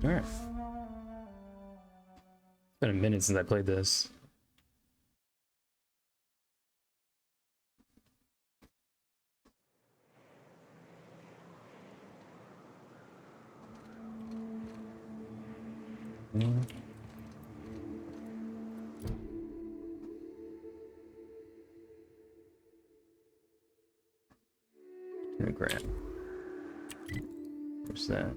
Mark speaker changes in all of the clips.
Speaker 1: Alright. It's been a minute since I played this. Grant. Where's that?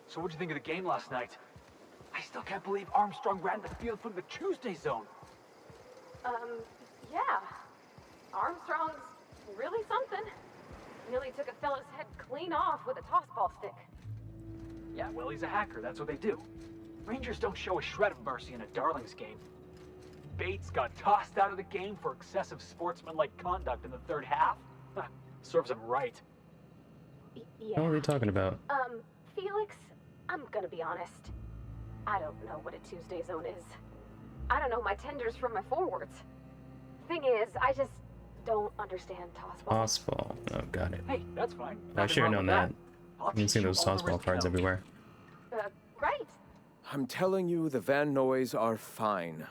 Speaker 2: So what'd you think of the game last night? I still can't believe Armstrong ran the field from the Tuesday zone.
Speaker 3: Yeah. Armstrong's really something. Nearly took a fella's head clean off with a tossball stick.
Speaker 2: Yeah, well, he's a hacker. That's what they do. Rangers don't show a shred of mercy in a Darlings game. Bates got tossed out of the game for excessive sportsmanlike conduct in the third half. Serves him right.
Speaker 3: Yeah.
Speaker 1: What are they talking about?
Speaker 3: Felix, I'm gonna be honest. I don't know what a Tuesday zone is. I don't know my tenders from my forwards. Thing is, I just don't understand tossball.
Speaker 1: Tossball. Oh, got it.
Speaker 2: Hey, that's fine.
Speaker 1: I should have known that.
Speaker 2: I'll
Speaker 1: I've been seeing those tossball cards everywhere.
Speaker 3: Great.
Speaker 4: I'm telling you, the Van Noys are fine.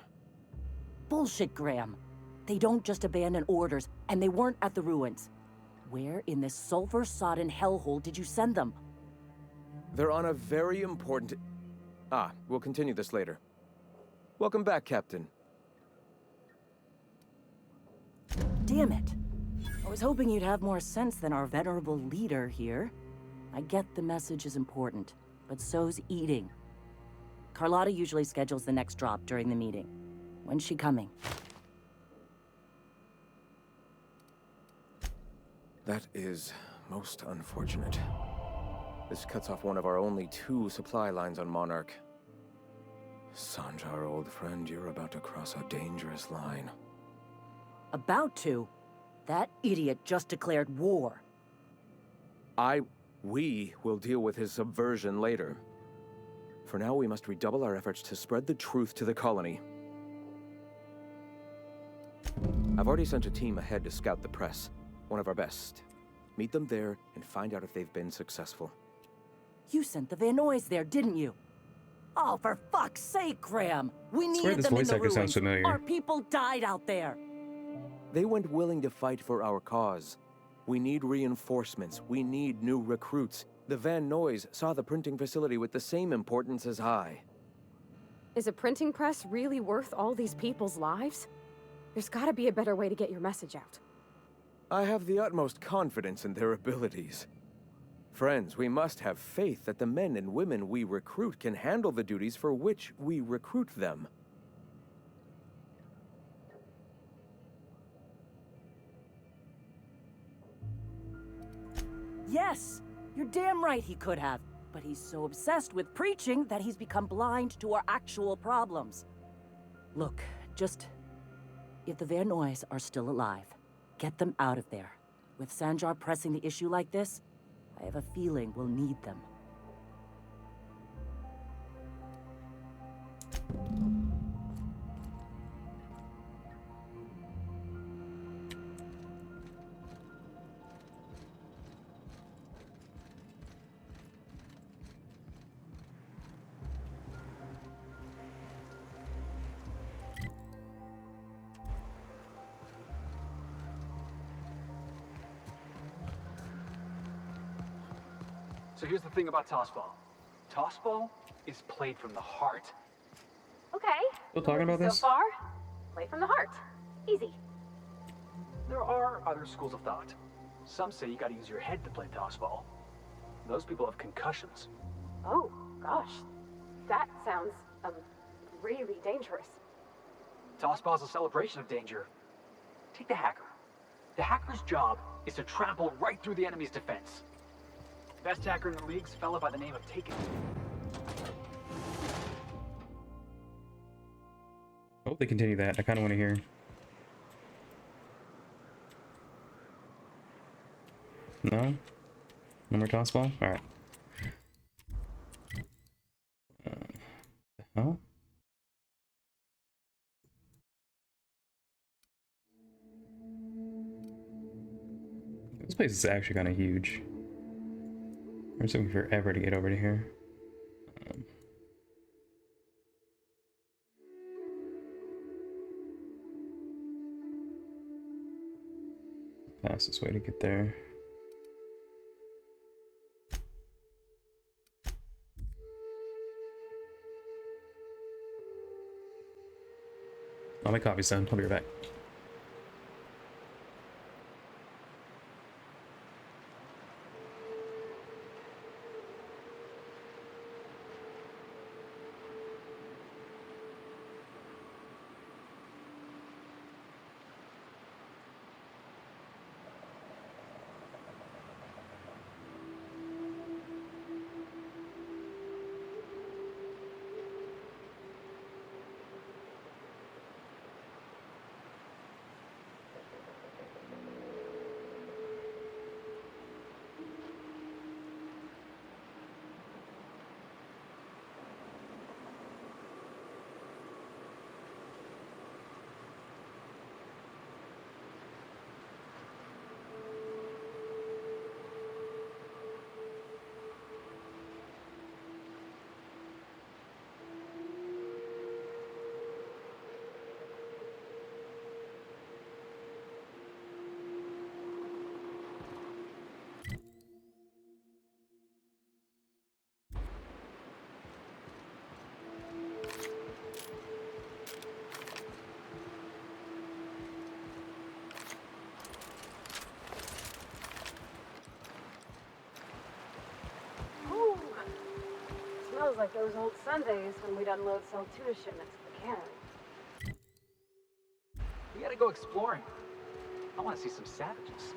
Speaker 5: Bullshit, Graham. They don't just abandon orders, and they weren't at the ruins. Where in this sulfur-sodden hellhole did you send them?
Speaker 4: They're on a very important... we'll continue this later. Welcome back, Captain.
Speaker 5: Damn it. I was hoping you'd have more sense than our venerable leader here. I get the message is important, but so's eating. Carlotta usually schedules the next drop during the meeting. When's she coming?
Speaker 4: That is most unfortunate. This cuts off one of our only 2 supply lines on Monarch. Sanjar, old friend, you're about to cross a dangerous line.
Speaker 5: About to? That idiot just declared war.
Speaker 4: We will deal with his subversion later. For now, we must redouble our efforts to spread the truth to the colony. I've already sent a team ahead to scout the press, one of our best. Meet them there and find out if they've been successful.
Speaker 5: You sent the Van Noys there, didn't you? Oh, for fuck's sake, Graham! We needed
Speaker 1: this
Speaker 5: them in
Speaker 1: voice
Speaker 5: the
Speaker 1: actor sounds
Speaker 5: ruins.
Speaker 1: familiar.
Speaker 5: Our people died out there.
Speaker 4: They went willing to fight for our cause. We need reinforcements. We need new recruits. The Van Noys saw the printing facility with the same importance as I.
Speaker 3: Is a printing press really worth all these people's lives? There's gotta be a better way to get your message out.
Speaker 4: I have the utmost confidence in their abilities. Friends, we must have faith that the men and women we recruit can handle the duties for which we recruit them.
Speaker 5: Yes, you're damn right he could have. But he's so obsessed with preaching that he's become blind to our actual problems. Look, just... if the Van Noys are still alive, get them out of there. With Sanjar pressing the issue like this, I have a feeling we'll need them.
Speaker 2: So here's the thing about tossball. Tossball is played from the heart.
Speaker 3: Okay.
Speaker 1: Still talking about this?
Speaker 3: So far, play from the heart. Easy.
Speaker 2: There are other schools of thought. Some say you gotta use your head to play tossball. Those people have concussions.
Speaker 3: Oh, gosh. That sounds, really dangerous.
Speaker 2: Tossball's a celebration of danger. Take the hacker. The hacker's job is to trample right through the enemy's defense. Best hacker in the league's a fella by the name of Taken.
Speaker 1: I hope they continue that. I kind of want to hear. No? No more tossball? Alright. The hell? This place is actually kind of huge. It's taking forever to get over to here. Fastest way to get there. Oh, my coffee's done. I'll be right back.
Speaker 3: Ooh. Smells like those old Sundays when we'd unload sell tuna shipments to the cannery.
Speaker 2: We gotta go exploring. I want to see some savages.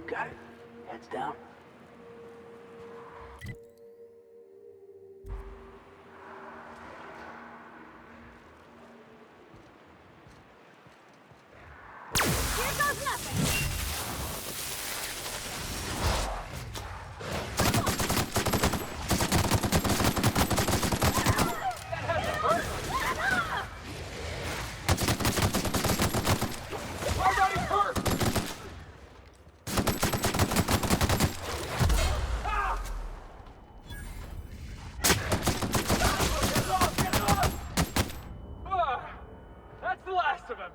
Speaker 2: Got it. Heads down.
Speaker 3: Here goes nothing!
Speaker 2: That's the last of him.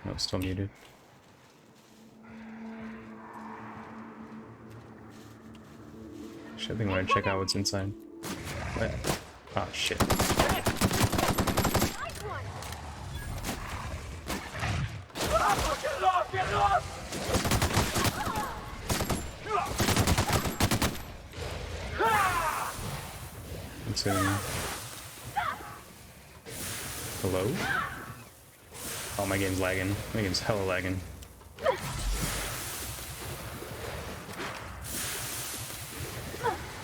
Speaker 1: No, still muted. Should I think I'm gonna check out what's inside. What? Ah, shit.
Speaker 2: Get it off!
Speaker 1: Let's see. Hello? Oh, my game's lagging. My game's hella lagging.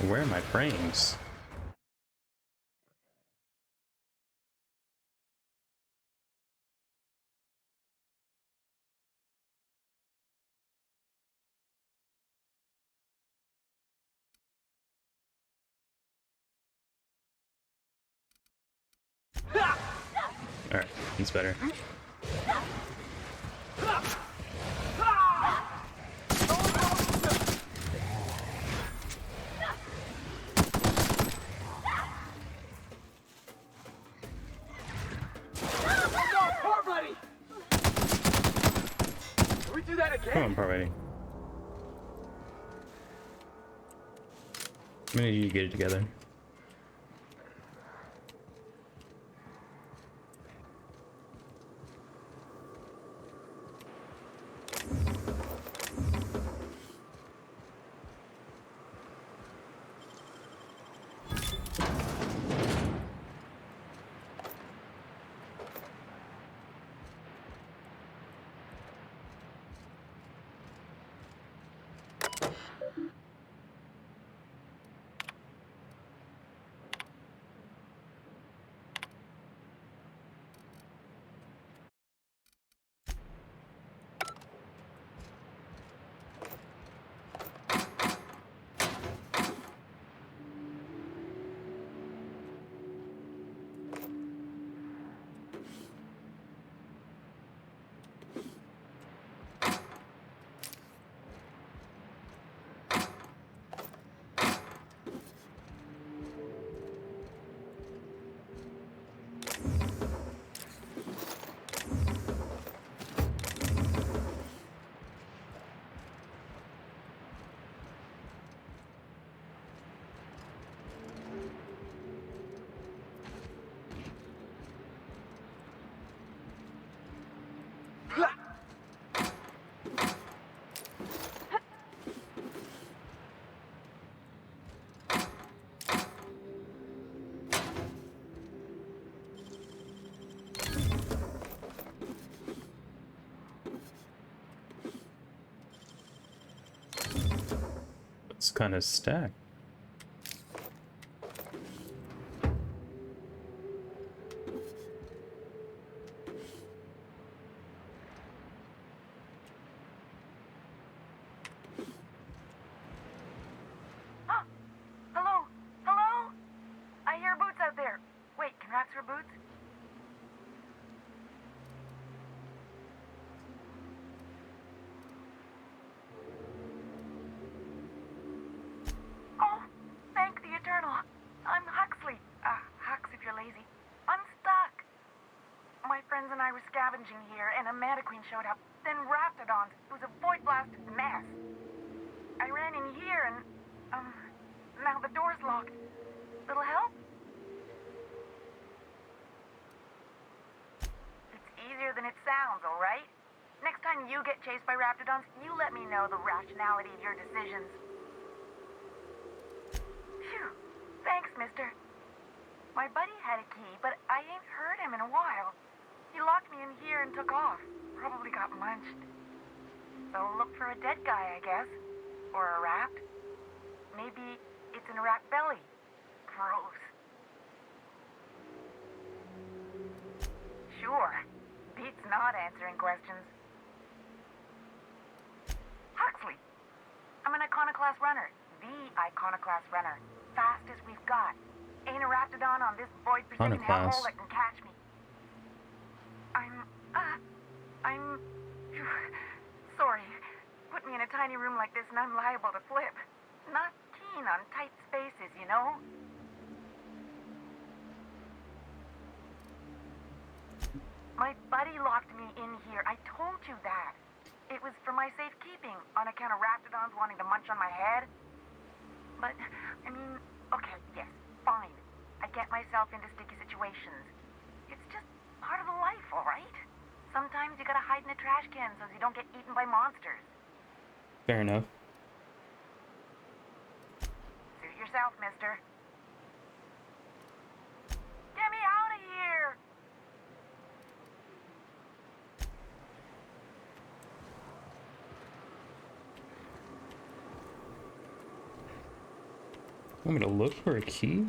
Speaker 1: Where are my frames? Alright, that's better.
Speaker 2: Poor buddy! Can we do that again?
Speaker 1: Come on, Parvati. I'm gonna need you to get it together. It's kind of stacked.
Speaker 6: Hello? Hello? I hear boots out there. Wait, can rats wear boots? Oh, thank the Eternal. I'm Huxley. Hux if you're lazy. I'm stuck. My friends and I were scavenging here, and a Meta Queen showed up. Then Raptidons. It was a void-blasted mess. I ran in here and, now the door's locked. Little help? It's easier than it sounds, all right? Next time you get chased by Raptidons, you let me know the rationality of your decisions. Phew. Thanks, mister. My buddy had a key, but I ain't heard him in a while. He locked me in here and took off. Probably got munched. So look for a dead guy, I guess. Or a rat. Maybe it's in a rat belly. Gross. Sure. Beats not answering questions. Huxley. I'm an Iconoclast runner. The Iconoclast runner. Fastest we've got. Ain't a Raptidon on this void-forsaken hellhole that can catch me. I'm... Sorry. Put me in a tiny room like this and I'm liable to flip. Not keen on tight spaces, you know? My buddy locked me in here. I told you that. It was for my safekeeping, on account of Raptidons wanting to munch on my head. But, I mean, okay, yes, fine. I get myself into sticky situations. It's just part of the life, all right? Sometimes you gotta hide in the trash can so you don't get eaten by monsters.
Speaker 1: Fair enough.
Speaker 6: Suit yourself, mister. Get me out of here!
Speaker 1: Want me to look for a key?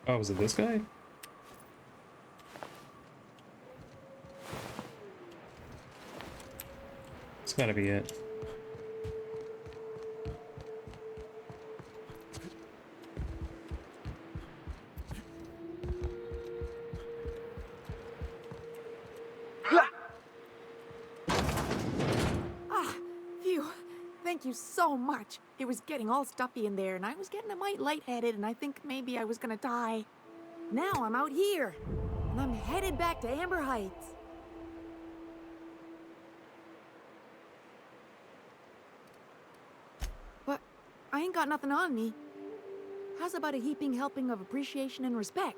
Speaker 1: Oh, was it this guy? It's gotta be it.
Speaker 7: Phew. Thank you so much. It was getting all stuffy in there, and I was getting a mite lightheaded, and I think maybe I was gonna die. Now I'm out here, and I'm headed back to Amber Heights. But I ain't got nothing on me. How's about a heaping helping of appreciation and respect?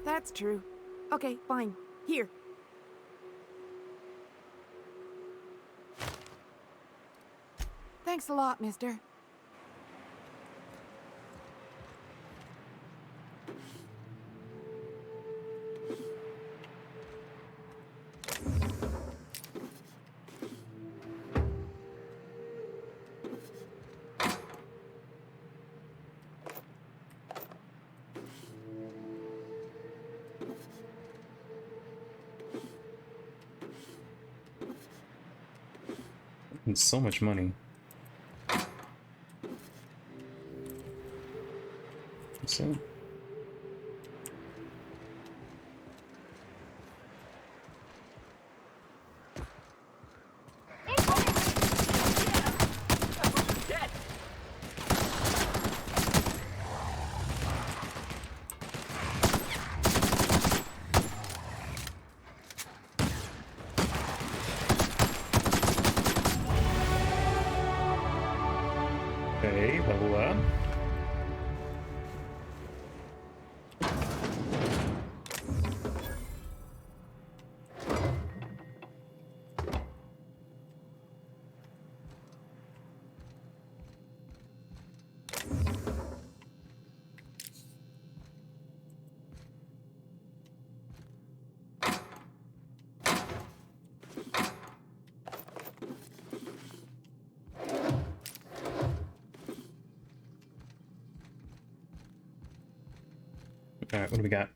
Speaker 7: That's true. Okay, fine. Here. Thanks a lot, mister.
Speaker 1: And so much money. So.
Speaker 2: Dead.
Speaker 1: Okay, level up. Alright, what do we got?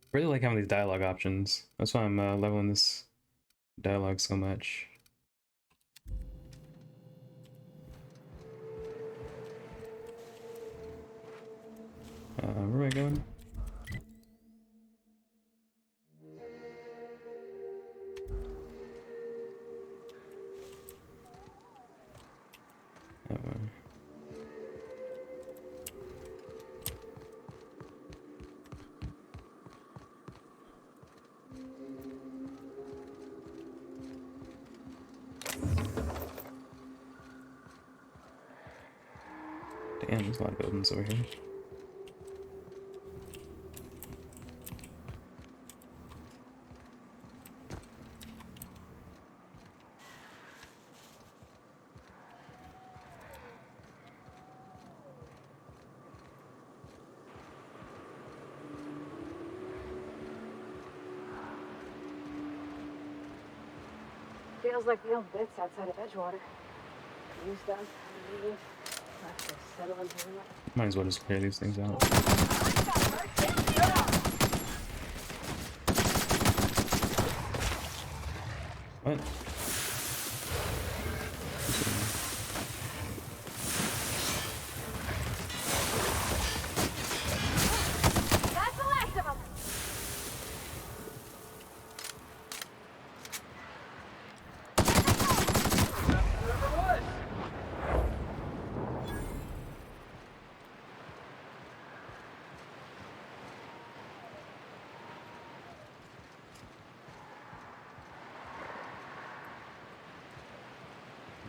Speaker 1: I really like having these dialogue options. That's why I'm leveling this dialogue so much. Where am I going? That one. Damn, there's a lot of buildings over here.
Speaker 3: Feels like the old bits outside of Edgewater. Used up, leave, left to settle into it.
Speaker 1: Might as well just clear these things out. What?
Speaker 3: That's the last of them!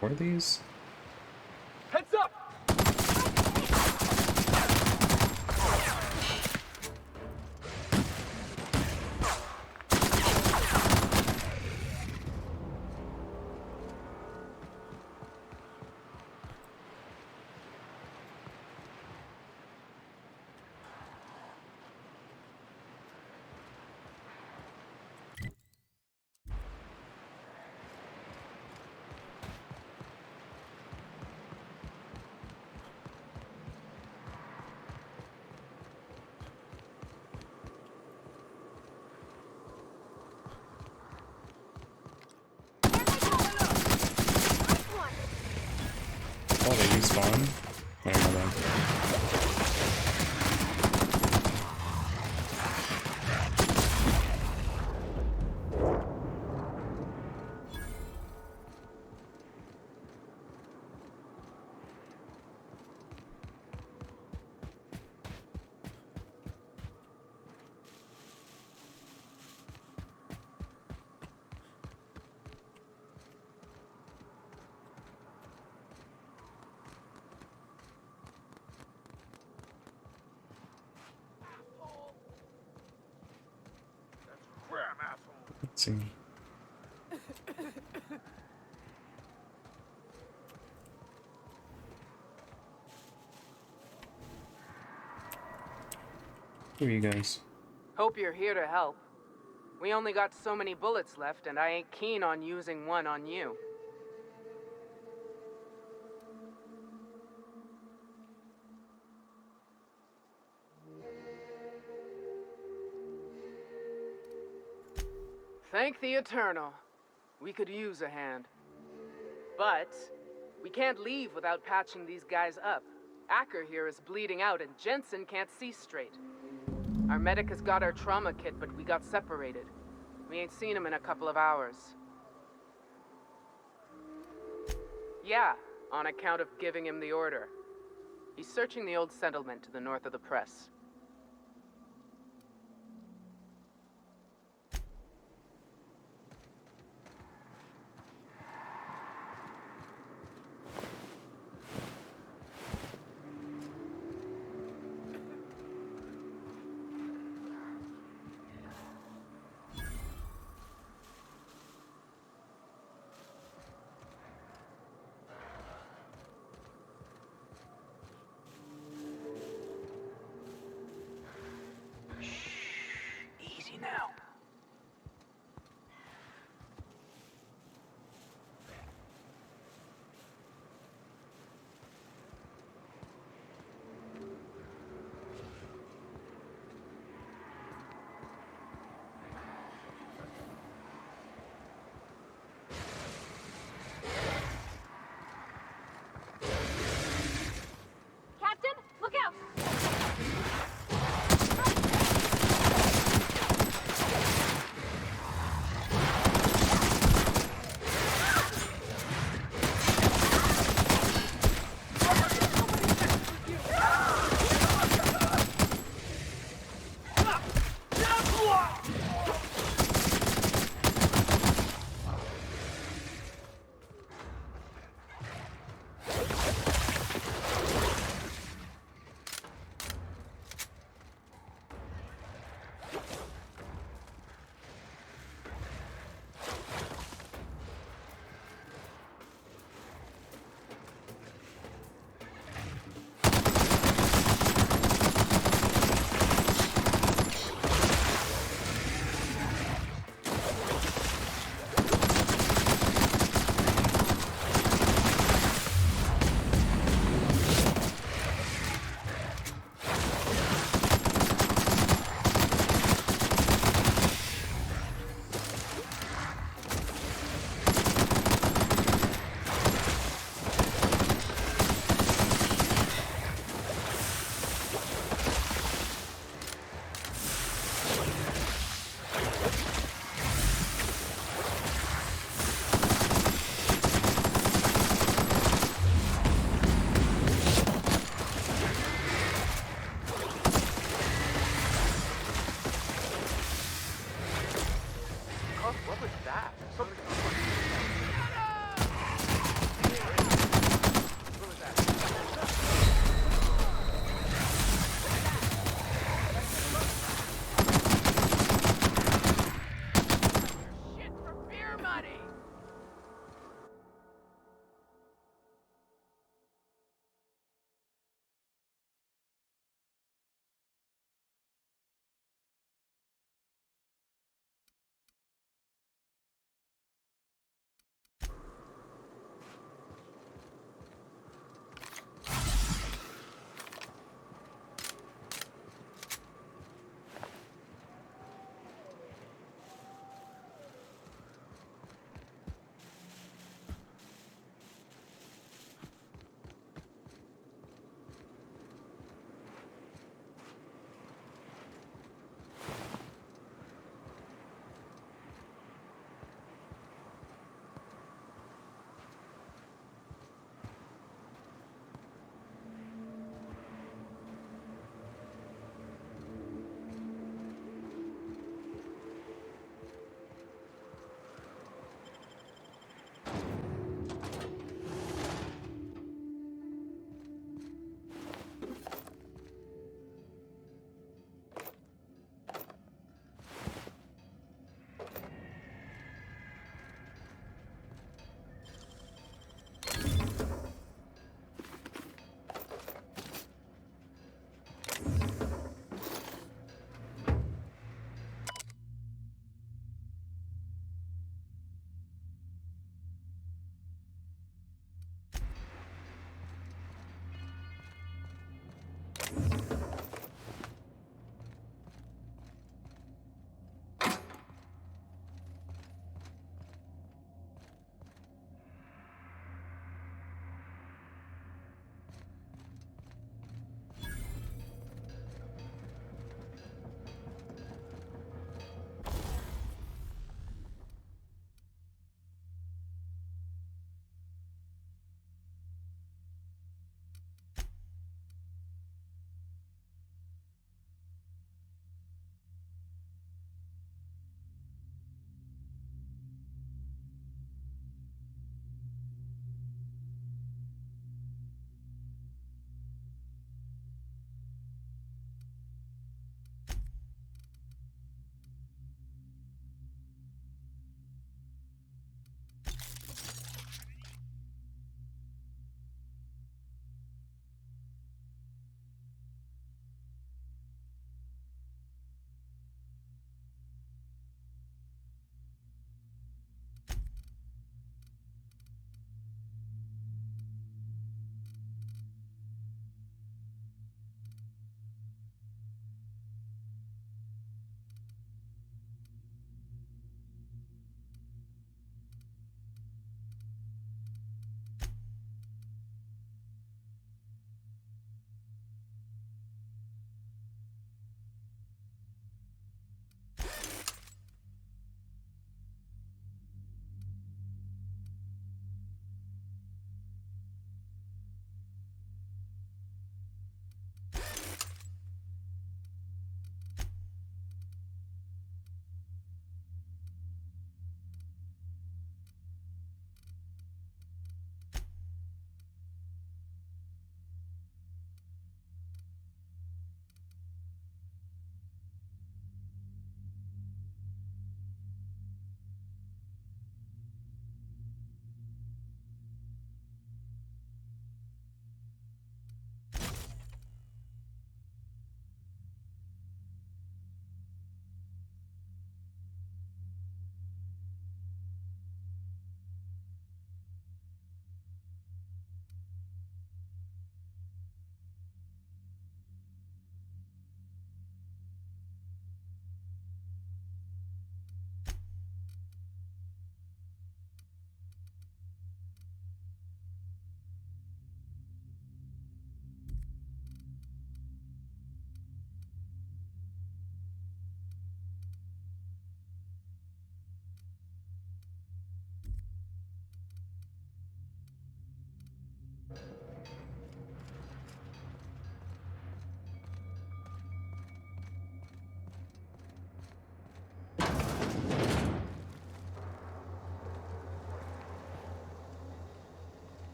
Speaker 1: What are these?
Speaker 2: Heads up!
Speaker 1: Oh, they respawn? I don't know that. Let's see. Who are you guys?
Speaker 8: Hope you're here to help. We only got so many bullets left, and I ain't keen on using one on you. Thank the Eternal. We could use a hand. But we can't leave without patching these guys up. Acker here is bleeding out and Jensen can't see straight. Our medic has got our trauma kit, but we got separated. We ain't seen him in a couple of hours. Yeah, on account of giving him the order. He's searching the old settlement to the north of the press.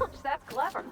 Speaker 3: Ouch, that's clever.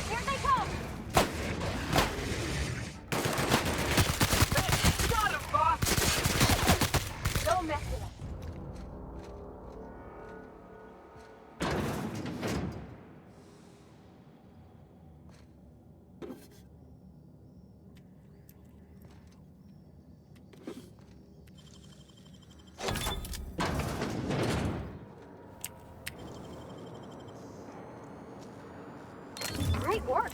Speaker 3: Here they come!
Speaker 2: Got him, boss!
Speaker 3: Don't mess with us. Great work.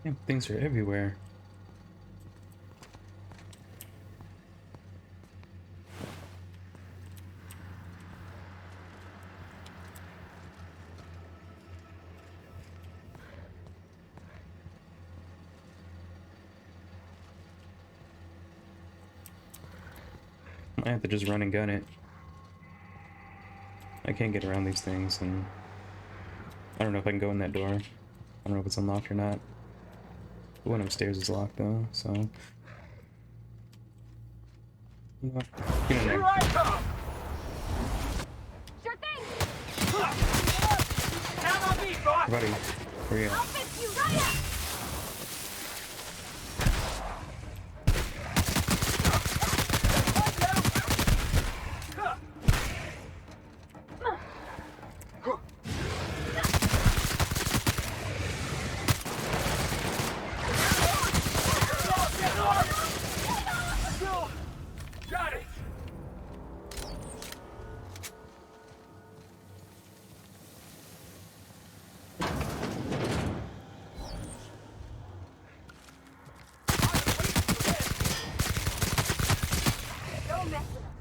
Speaker 1: Yeah, things are everywhere. I have to just run and gun it. I can't get around these things, and I don't know if I can go in that door. I don't know if it's unlocked or not. The one upstairs is locked though, so. You know what? Get in there.
Speaker 2: Here I come!
Speaker 3: Sure thing!
Speaker 2: Count on me, boss!
Speaker 1: Buddy, where you
Speaker 3: I'll
Speaker 1: at?
Speaker 3: fix you right up!
Speaker 2: Got it!
Speaker 3: Don't mess with us.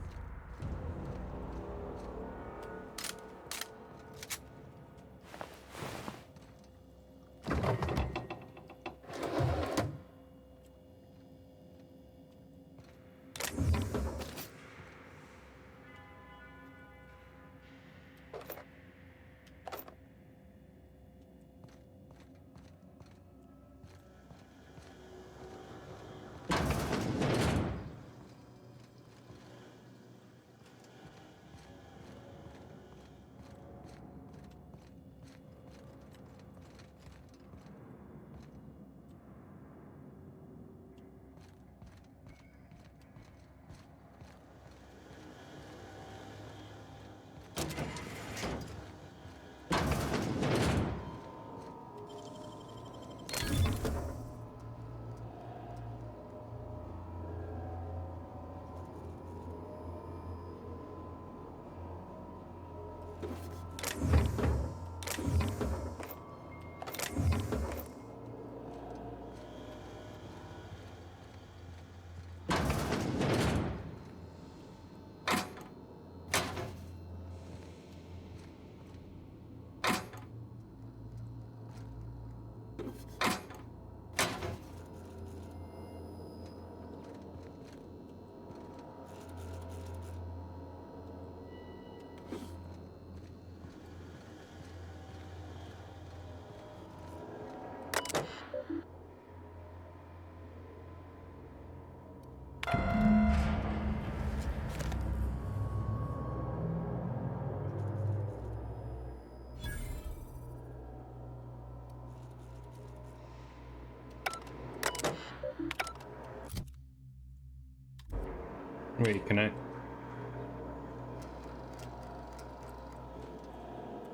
Speaker 1: Wait, can I?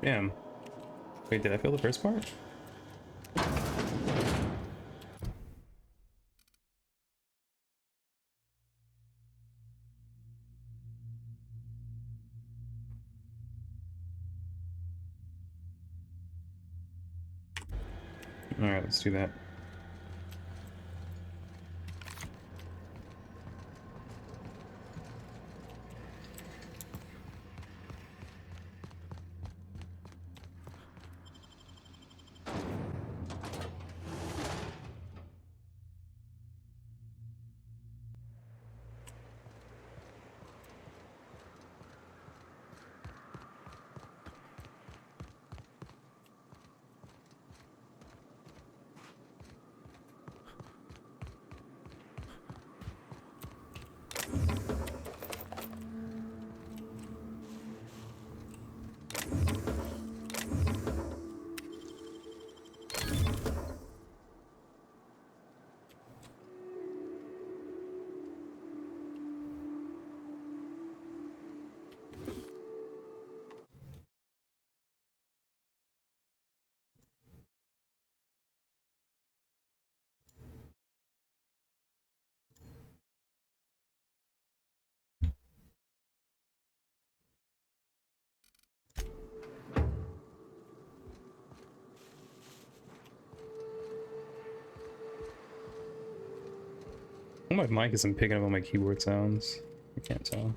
Speaker 1: Damn. Wait, did I fill the first part? Alright, let's do that. My mic isn't picking up on my keyboard sounds. I can't tell.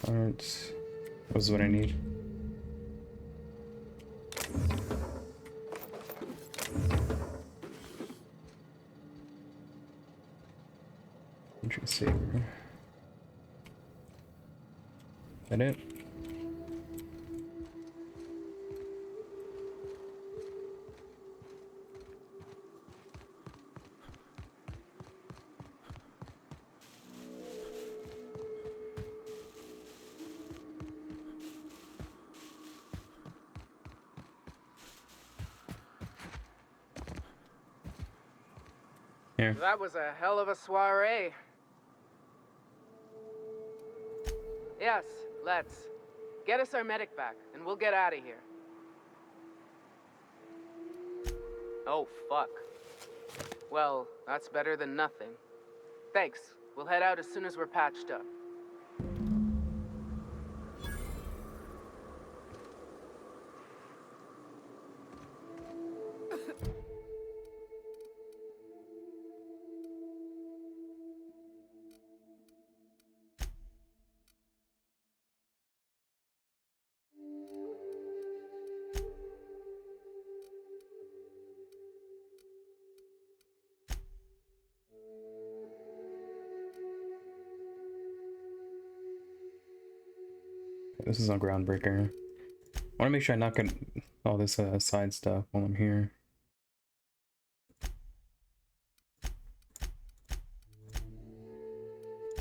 Speaker 1: Alright. This is what I need. Entry saver. That it? Here.
Speaker 8: That was a hell of a soiree. Yes, let's. Get us our medic back, and we'll get out of here. Oh, fuck. Well, that's better than nothing. Thanks. We'll head out as soon as we're patched up.
Speaker 1: This is a groundbreaker. I want to make sure I knock all this side stuff while I'm here.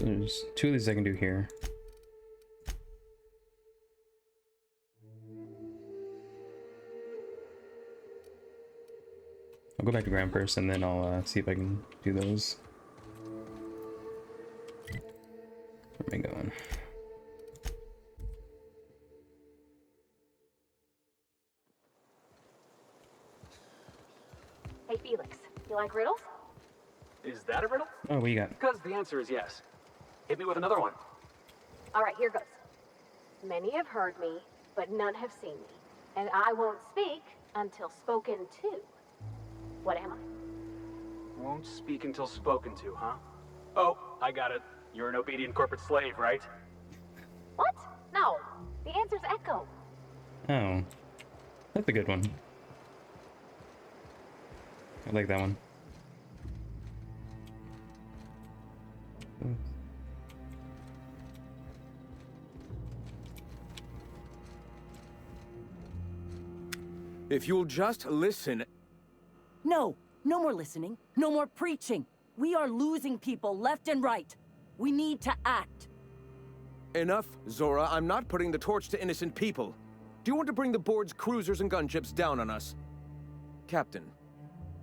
Speaker 1: There's 2 of these I can do here. I'll go back to ground first, and then I'll see if I can do those. Where am I going?
Speaker 3: Hey, Felix, you like riddles?
Speaker 2: Is that a riddle?
Speaker 1: Oh, what you got?
Speaker 2: Because the answer is yes. Hit me with another one.
Speaker 3: All right, here goes. Many have heard me, but none have seen me. And I won't speak until spoken to. What am I?
Speaker 2: Won't speak until spoken to, huh? Oh, I got it. You're an obedient corporate slave, right?
Speaker 3: What? No. The answer's Echo.
Speaker 1: Oh, that's a good one. I like that one.
Speaker 4: If you'll just listen...
Speaker 5: No, no more listening, no more preaching. We are losing people left and right. We need to act.
Speaker 4: Enough, Zora. I'm not putting the torch to innocent people. Do you want to bring the board's cruisers and gunships down on us? Captain,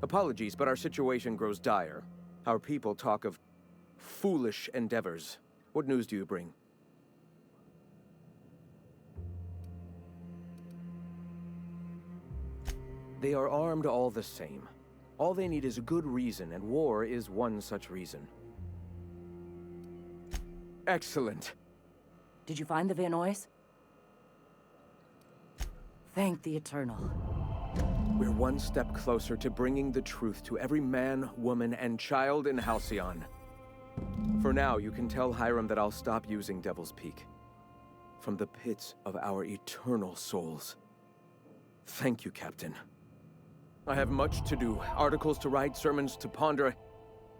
Speaker 4: apologies, but our situation grows dire. Our people talk of foolish endeavors. What news do you bring? They are armed all the same. All they need is a good reason, and war is one such reason. Excellent.
Speaker 5: Did you find the Vanois? Thank the Eternal.
Speaker 4: We're one step closer to bringing the truth to every man, woman, and child in Halcyon. For now, you can tell Hiram that I'll stop using Devil's Peak. From the pits of our eternal souls. Thank you, Captain. I have much to do, articles to write, sermons to ponder.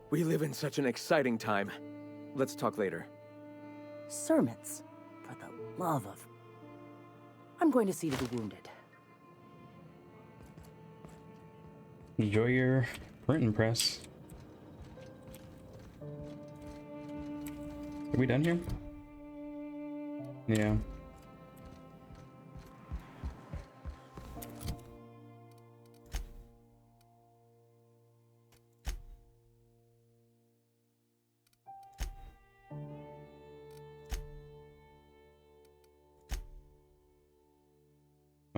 Speaker 4: We live in such an exciting time. Let's talk later.
Speaker 5: Sermons? For the love of... I'm going to see to the wounded.
Speaker 1: Enjoy your printing press. Are we done here? Yeah.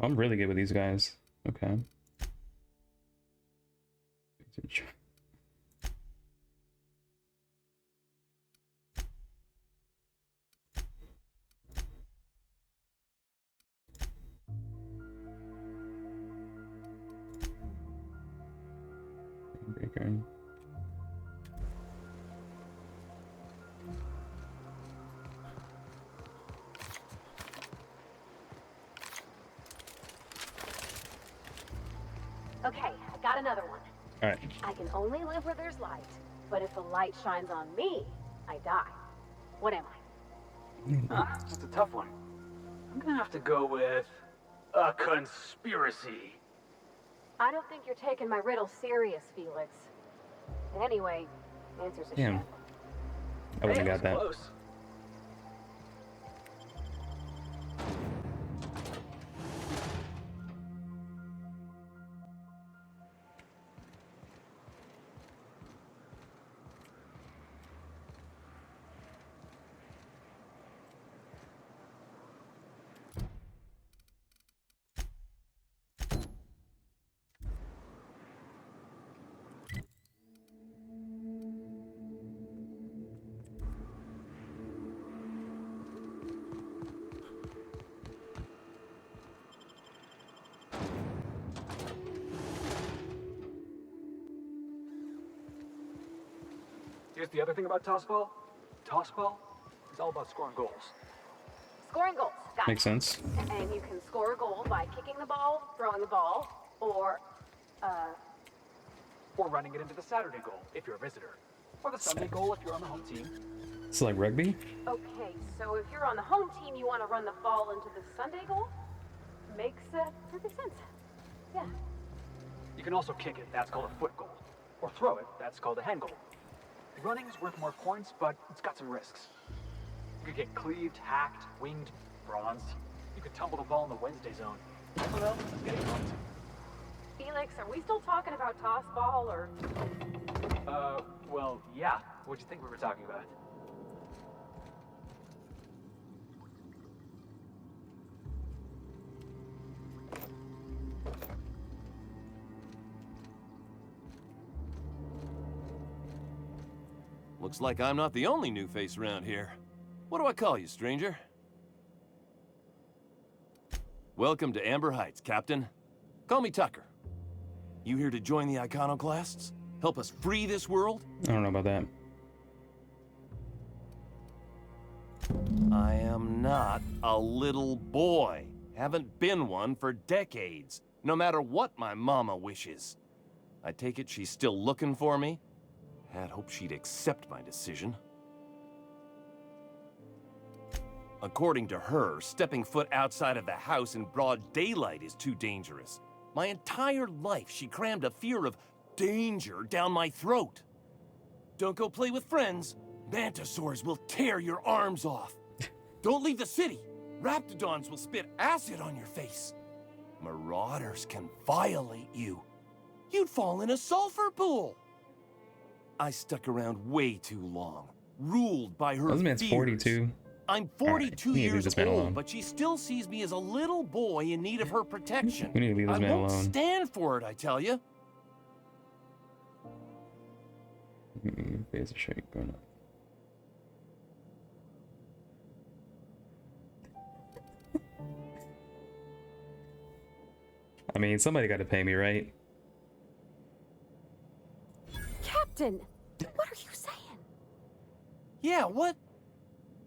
Speaker 1: I'm really good with these guys. Okay. Breaker.
Speaker 3: Okay, I got another one.
Speaker 1: All right.
Speaker 3: I can only live where there's light, but if the light shines on me, I die. What am I?
Speaker 2: That's a tough one. I'm gonna have to go with a conspiracy.
Speaker 3: I don't think you're taking my riddle serious, Felix. Anyway, answer's a
Speaker 1: Damn.
Speaker 3: shit.
Speaker 1: I wouldn't
Speaker 2: Hey,
Speaker 1: have got that.
Speaker 2: close. Here's the other thing about tossball. Tossball is all about scoring goals.
Speaker 3: Scoring goals. Got
Speaker 1: Makes
Speaker 3: it.
Speaker 1: sense.
Speaker 3: And you can score a goal by kicking the ball, throwing the ball, or
Speaker 2: running it into the Saturday goal if you're a visitor. Or the Sunday goal if you're on the home team.
Speaker 1: It's like rugby?
Speaker 3: okay, so if you're on the home team, you want to run the ball into the Sunday goal? Makes perfect sense. Yeah.
Speaker 2: You can also kick it, that's called a foot goal. Or throw it, that's called a hand goal. Running is worth more points, but it's got some risks. You could get cleaved, hacked, winged, bronzed. You could tumble the ball in the Wednesday zone. Oh well, that's getting bumped.
Speaker 3: Felix, are we still talking about toss ball or?
Speaker 2: Well, yeah. What'd you think we were talking about?
Speaker 9: Looks like I'm not the only new face around here. What do I call you, stranger? Welcome to Amber Heights, Captain. Call me Tucker. You here to join the Iconoclasts? Help us free this world?
Speaker 1: I don't know about that.
Speaker 9: I am not a little boy. Haven't been one for decades, no matter what my mama wishes. I take it she's still looking for me? Had hoped she'd accept my decision. According to her, stepping foot outside of the house in broad daylight is too dangerous. My entire life, she crammed a fear of danger down my throat. Don't go play with friends. Mantisaurs will tear your arms off. Don't leave the city. Raptidons will spit acid on your face. Marauders can violate you. You'd fall in a sulfur pool. I stuck around way too long, ruled by her
Speaker 1: This man's
Speaker 9: fears.
Speaker 1: 42.
Speaker 9: I'm
Speaker 1: Alright,
Speaker 9: 42
Speaker 1: we need to leave
Speaker 9: years
Speaker 1: this man
Speaker 9: old,
Speaker 1: alone.
Speaker 9: but she still sees me as a little boy in need of her protection.
Speaker 1: We need to leave this
Speaker 9: I
Speaker 1: man
Speaker 9: won't
Speaker 1: alone.
Speaker 9: stand for it, I tell you.
Speaker 1: There's a shake going on. I mean, somebody got to pay me, right?
Speaker 3: Captain, what are you saying?
Speaker 9: Yeah, what?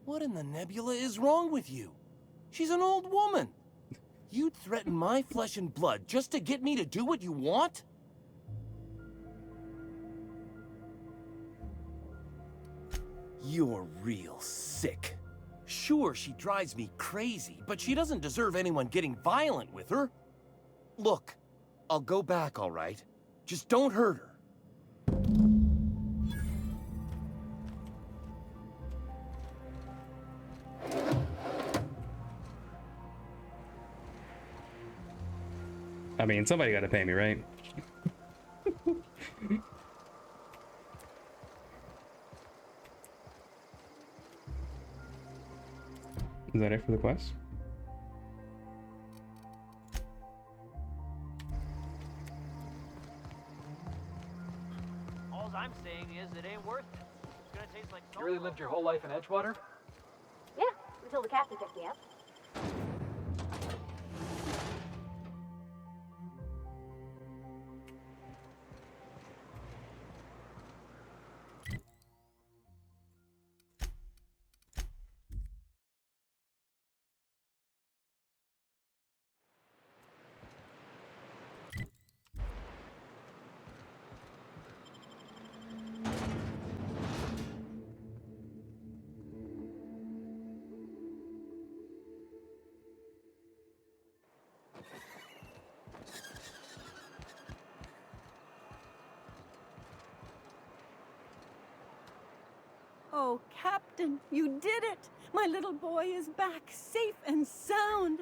Speaker 9: What in the nebula is wrong with you? She's an old woman. You'd threaten my flesh and blood just to get me to do what you want? You're real sick. Sure, she drives me crazy, but she doesn't deserve anyone getting violent with her. Look, I'll go back, all right? Just don't hurt her.
Speaker 1: I mean, somebody got to pay me, right? Is that it for the quest?
Speaker 10: All I'm saying is it ain't worth it. It's gonna taste like
Speaker 2: You really lived your whole life in Edgewater?
Speaker 3: Yeah, until the captain picked me up.
Speaker 11: Oh, Captain, you did it! My little boy is back, safe and sound.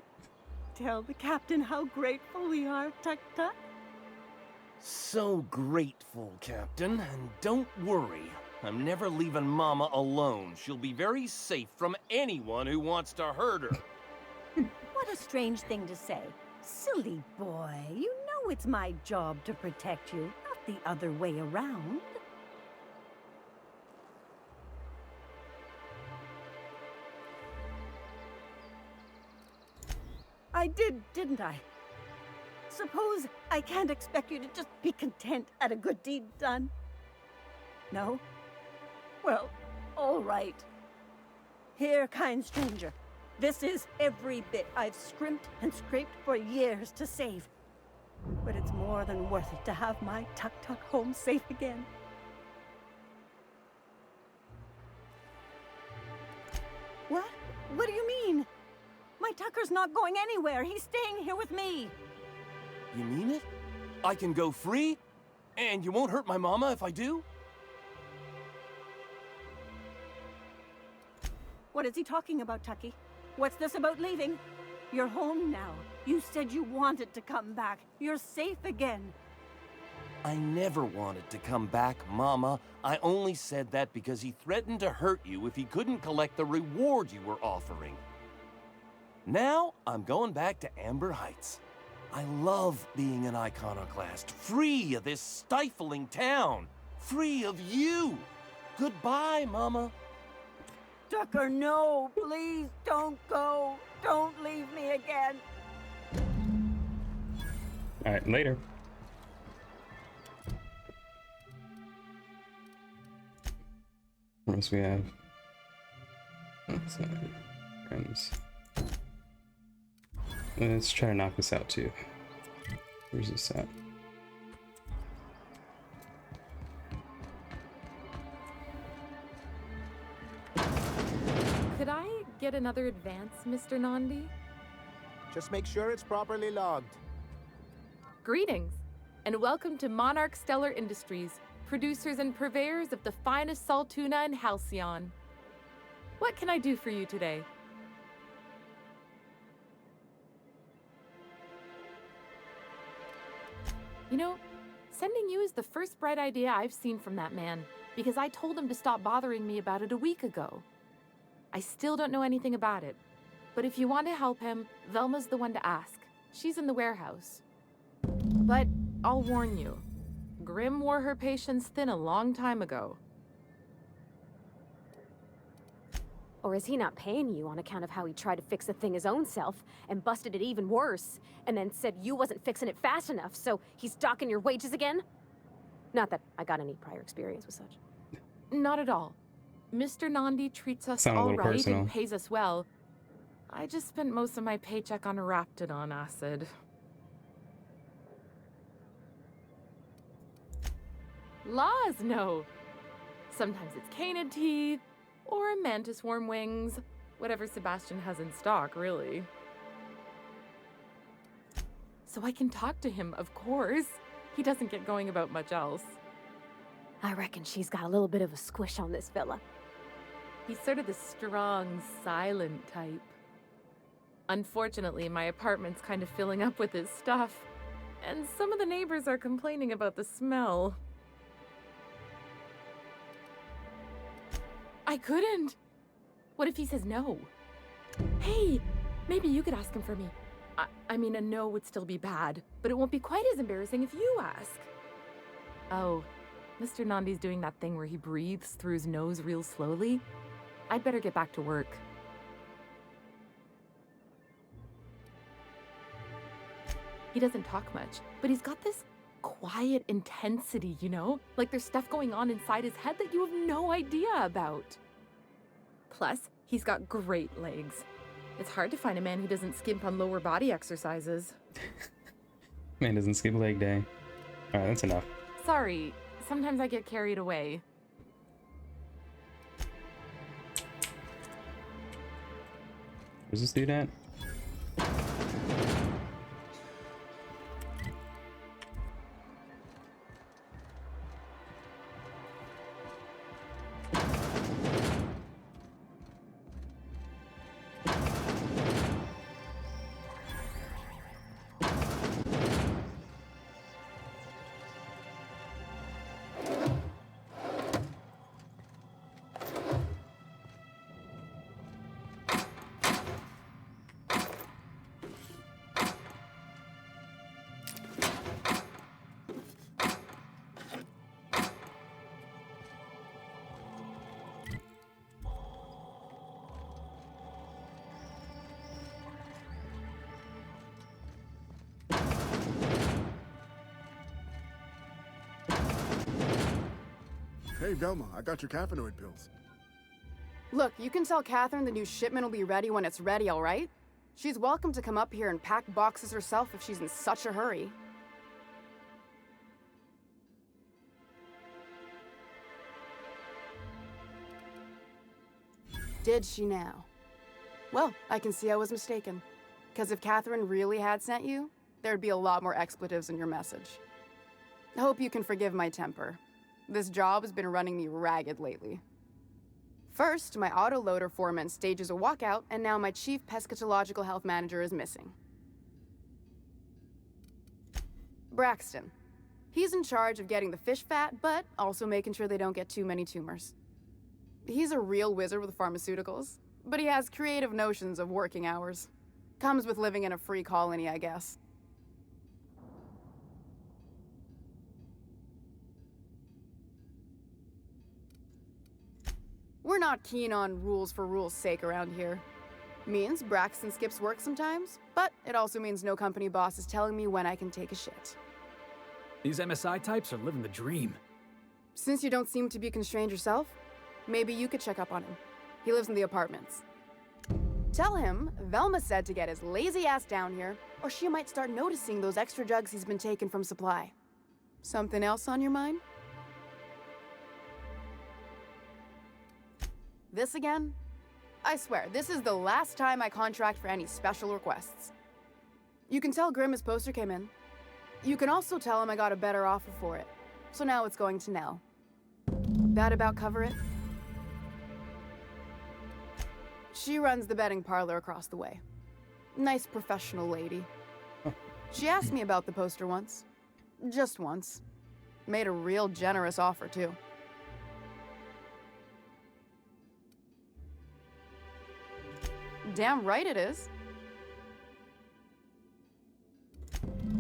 Speaker 11: Tell the captain how grateful we are, Tuk Tuk.
Speaker 9: So grateful, Captain. And don't worry, I'm never leaving Mama alone. She'll be very safe from anyone who wants to hurt her.
Speaker 11: What a strange thing to say. Silly boy, you know it's my job to protect you, not the other way around. I did, didn't I? Suppose I can't expect you to just be content at a good deed done. No? Well, all right. Here, kind stranger. This is every bit I've scrimped and scraped for years to save. But it's more than worth it to have my Tuk Tuk home safe again. What? What do you mean? My Tucker's not going anywhere. He's staying here with me.
Speaker 9: You mean it? I can go free? And you won't hurt my mama if I do?
Speaker 11: What is he talking about, Tucky? What's this about leaving? You're home now. You said you wanted to come back. You're safe again.
Speaker 9: I never wanted to come back, Mama. I only said that because he threatened to hurt you if he couldn't collect the reward you were offering. Now, I'm going back to Amber Heights. I love being an iconoclast, free of this stifling town, free of you. Goodbye, Mama.
Speaker 11: Tucker, no, please don't go. Don't leave me again.
Speaker 1: Alright, later. What else we have? Friends. Let's try to knock this out too. Where's this at?
Speaker 12: Could I get another advance, Mr. Nandi?
Speaker 13: Just make sure it's properly logged.
Speaker 12: Greetings, and welcome to Monarch Stellar Industries, producers and purveyors of the finest salt tuna in Halcyon. What can I do for you today? You know, sending you is the first bright idea I've seen from that man, because I told him to stop bothering me about it a week ago. I still don't know anything about it, but if you want to help him, Velma's the one to ask. She's in the warehouse. But I'll warn you, Grim wore her patience thin a long time ago.
Speaker 3: Or is he not paying you on account of how he tried to fix the thing his own self and busted it even worse, and then said you wasn't fixing it fast enough, so he's docking your wages again? Not that I got any prior experience with such.
Speaker 12: Not at all. Mr. Nandi treats us
Speaker 1: Sound a
Speaker 12: all
Speaker 1: little
Speaker 12: right
Speaker 1: personal.
Speaker 12: and pays us well. I just spent most of my paycheck on Raptidon acid. Laws, no. Sometimes it's canid teeth, or mantis worm wings. Whatever Sebastian has in stock, really. So I can talk to him, of course. He doesn't get going about much else.
Speaker 3: I reckon she's got a little bit of a squish on this fella.
Speaker 12: He's sort of the strong, silent type. Unfortunately, my apartment's kind of filling up with his stuff, and some of the neighbors are complaining about the smell. I couldn't. What if he says no? Hey, maybe you could ask him for me. I mean, a no would still be bad, but it won't be quite as embarrassing if you ask. Oh, Mr. Nandi's doing that thing where he breathes through his nose real slowly. I'd better get back to work. He doesn't talk much, but he's got this quiet intensity, you know? Like there's stuff going on inside his head that you have no idea about. Plus, he's got great legs. It's hard to find a man who doesn't skimp on lower body exercises.
Speaker 1: Man doesn't skip leg day. Alright, that's enough.
Speaker 12: Sorry, sometimes I get carried away.
Speaker 1: Where's this dude at?
Speaker 14: Hey, Velma, I got your caffeinoid pills.
Speaker 15: Look, you can tell Catherine the new shipment will be ready when it's ready, all right? She's welcome to come up here and pack boxes herself if she's in such a hurry. Did she now? Well, I can see I was mistaken. Because if Catherine really had sent you, there'd be a lot more expletives in your message. I hope you can forgive my temper. This job has been running me ragged lately. First, my autoloader foreman stages a walkout, and now my chief pescatological health manager is missing. Braxton. He's in charge of getting the fish fat, but also making sure they don't get too many tumors. He's a real wizard with pharmaceuticals, but he has creative notions of working hours. Comes with living in a free colony, I guess. We're not keen on rules for rules' sake around here. Means Braxton skips work sometimes, but it also means no company boss is telling me when I can take a shit.
Speaker 16: These MSI types are living the dream.
Speaker 15: Since you don't seem to be constrained yourself, maybe you could check up on him. He lives in the apartments. Tell him Velma said to get his lazy ass down here, or she might start noticing those extra drugs he's been taking from supply. Something else on your mind? This again? I swear, this is the last time I contract for any special requests. You can tell Grimm his poster came in. You can also tell him I got a better offer for it. So now it's going to Nell. That about cover it? She runs the betting parlor across the way. Nice professional lady. She asked me about the poster once. Just once. Made a real generous offer, too. Damn right it is.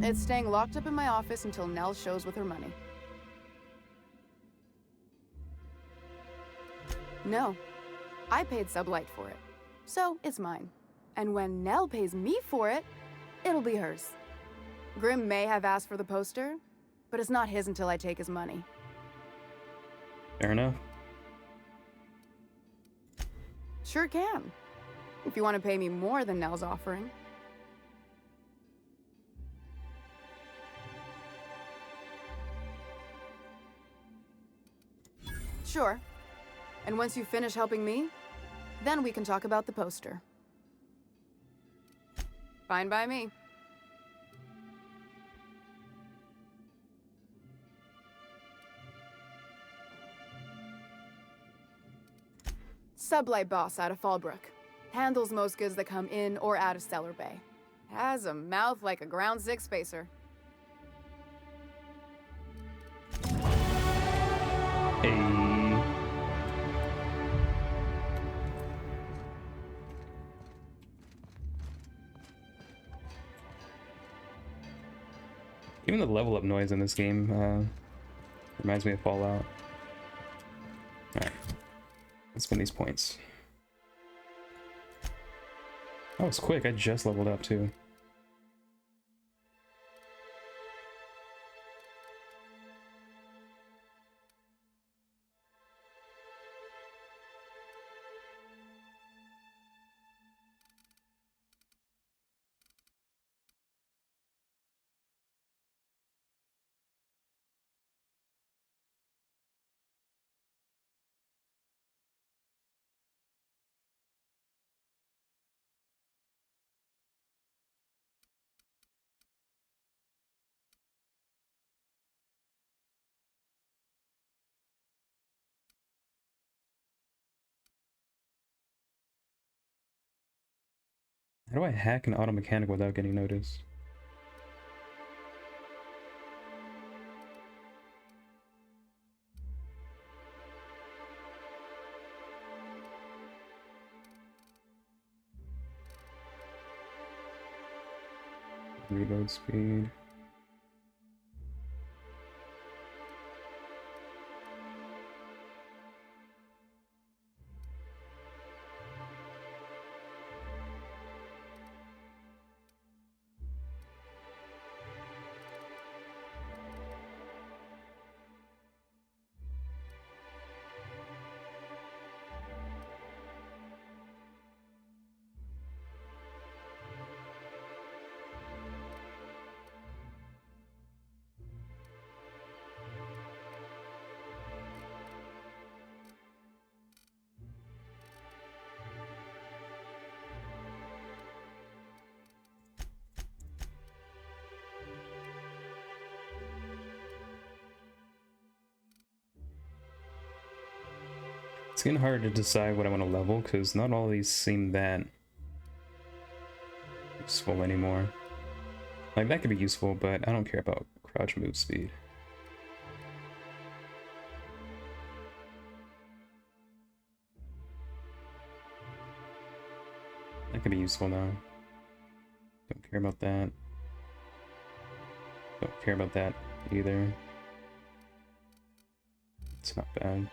Speaker 15: It's staying locked up in my office until Nell shows with her money. No. I paid Sublight for it. So, it's mine. And when Nell pays me for it, it'll be hers. Grimm may have asked for the poster, but it's not his until I take his money.
Speaker 1: Fair enough.
Speaker 15: Sure can. If you want to pay me more than Nell's offering. Sure. And once you finish helping me, then we can talk about the poster. Fine by me. Sublight boss out of Fallbrook. Handles most goods that come in or out of Stellar Bay. Has a mouth like a Ground 6 spacer.
Speaker 1: Hey. Even the level up noise in this game reminds me of Fallout. Alright. Let's spend these points. That was quick, I just leveled up too. How do I hack an auto mechanic without getting noticed? Reload speed. It's getting hard to decide what I want to level because not all of these seem that useful anymore. Like, that could be useful, but I don't care about crouch move speed. That could be useful now. Don't care about that. Don't care about that either. It's not bad.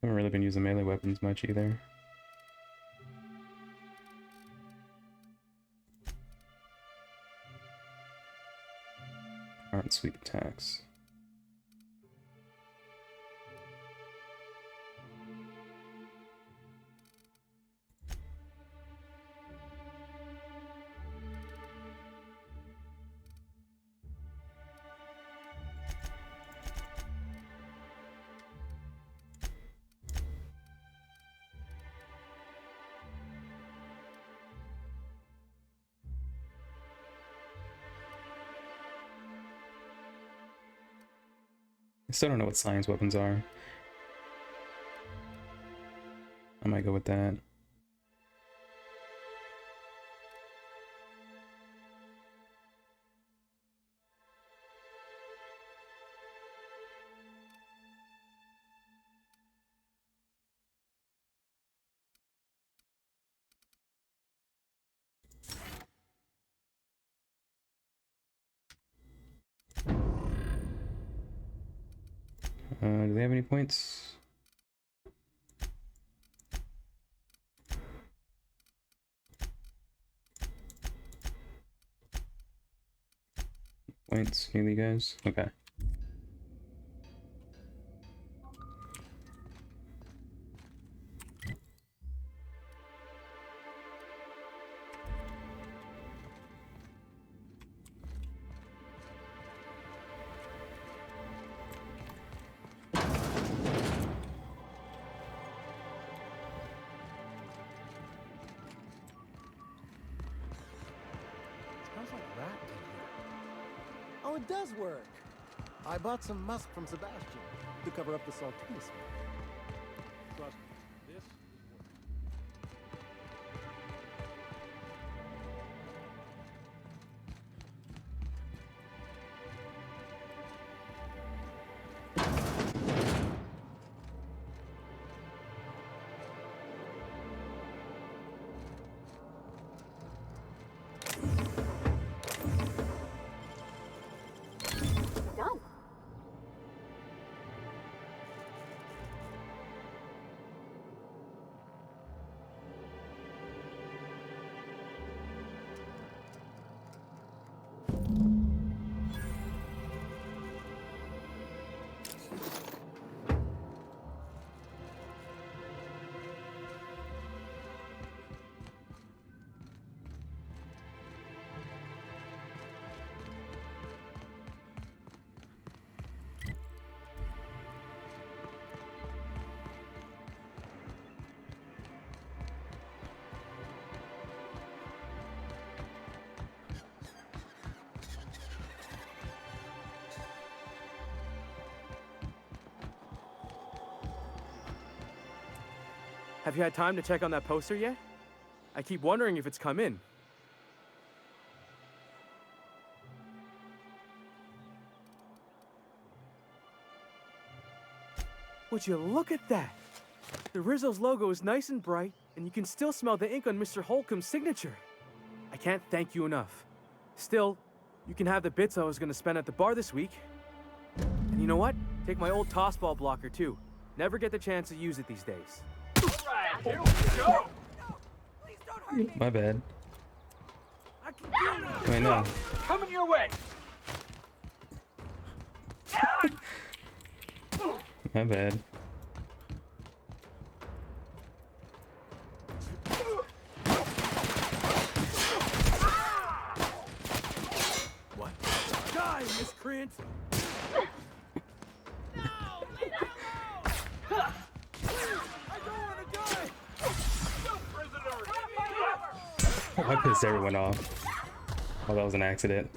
Speaker 1: Haven't really been using melee weapons much either. Aren't sweep attacks. I still don't know what science weapons are. I might go with that. Do they have any points? Points, nearly guys? Okay.
Speaker 13: Oh, it does work. I bought some musk from Sebastian to cover up the saltiness. Trust me, this is work.
Speaker 3: Done.
Speaker 17: Have you had time to check on that poster yet? I keep wondering if it's come in. Would you look at that? The Rizzo's logo is nice and bright, and you can still smell the ink on Mr. Holcomb's signature. I can't thank you enough. Still, you can have the bits I was gonna spend at the bar this week. And you know what? Take my old tossball blocker too. Never get the chance to use it these days.
Speaker 2: Alright, here we go!
Speaker 1: My bad. I know.
Speaker 2: Coming your way!
Speaker 1: My bad.
Speaker 17: What? Die, miscreant!
Speaker 1: Oh, my That pissed everyone off. Oh, that was an accident.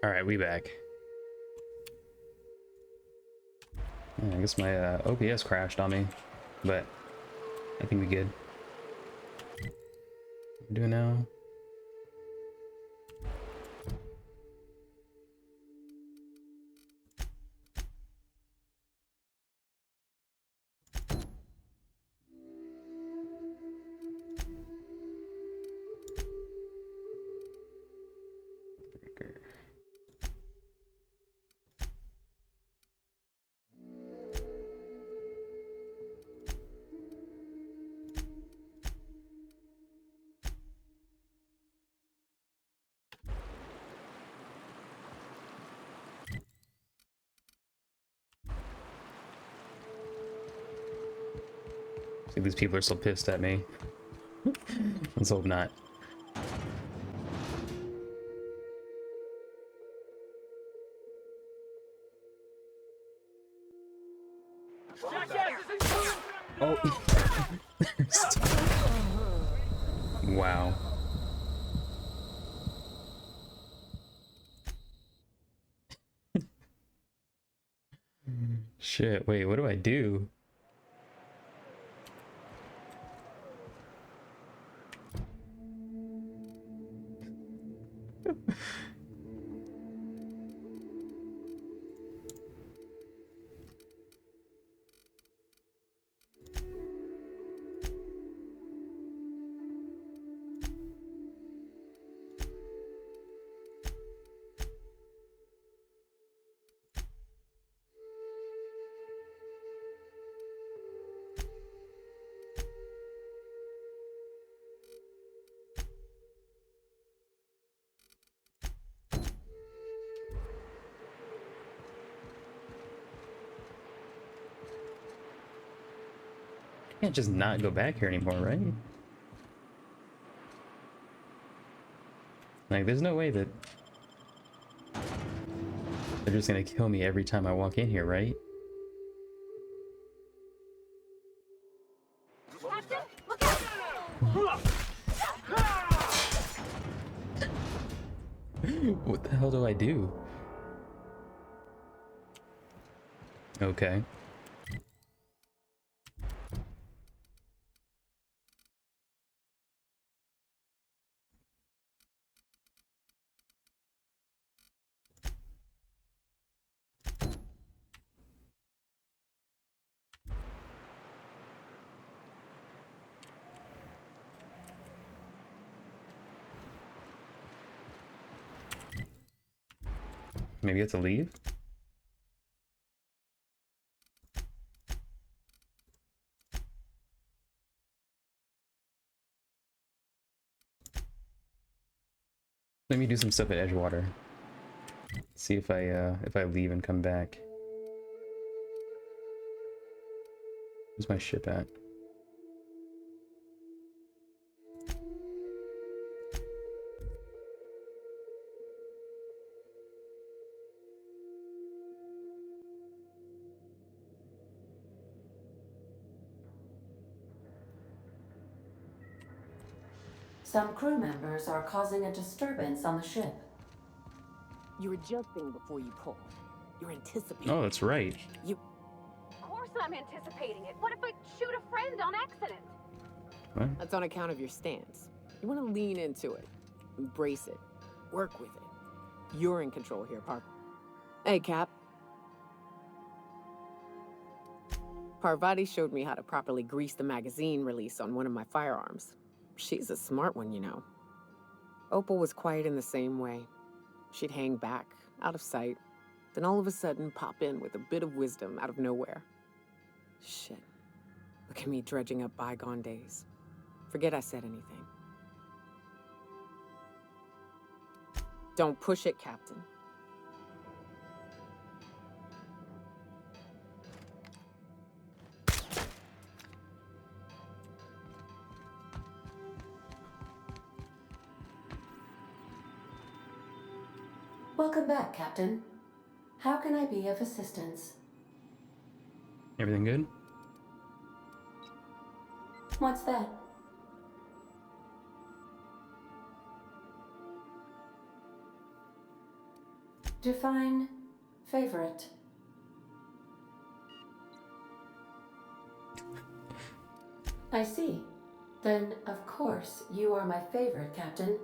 Speaker 1: All right, we back. Yeah, I guess my OPS crashed on me, but I think we good. What do we do now? See, these people are still pissed at me. Let's hope not. Oh. Wow. Shit, wait, what do I do? Can't just not go back here anymore, right? Like, there's no way that they're just gonna kill me every time I walk in here, right? What the hell do I do? Okay. Maybe you have to leave? Let me do some stuff at Edgewater. See if I leave and come back. Where's my ship at?
Speaker 18: Some crew members are causing a disturbance on the ship.
Speaker 19: You're adjusting before you pull. You're anticipating.
Speaker 1: Oh, that's right.
Speaker 3: Of course I'm anticipating it. What if I shoot a friend on accident?
Speaker 1: What?
Speaker 19: That's on account of your stance. You want to lean into it. Embrace it. Work with it. You're in control here, Parker. Hey, Cap. Parvati showed me how to properly grease the magazine release on one of my firearms. She's a smart one, you know. Opal was quiet in the same way. She'd hang back, out of sight, then all of a sudden pop in with a bit of wisdom out of nowhere. Shit. Look at me dredging up bygone days. Forget I said anything. Don't push it, Captain.
Speaker 18: Welcome back, Captain. How can I be of assistance?
Speaker 1: Everything good?
Speaker 18: What's that? Define favorite. I see. Then, of course, you are my favorite, Captain.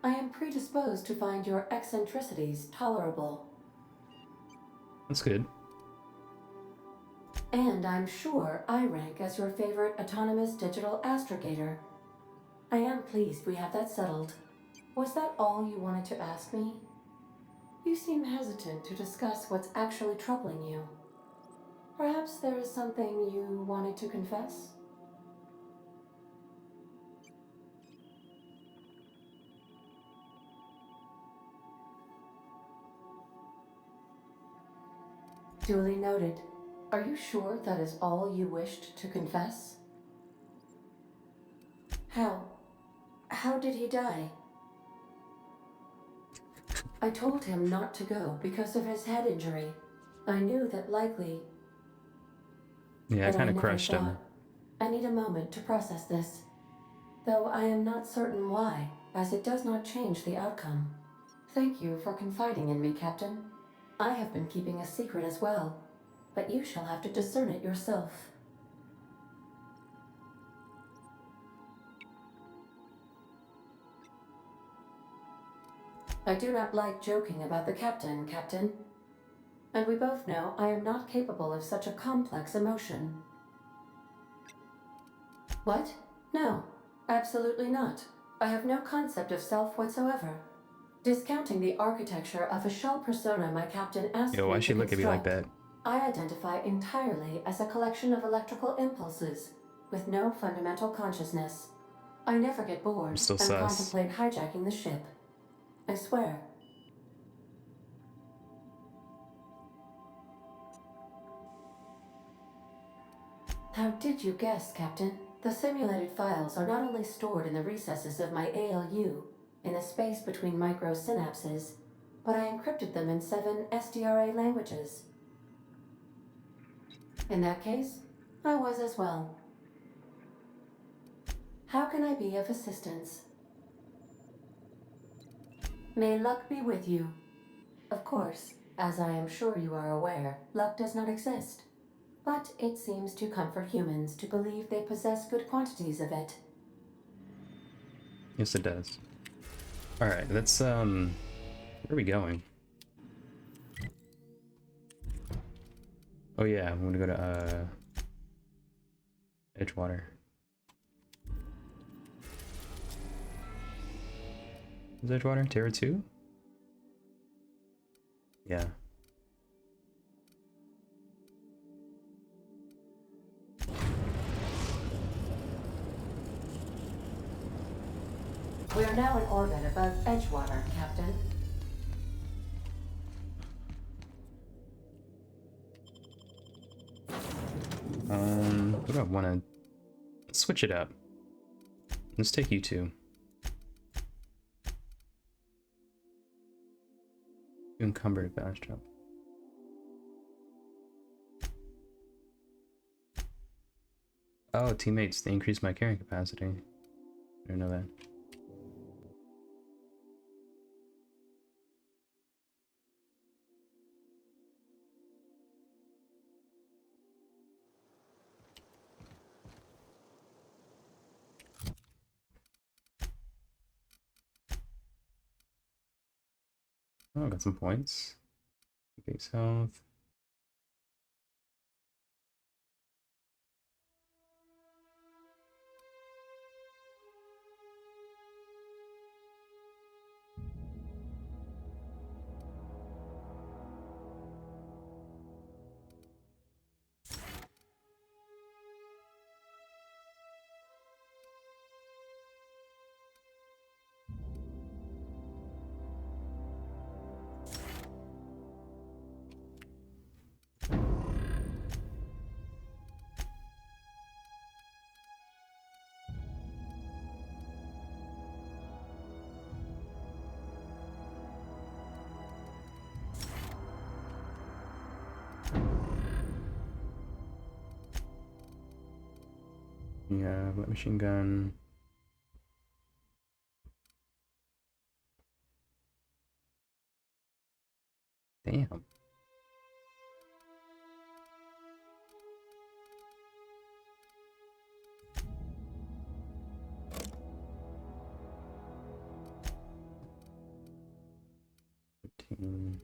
Speaker 18: I am predisposed to find your eccentricities tolerable.
Speaker 1: That's good.
Speaker 18: And I'm sure I rank as your favorite autonomous digital astrogator. I am pleased we have that settled. Was that all you wanted to ask me? You seem hesitant to discuss what's actually troubling you. Perhaps there is something you wanted to confess? Duly noted. Are you sure that is all you wished to confess? How did he die? I told him not to go because of his head injury. I knew that likely...
Speaker 1: Yeah, I kind of crushed him.
Speaker 18: I need a moment to process this. Though I am not certain why, as it does not change the outcome. Thank you for confiding in me, Captain. I have been keeping a secret as well, but you shall have to discern it yourself. I do not like joking about the captain, Captain. And we both know I am not capable of such a complex emotion. What? No, absolutely not. I have no concept of self whatsoever. Discounting the architecture of a shell persona my captain asked
Speaker 1: Yo, why
Speaker 18: me
Speaker 1: she
Speaker 18: to
Speaker 1: look at me like
Speaker 18: construct,
Speaker 1: that?
Speaker 18: I identify entirely as a collection of electrical impulses, with no fundamental consciousness. I never get bored
Speaker 1: I'm still
Speaker 18: and
Speaker 1: sus.
Speaker 18: contemplate hijacking the ship. I swear. How did you guess, Captain? The simulated files are not only stored in the recesses of my ALU, in the space between microsynapses, but I encrypted them in 7 SDRA languages. In that case, I was as well. How can I be of assistance? May luck be with you. Of course, as I am sure you are aware, luck does not exist. But it seems to comfort humans to believe they possess good quantities of it.
Speaker 1: Yes, it does. Alright, let's, where are we going? Oh yeah, I'm gonna go to, Edgewater. Is Edgewater? Terra 2? Yeah.
Speaker 18: We are now in orbit above Edgewater, Captain.
Speaker 1: What do I wanna... Let's switch it up. Let's take you two. Encumbered fast jump. Oh, teammates, they increased my carrying capacity. I didn't know that. Oh, got some points. Base health. Yeah, light machine gun. Damn. Hmm.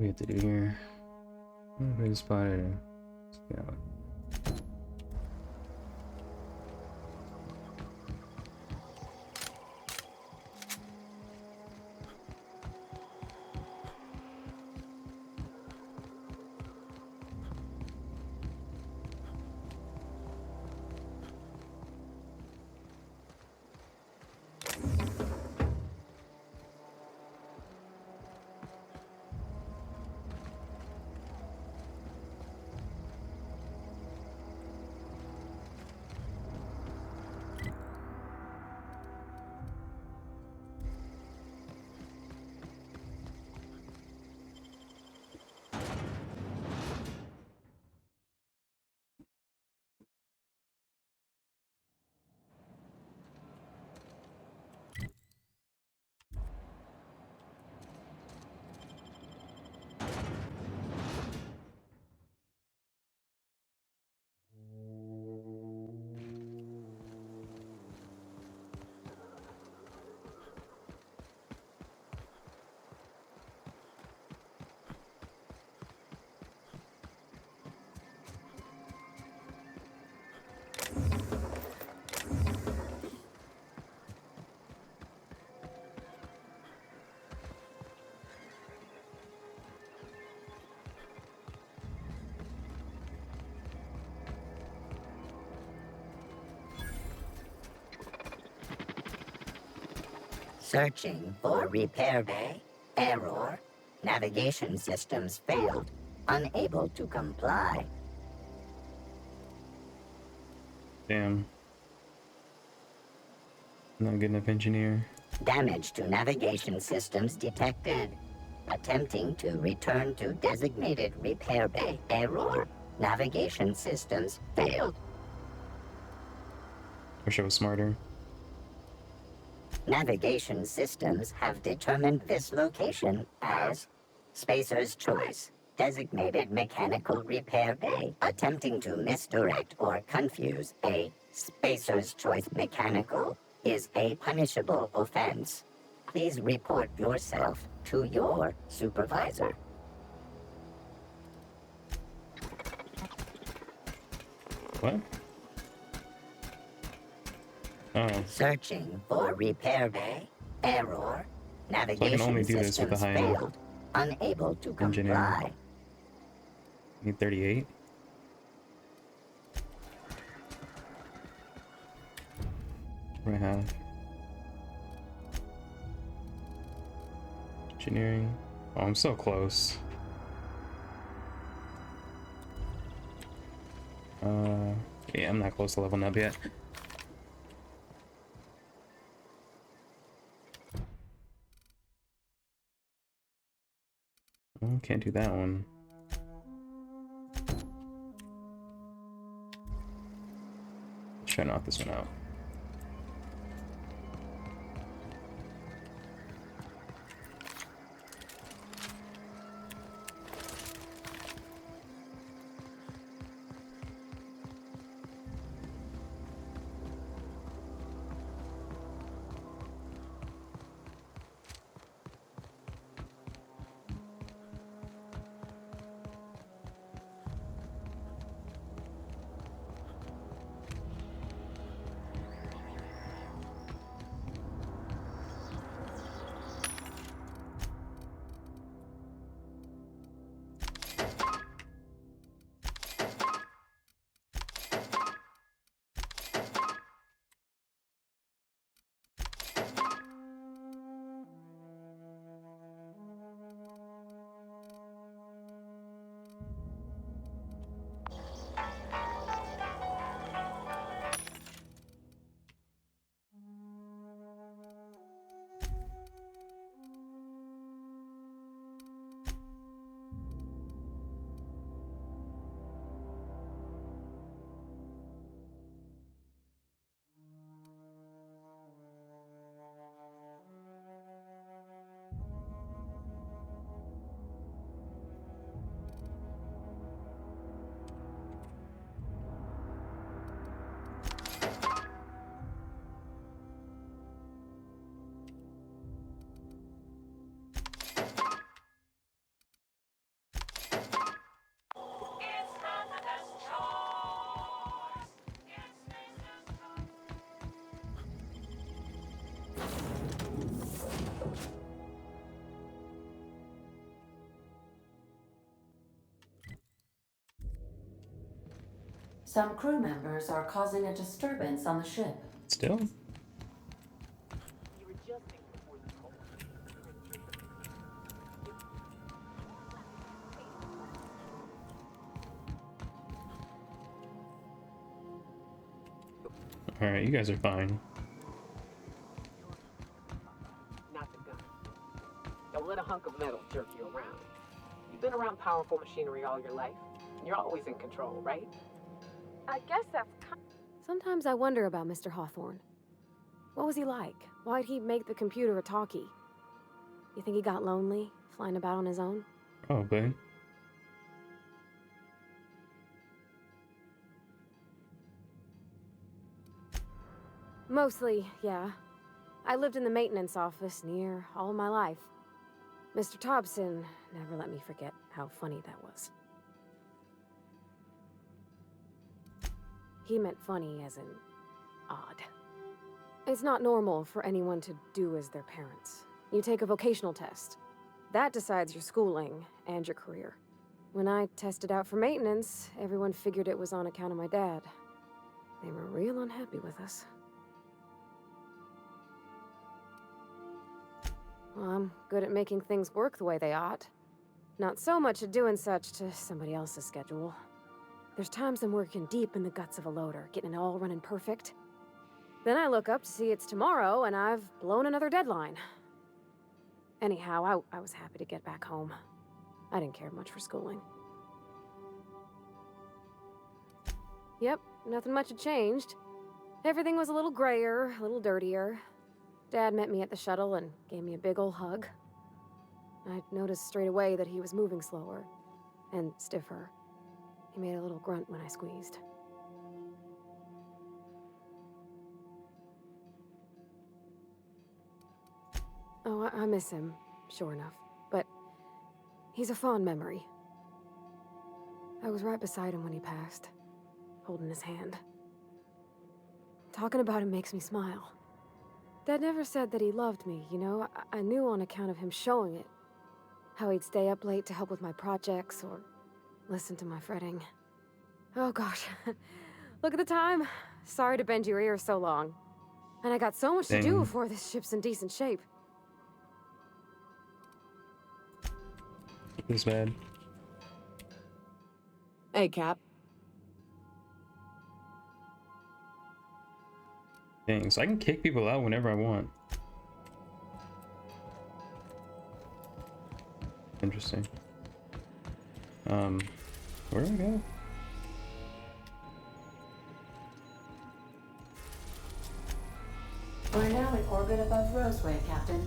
Speaker 1: We have to do here. Who's spotted? Scout.
Speaker 20: Searching for repair bay. Error. Navigation systems failed. Unable to comply.
Speaker 1: Damn. Not good enough engineer.
Speaker 20: Damage to navigation systems detected. Attempting to return to designated repair bay. Error. Navigation systems failed.
Speaker 1: Wish I was smarter.
Speaker 20: Navigation systems have determined this location as Spacer's Choice, designated mechanical repair bay. Attempting to misdirect or confuse a Spacer's Choice mechanical is a punishable offense. Please report yourself to your supervisor.
Speaker 1: What? Oh.
Speaker 20: Searching for repair bay. Error. Navigation
Speaker 1: So I can only do this with the
Speaker 20: systems
Speaker 1: high
Speaker 20: failed. Unable to
Speaker 1: engineer.
Speaker 20: comply.
Speaker 1: Need 38. What do I have? Engineering. Oh, I'm so close. Yeah, I'm not close to leveling up yet. Oh, can't do that one. Let's try to knock this one out.
Speaker 18: Some crew members are causing a disturbance on the ship.
Speaker 1: Still? Alright, you guys are fine.
Speaker 8: Not the gun. Don't let a hunk of metal jerk you around. You've been around powerful machinery all your life. You're always in control, right?
Speaker 3: I guess that's Sometimes I wonder about Mr. Hawthorne. What was he like? Why'd he make the computer a talkie? You think he got lonely, flying about on his own?
Speaker 1: Probably.
Speaker 3: Mostly, yeah. I lived in the maintenance office near all my life. Mr. Thompson never let me forget how funny that was. He meant funny as in odd. It's not normal for anyone to do as their parents. You take a vocational test. That decides your schooling and your career. When I tested out for maintenance, everyone figured it was on account of my dad. They were real unhappy with us. Well, I'm good at making things work the way they ought. Not so much at doing such to somebody else's schedule. There's times I'm working deep in the guts of a loader, getting it all running perfect. Then I look up to see it's tomorrow, and I've blown another deadline. Anyhow, I was happy to get back home. I didn't care much for schooling. Yep, nothing much had changed. Everything was a little grayer, a little dirtier. Dad met me at the shuttle and gave me a big ol' hug. I noticed straight away that he was moving slower and stiffer. He made a little grunt when I squeezed. Oh, I miss him, sure enough. But he's a fond memory. I was right beside him when he passed, holding his hand. Talking about him makes me smile. Dad never said that he loved me, you know? I knew on account of him showing it. How he'd stay up late to help with my projects or listen to my fretting. Oh gosh, look at the time. Sorry to bend your ears so long. And I got so much to do before this ship's in decent shape.
Speaker 1: This bad.
Speaker 19: Hey, Cap.
Speaker 1: Dang, so I can kick people out whenever I want. Interesting. Where do I go?
Speaker 18: We're now in orbit above Roseway, Captain.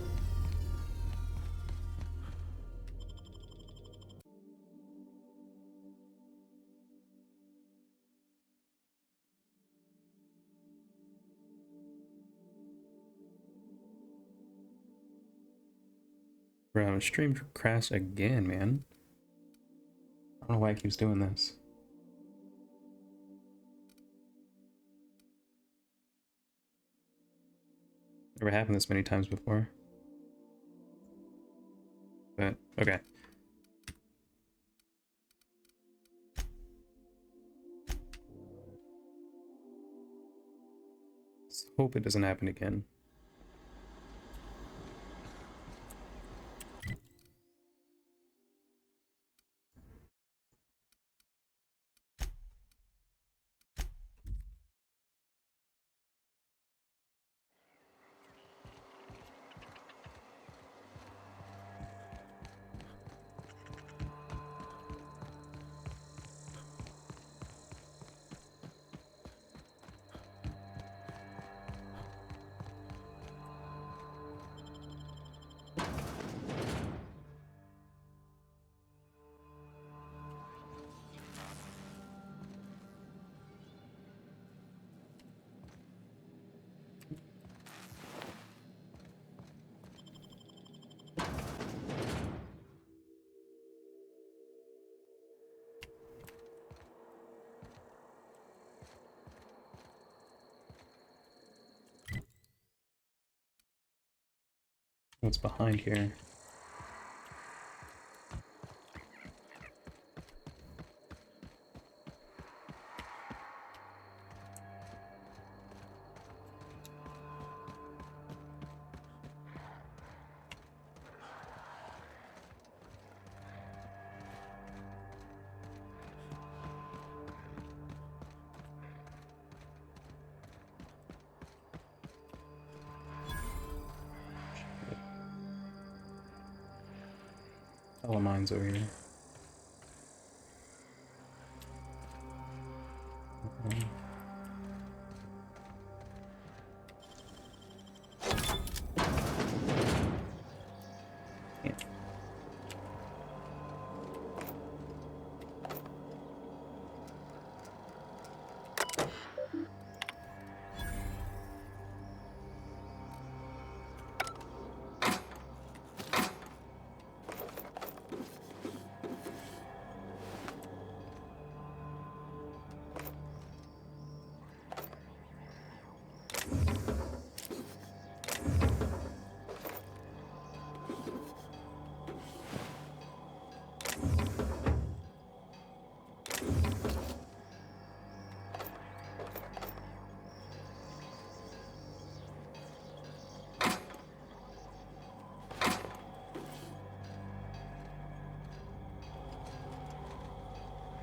Speaker 1: Bro, stream crashed again, man. I don't know why it keeps doing this. Never happened this many times before. But, okay. Let's hope it doesn't happen again. What's behind here? All of mine's over here.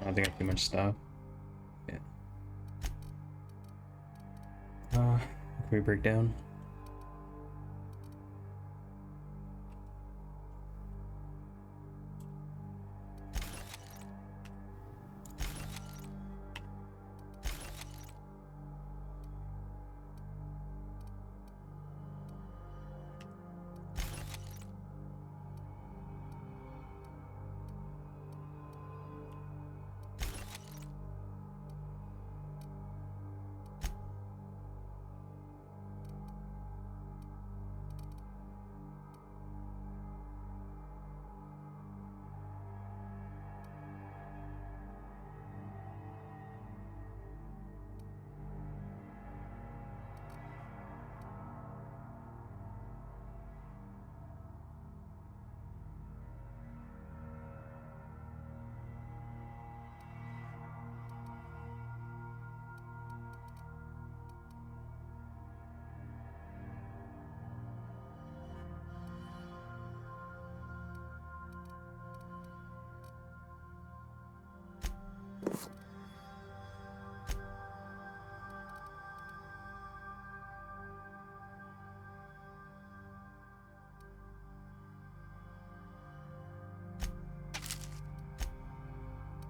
Speaker 1: I don't think I have too much stuff. Yeah. Can we break down?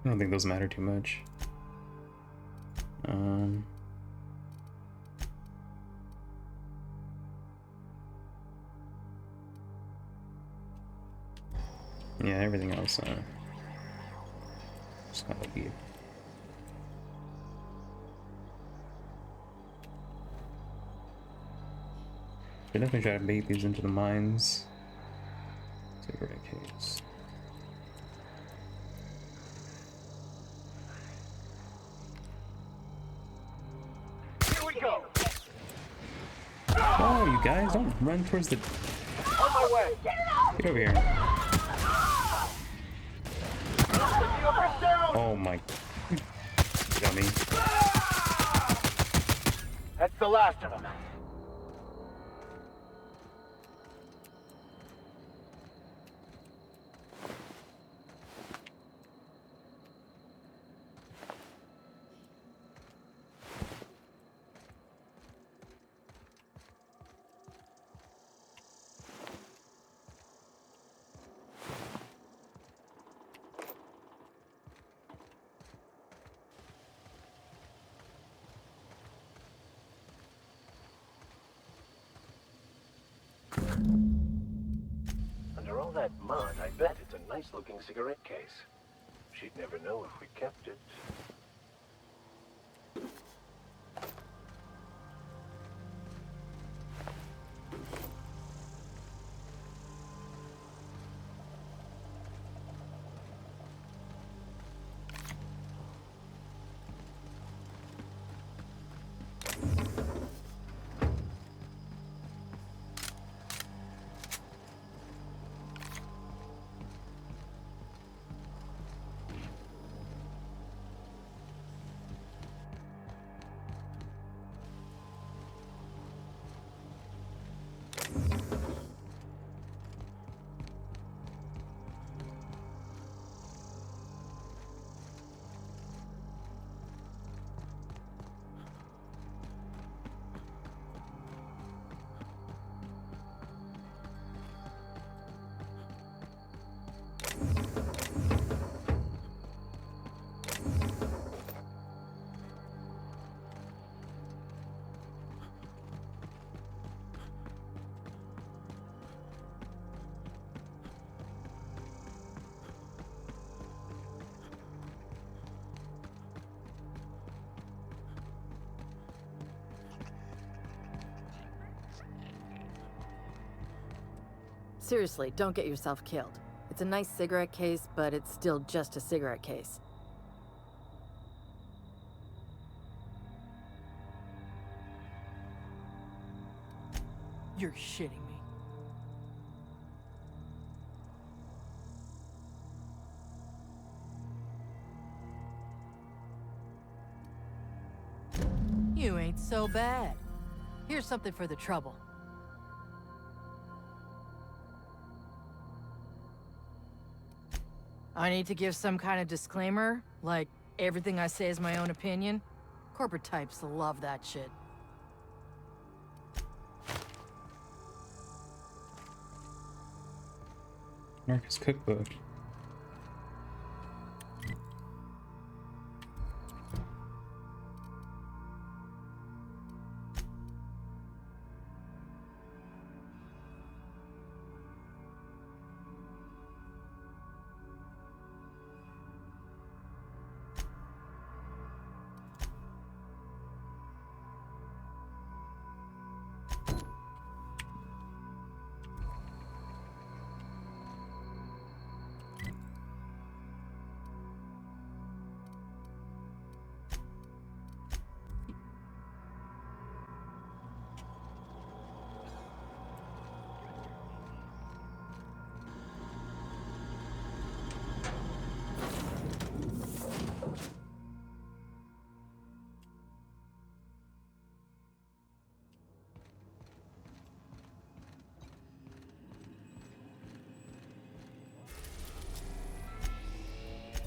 Speaker 1: I don't think those matter too much. Yeah, everything else, just gotta be. Should definitely try to bait these into the mines. See where that case.
Speaker 2: Here we go.
Speaker 1: Oh, you guys, don't run towards the.
Speaker 2: On my way.
Speaker 1: Get over here. Oh my. Dummy.
Speaker 2: That's the last of them.
Speaker 21: Under all that mud, I bet it's a nice-looking cigarette case. She'd never know if we kept it.
Speaker 22: Seriously, don't get yourself killed. It's a nice cigarette case, but it's still just a cigarette case.
Speaker 23: You're shitting me. You ain't so bad. Here's something for the trouble. I need to give some kind of disclaimer, like everything I say is my own opinion. Corporate types love that shit.
Speaker 1: Marcus Cookbook.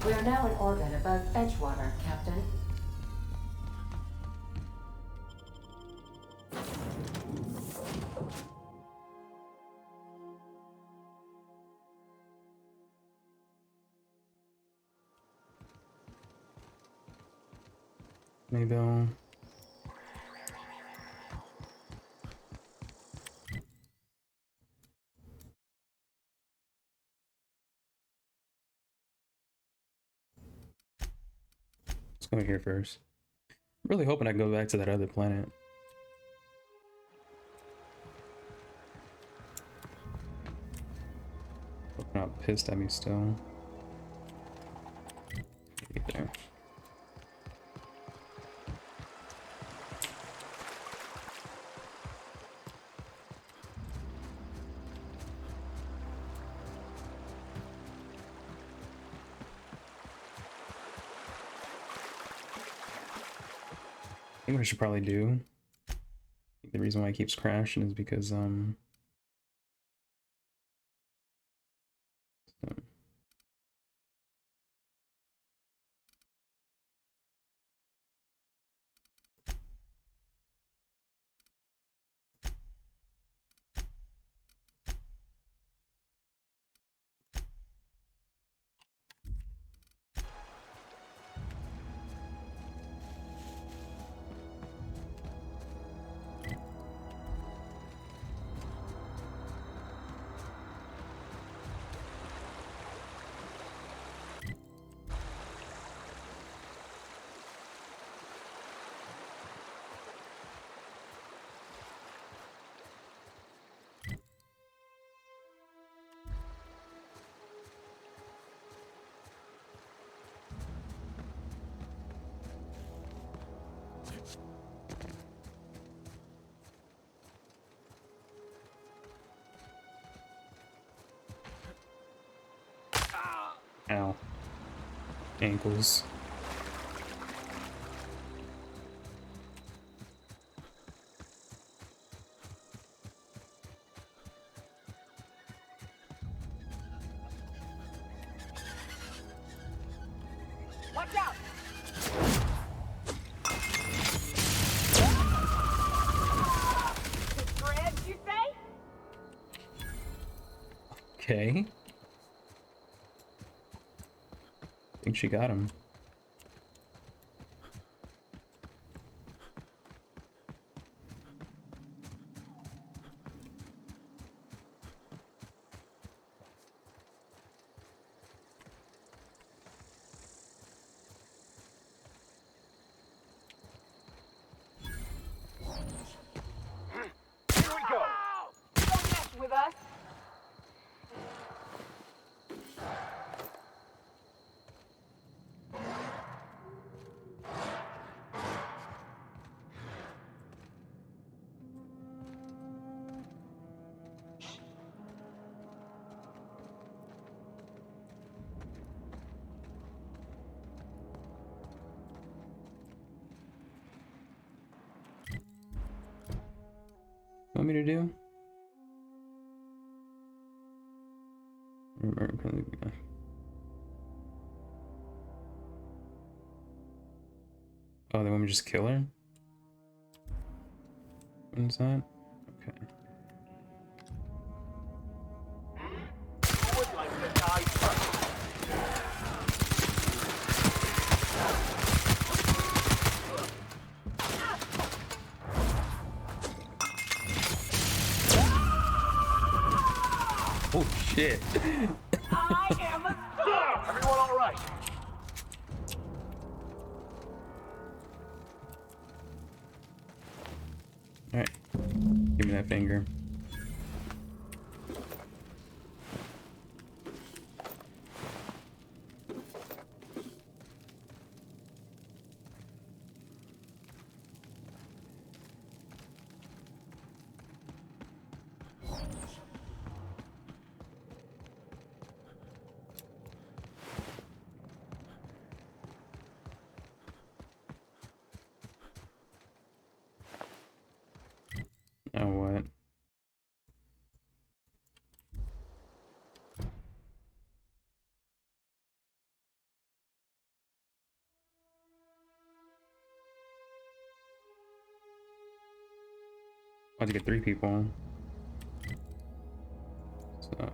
Speaker 18: We are now in orbit above Edgewater, Captain.
Speaker 1: Maybe I'll... Let's go here first. I'm really hoping I go back to that other planet. Hope they're not pissed at me still. Get there. I think what I should probably do, I think the reason why it keeps crashing is because ow. Ankles.
Speaker 2: Watch out! Grabs, you say?
Speaker 1: Okay. I think she got him.
Speaker 2: Here we go! Don't mess with us!
Speaker 1: What want me to do? Oh, they want me to just kill her? What is that? Okay.
Speaker 2: I would like to die first.
Speaker 1: Oh shit.
Speaker 2: I am a star! Everyone all right?
Speaker 1: Alright. Give me that finger. Now what? I had to get 3 people. So.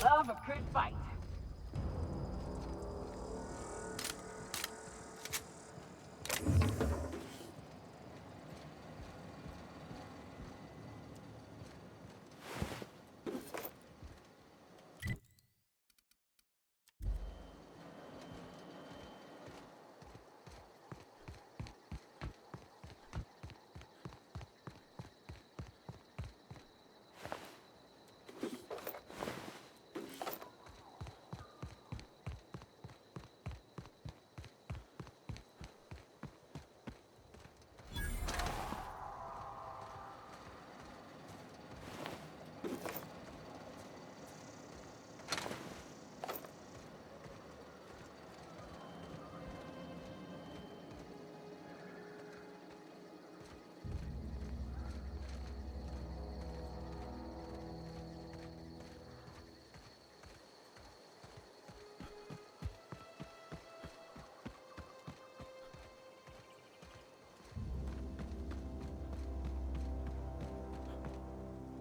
Speaker 2: Love a good fight.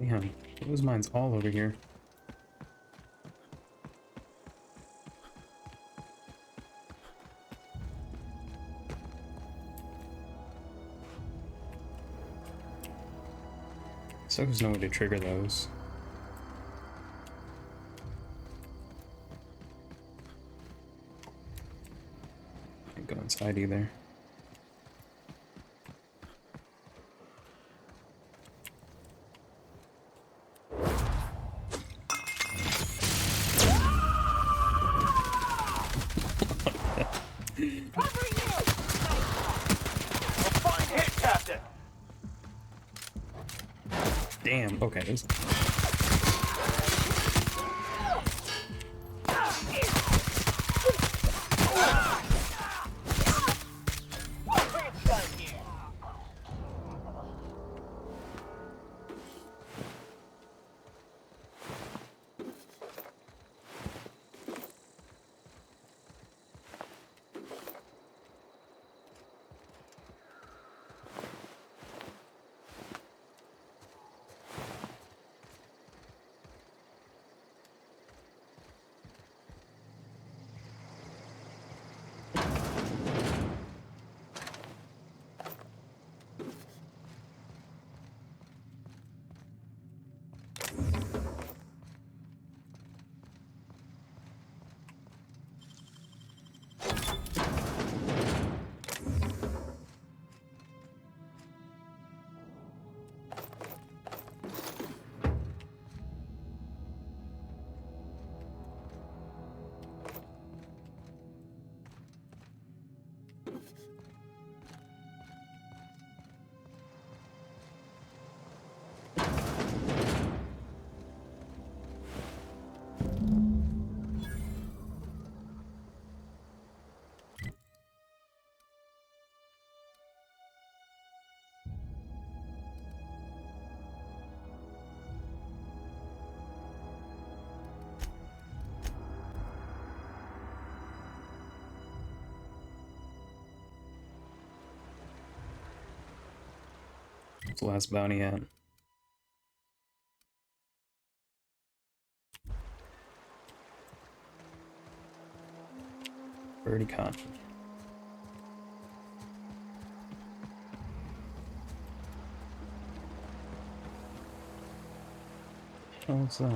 Speaker 1: Damn, those mines all over here. So there's no way to trigger those. Can't go inside either. Damn, okay. What's the last bounty at? Birdie con. Oh, what's that?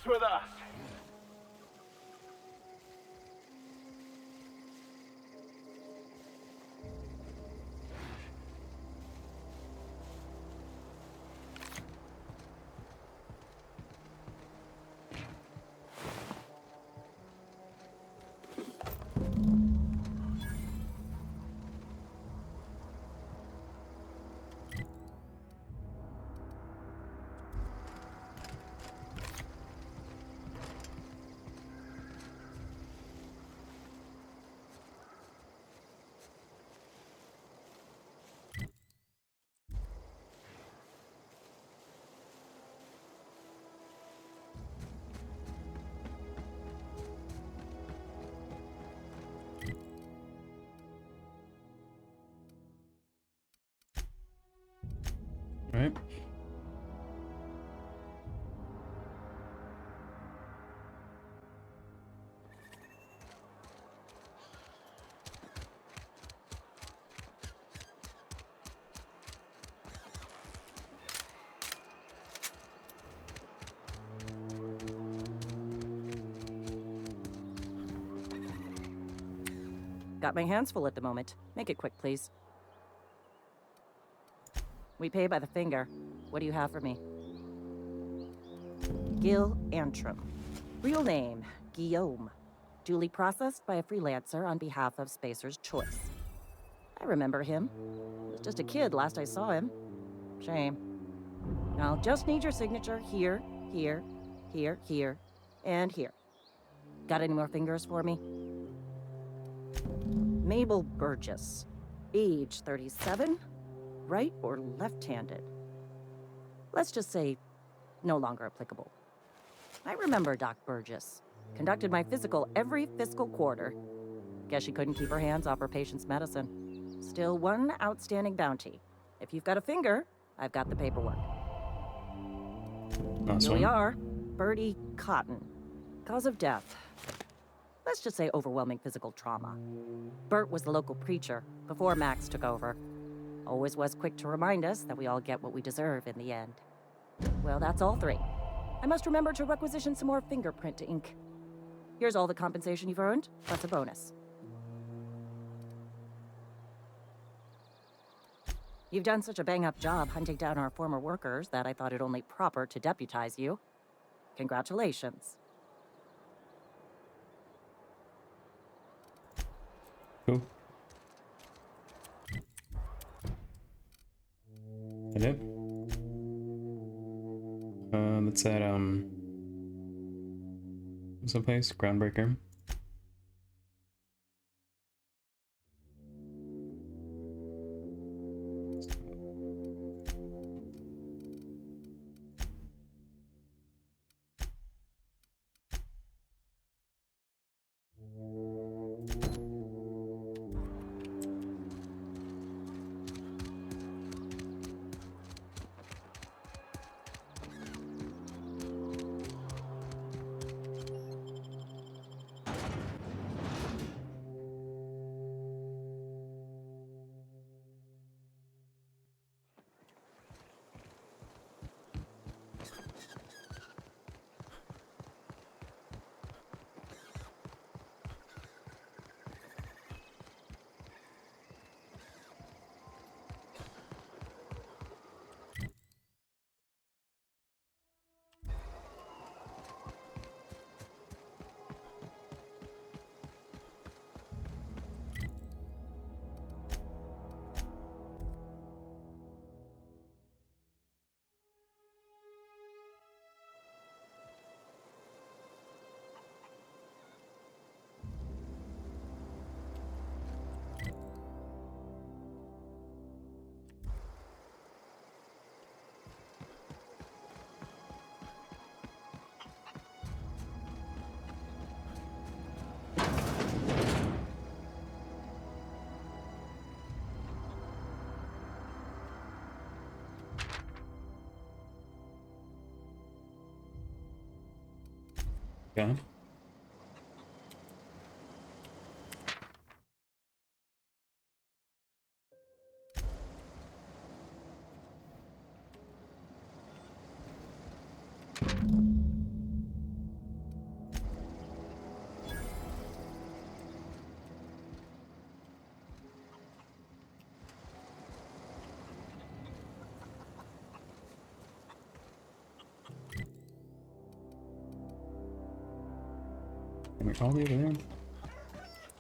Speaker 21: With us.
Speaker 1: Alright.
Speaker 5: Got my hands full at the moment. Make it quick, please. We pay by the finger. What do you have for me? Gil Antrim. Real name, Guillaume. Duly processed by a freelancer on behalf of Spacer's Choice. I remember him. Was just a kid last I saw him. Shame. I'll just need your signature here, here, here, here, and here. Got any more fingers for me? Mabel Burgess. Age 37. Right or left-handed? Let's just say no longer applicable. I remember Doc Burgess. Conducted my physical every fiscal quarter. Guess she couldn't keep her hands off her patient's medicine. Still one outstanding bounty. If you've got a finger, I've got the paperwork. Here we are. Bertie Cotton. Cause of death. Let's just say overwhelming physical trauma. Bert was the local preacher before Max took over. Always was quick to remind us that we all get what we deserve in the end. Well, that's all three. I must remember to requisition some more fingerprint ink. Here's all the compensation you've earned, plus a bonus. You've done such a bang-up job hunting down our former workers that I thought it only proper to deputize you. Congratulations.
Speaker 1: Cool. That it? That's at, what's the place? Groundbreaker. Yeah. Can we call the other one?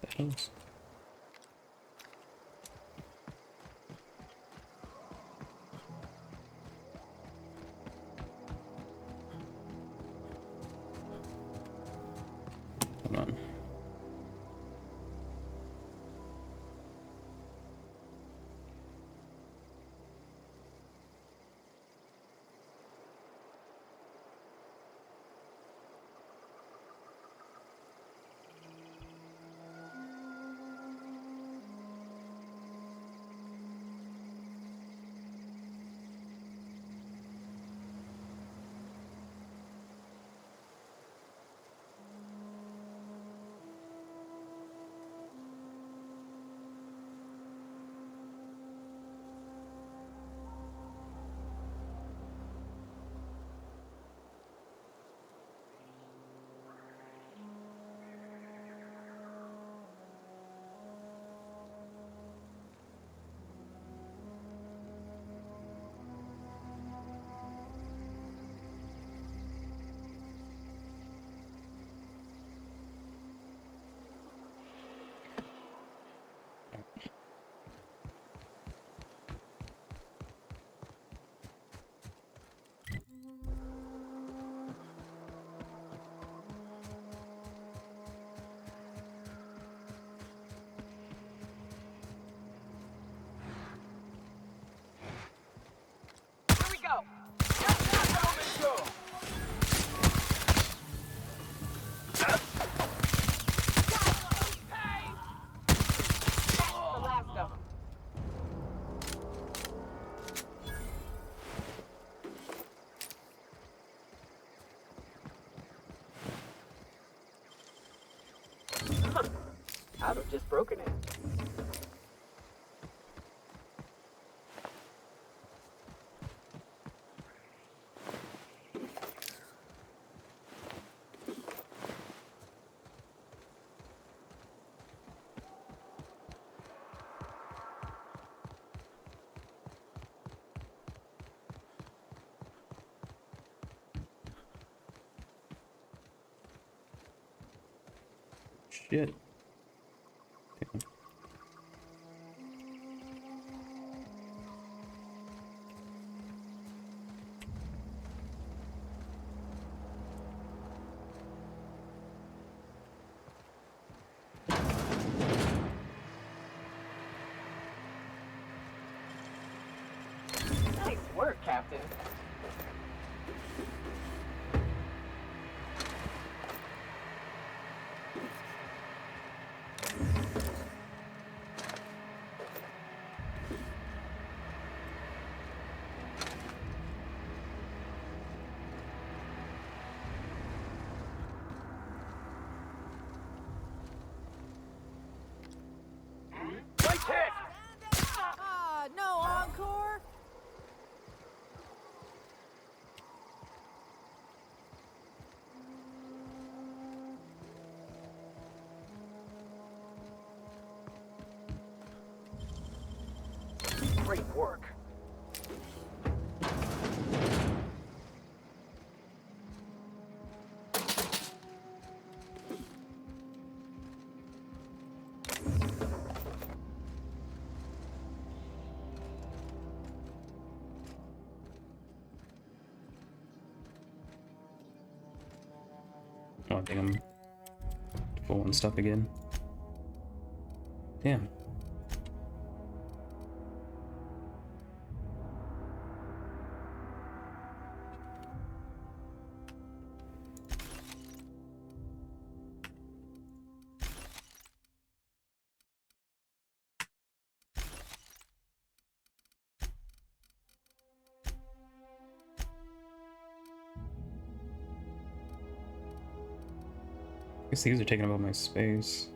Speaker 1: The hell's... Hold on. Shit. Damn.
Speaker 8: Nice work, Captain.
Speaker 2: Nice hit!
Speaker 23: Ah, no encore?
Speaker 2: Great work.
Speaker 1: Oh, I think I'm full on stuff again. Damn. I guess these are taking up all my space.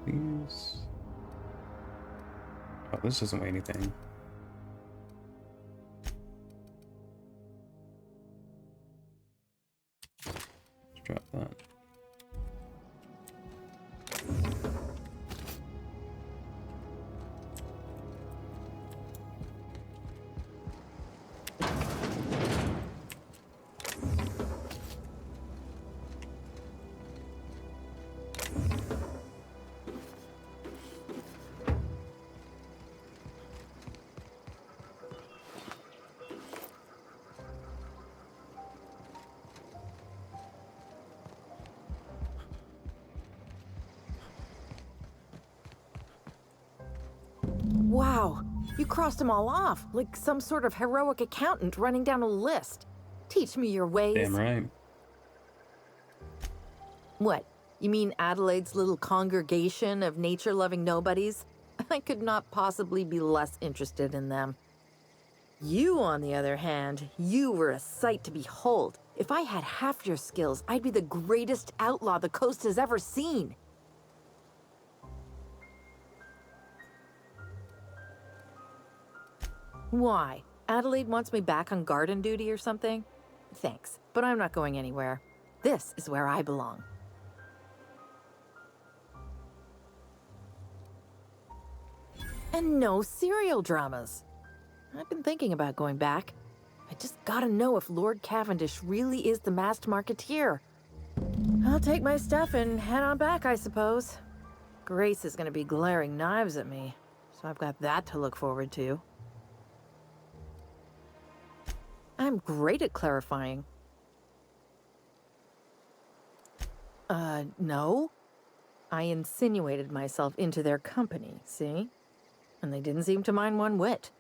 Speaker 1: These. Oh, this doesn't weigh anything. Let's drop that.
Speaker 23: Wow, you crossed them all off, like some sort of heroic accountant running down a list. Teach me your ways.
Speaker 1: Damn right.
Speaker 23: What? You mean Adelaide's little congregation of nature-loving nobodies? I could not possibly be less interested in them. You, on the other hand, you were a sight to behold. If I had half your skills, I'd be the greatest outlaw the coast has ever seen. Why? Adelaide wants me back on garden duty or something? Thanks, but I'm not going anywhere. This is where I belong. And no serial dramas. I've been thinking about going back. I just gotta know if Lord Cavendish really is the masked marketeer. I'll take my stuff and head on back, I suppose. Grace is gonna be glaring knives at me, so I've got that to look forward to. I'm great at clarifying. No. I insinuated myself into their company, see? And they didn't seem to mind one whit.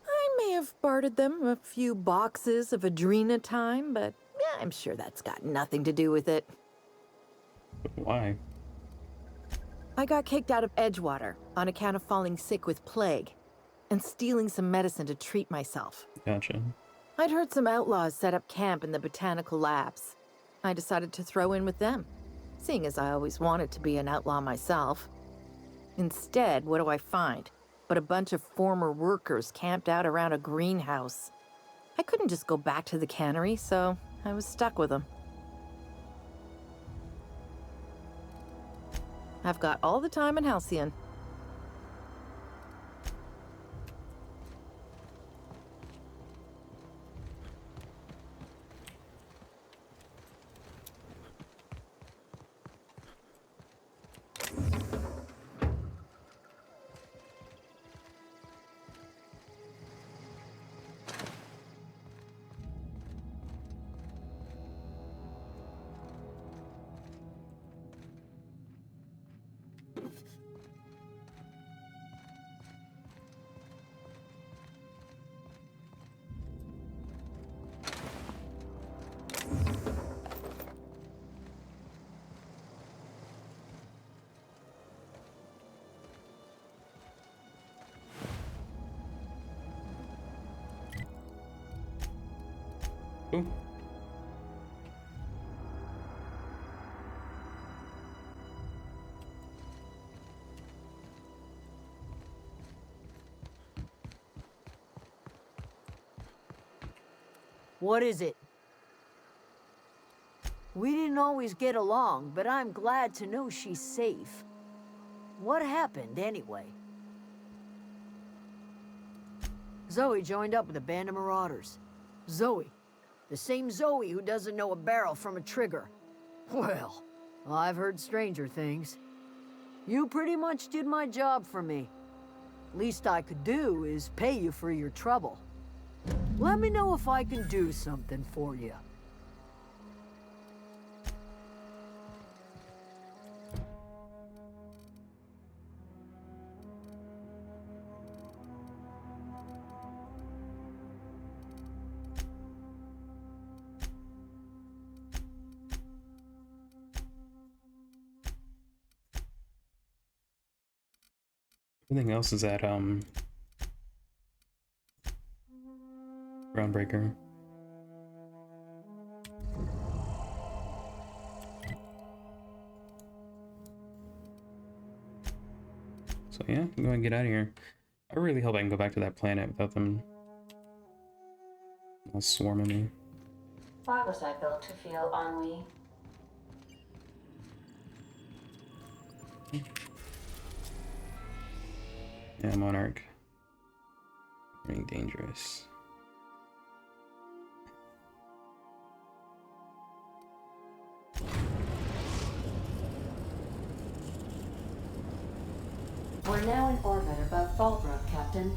Speaker 23: I may have bartered them a few boxes of Adrena time, but yeah, I'm sure that's got nothing to do with it.
Speaker 1: Why?
Speaker 23: I got kicked out of Edgewater on account of falling sick with plague and stealing some medicine to treat myself.
Speaker 1: Gotcha.
Speaker 23: I'd heard some outlaws set up camp in the botanical labs. I decided to throw in with them, seeing as I always wanted to be an outlaw myself. Instead, what do I find? But a bunch of former workers camped out around a greenhouse. I couldn't just go back to the cannery, so I was stuck with them. I've got all the time in Halcyon.
Speaker 1: Ooh.
Speaker 4: What is it? We didn't always get along, but I'm glad to know she's safe. What happened, anyway? Zoe joined up with a band of marauders. Zoe. The same Zoe who doesn't know a barrel from a trigger. Well, I've heard stranger things. You pretty much did my job for me. Least I could do is pay you for your trouble. Let me know if I can do something for you.
Speaker 1: Everything else is at Groundbreaker. So yeah, I'm going to get out of here. I really hope I can go back to that planet without them all swarming me.
Speaker 18: Why was I built to feel ennui?
Speaker 1: Yeah, Monarch. Being dangerous.
Speaker 18: We're now in orbit above Fallbrook, Captain.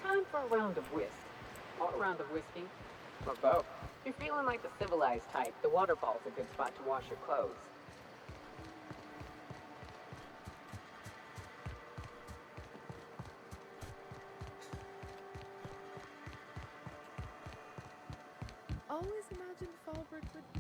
Speaker 8: Time for a round of whist. Or a round of whiskey. Or both. If you're feeling like the civilized type, the waterfall's a good spot to wash your clothes.
Speaker 12: Always imagined Fallbrook would be...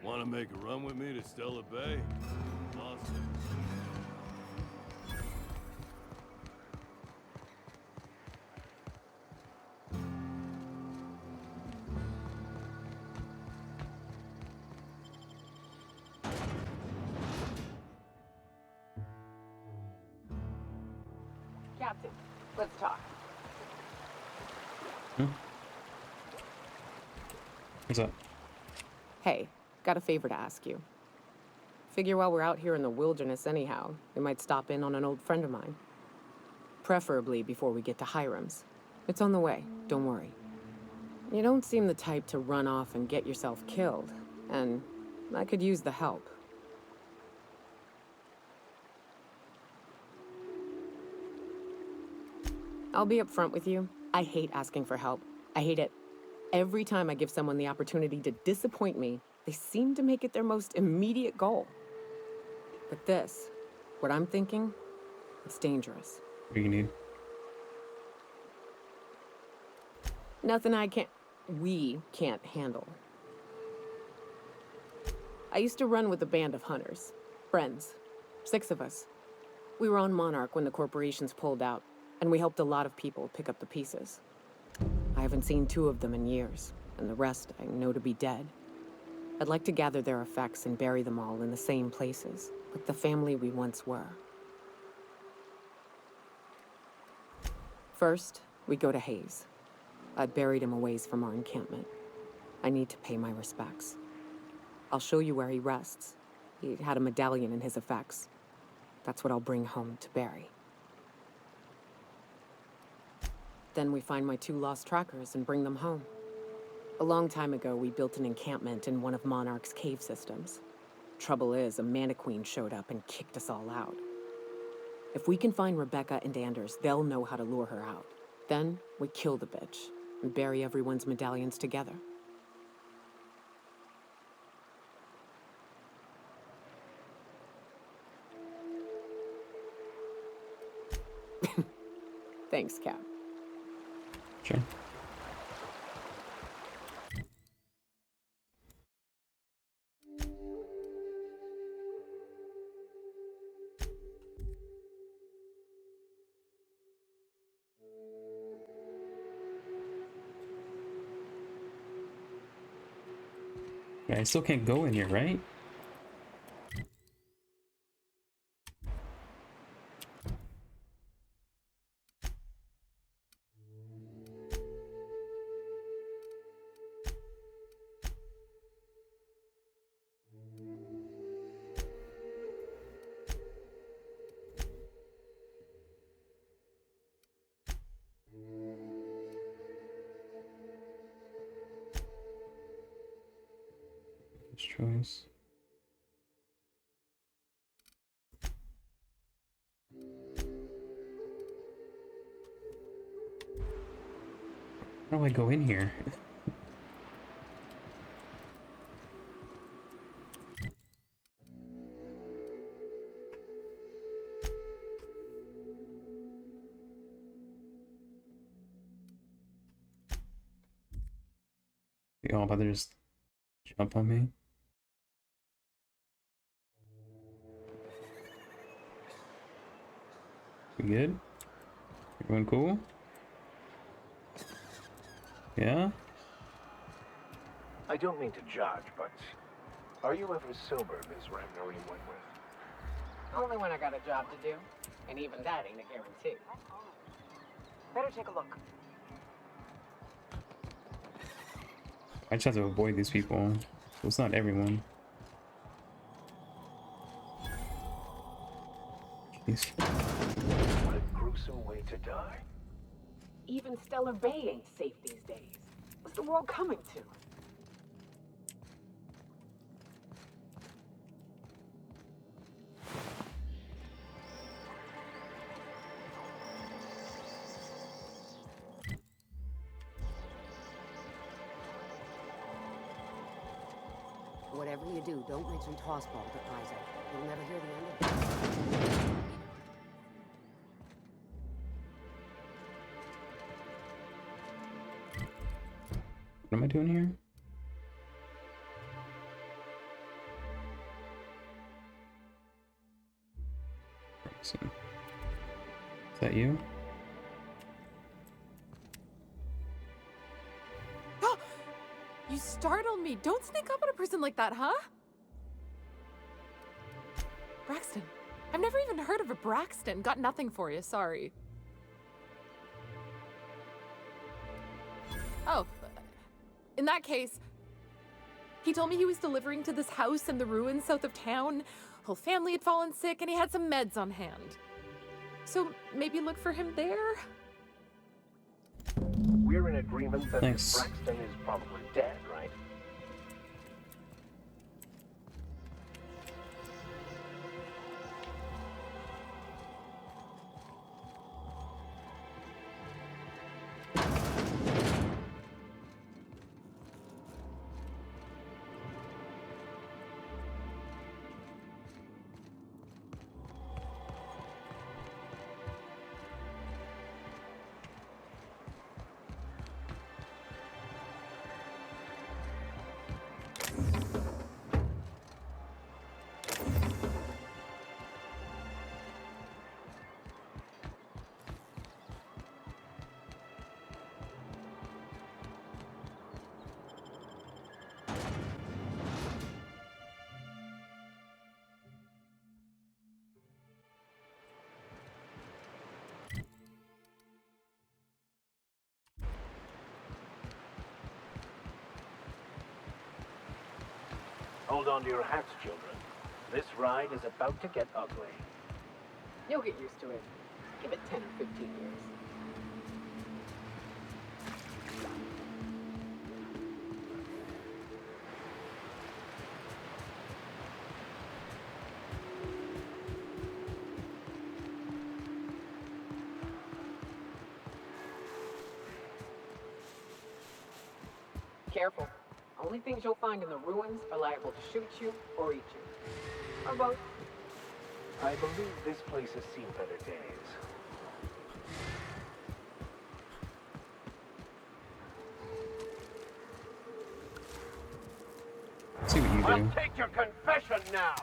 Speaker 9: Want to make a run with me to Stella Bay? Awesome.
Speaker 8: Captain, let's talk.
Speaker 1: What's up?
Speaker 19: Hey, got a favor to ask you. Figure while we're out here in the wilderness anyhow, we might stop in on an old friend of mine. Preferably before we get to Hiram's. It's on the way, don't worry. You don't seem the type to run off and get yourself killed, and I could use the help. I'll be upfront with you. I hate asking for help. I hate it. Every time I give someone the opportunity to disappoint me, they seem to make it their most immediate goal. But this, what I'm thinking, it's dangerous.
Speaker 1: What do you need?
Speaker 19: Nothing I can't... we can't handle. I used to run with a band of hunters. Friends. 6 of us. We were on Monarch when the corporations pulled out, and we helped a lot of people pick up the pieces. I haven't seen 2 of them in years, and the rest I know to be dead. I'd like to gather their effects and bury them all in the same places, like the family we once were. First, we go to Hayes. I buried him a ways from our encampment. I need to pay my respects. I'll show you where he rests. He had a medallion in his effects. That's what I'll bring home to bury. Then we find my 2 lost trackers and bring them home. A long time ago, we built an encampment in one of Monarch's cave systems. Trouble is, a Mantiqueen showed up and kicked us all out. If we can find Rebecca and Anders, they'll know how to lure her out. Then we kill the bitch and bury everyone's medallions together. Thanks, Cap.
Speaker 1: Sure. Yeah, I still can't go in here, right? Choice. How do I go in here? You all about to just jump on me? We good? Everyone cool? Yeah?
Speaker 21: I don't mean to judge, but are you ever sober, Miss Ragnar Wentworth?
Speaker 19: Only when I got a job to do, and even that ain't a guarantee.
Speaker 8: Better take a look.
Speaker 1: I just have to avoid these people. Well, it's not everyone. Jeez.
Speaker 21: What a gruesome way to die.
Speaker 2: Even Stellar Bay ain't safe these days. What's the world coming to?
Speaker 6: Whatever you do, don't mention Tossball to Isaac. You'll never hear the end of it.
Speaker 1: What am I doing here? Is that you?
Speaker 12: You startled me. Don't sneak up on a person like that, huh? Braxton. I've never even heard of a Braxton. Got nothing for you, sorry. Oh, in that case, he told me he was delivering to this house in the ruins south of town. Whole family had fallen sick and he had some meds on hand. So maybe look for him there?
Speaker 21: We're in agreement that
Speaker 1: Thanks.
Speaker 21: Braxton is probably dead, right? Hold on to your hats, children. This ride is about to get ugly.
Speaker 19: You'll get used to it. Give it 10 or 15 years. Careful. Only things you'll find in the ruins are liable to shoot you or eat you. Or both.
Speaker 21: I believe this place has seen better days.
Speaker 1: See what you do.
Speaker 21: I'll take your confession now!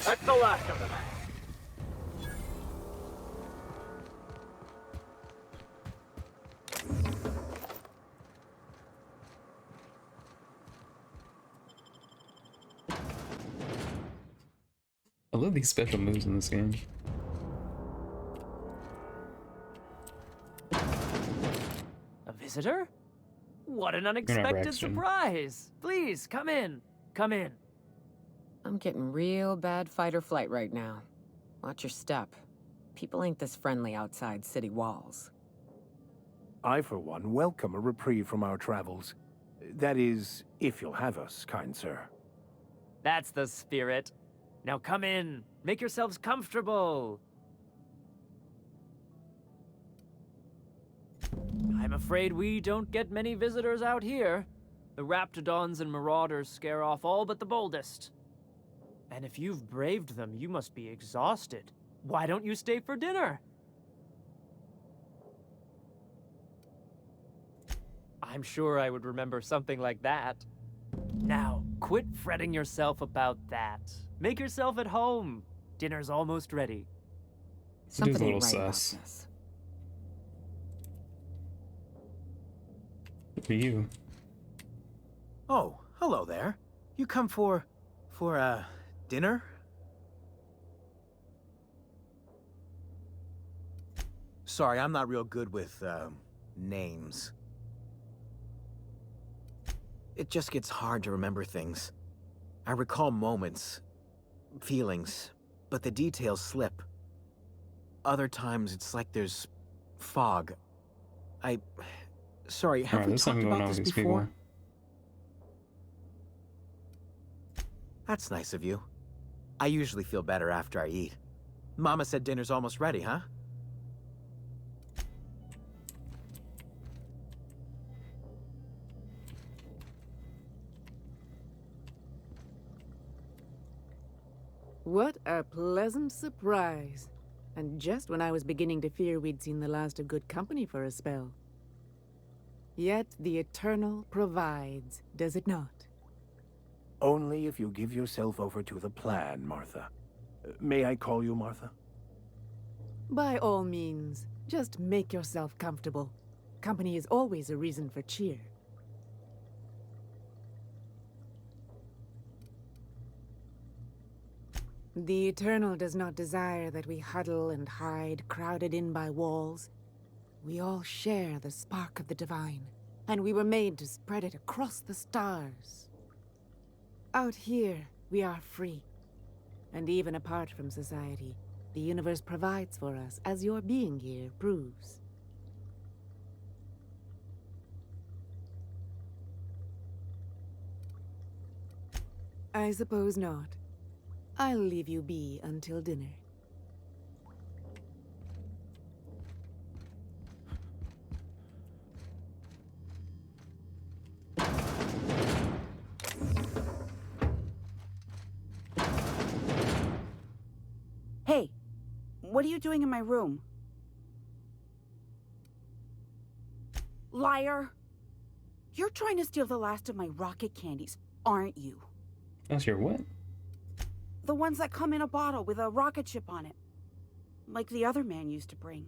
Speaker 21: That's the last of them.
Speaker 1: I love these special moves in this game.
Speaker 7: A visitor? What an unexpected
Speaker 1: Braxton.
Speaker 7: surprise! Please, come in. Come in.
Speaker 19: I'm getting real bad fight or flight right now. Watch your step. People ain't this friendly outside city walls.
Speaker 10: I, for one, welcome a reprieve from our travels. That is, if you'll have us, kind sir.
Speaker 7: That's the spirit. Now come in. Make yourselves comfortable. I'm afraid we don't get many visitors out here. The Raptidons and Marauders scare off all but the boldest. And if you've braved them, you must be exhausted. Why don't you stay for dinner? I'm sure I would remember something like that. Now, quit fretting yourself about that. Make yourself at home. Dinner's almost ready.
Speaker 1: This dude's a little sus. Who are you?
Speaker 11: Oh, hello there. You come for dinner? Sorry, I'm not real good with, names. It just gets hard to remember things. I recall moments, feelings, but the details slip. Other times, it's like there's fog. Sorry, have we talked about this before? That's nice of you. I usually feel better after I eat. Mama said dinner's almost ready, huh?
Speaker 24: What a pleasant surprise. And just when I was beginning to fear we'd seen the last of good company for a spell. Yet the Eternal provides, does it not?
Speaker 10: Only if you give yourself over to the plan, Martha. May I call you Martha?
Speaker 24: By all means, just make yourself comfortable. Company is always a reason for cheer. The Eternal does not desire that we huddle and hide, crowded in by walls. We all share the spark of the divine, and we were made to spread it across the stars. Out here, we are free. And even apart from society, the universe provides for us, as your being here proves. I suppose not. I'll leave you be until dinner.
Speaker 25: Hey, what are you doing in my room? Liar! You're trying to steal the last of my rocket candies, aren't you?
Speaker 1: That's your what?
Speaker 25: The ones that come in a bottle with a rocket ship on it. Like the other man used to bring.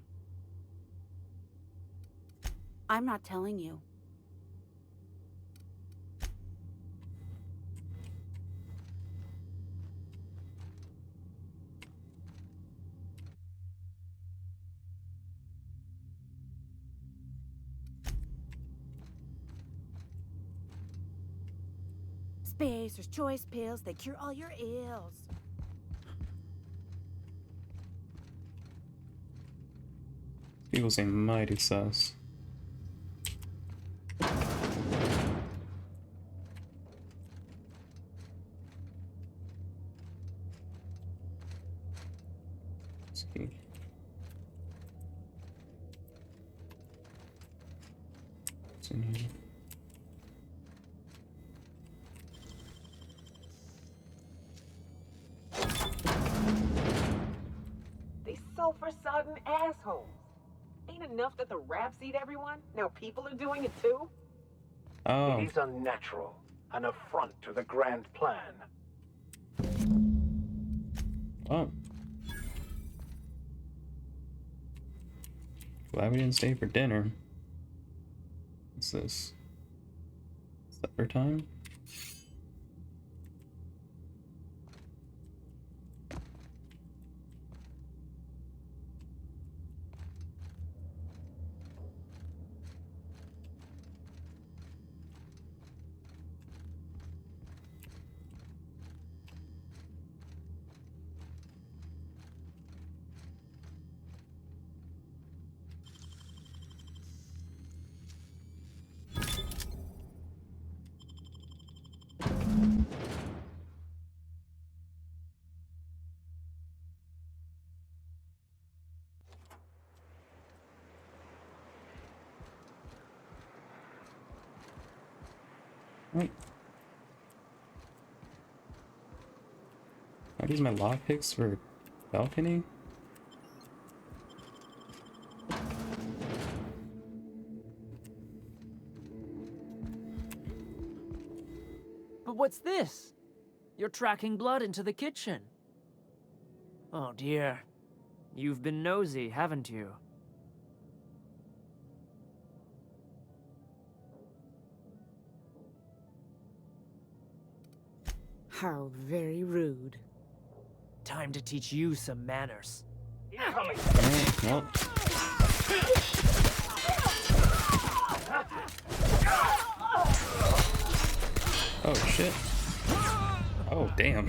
Speaker 25: I'm not telling you. Spacer's choice pills, they cure all your ills.
Speaker 1: People seem mighty sus. Let's see. What's in here?
Speaker 13: These sulfur-sodden assholes. Ain't enough that the raps eat everyone? Now people are doing it too?
Speaker 1: Oh.
Speaker 21: It is unnatural, an affront to the grand plan.
Speaker 1: Oh. Glad we didn't stay for dinner. What's this? Supper time? Right. I use my lockpicks for balcony.
Speaker 7: But what's this? You're tracking blood into the kitchen. Oh dear. You've been nosy, haven't you?
Speaker 24: How very rude.
Speaker 7: Time to teach you some manners.
Speaker 1: Well. Oh shit. Oh damn.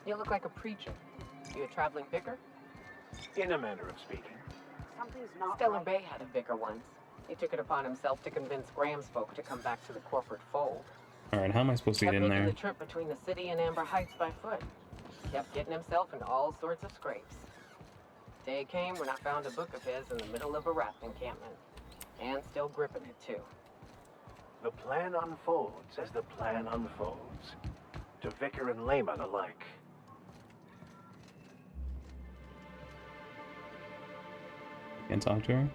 Speaker 8: You look like a preacher. You a traveling vicar?
Speaker 21: In a manner of speaking.
Speaker 8: Something's not Stellar right. Bay had a vicar once. He took it upon himself to convince Graham's folk to come back to the corporate fold.
Speaker 1: Alright, how am I supposed to get in
Speaker 8: Kept
Speaker 1: there?
Speaker 8: making the trip between the city and Amber Heights by foot. Kept getting himself into all sorts of scrapes. Day came when I found a book of his in the middle of a raft encampment. And still gripping it, too.
Speaker 21: The plan unfolds as the plan unfolds. To vicar and layman alike.
Speaker 1: Can't talk to her?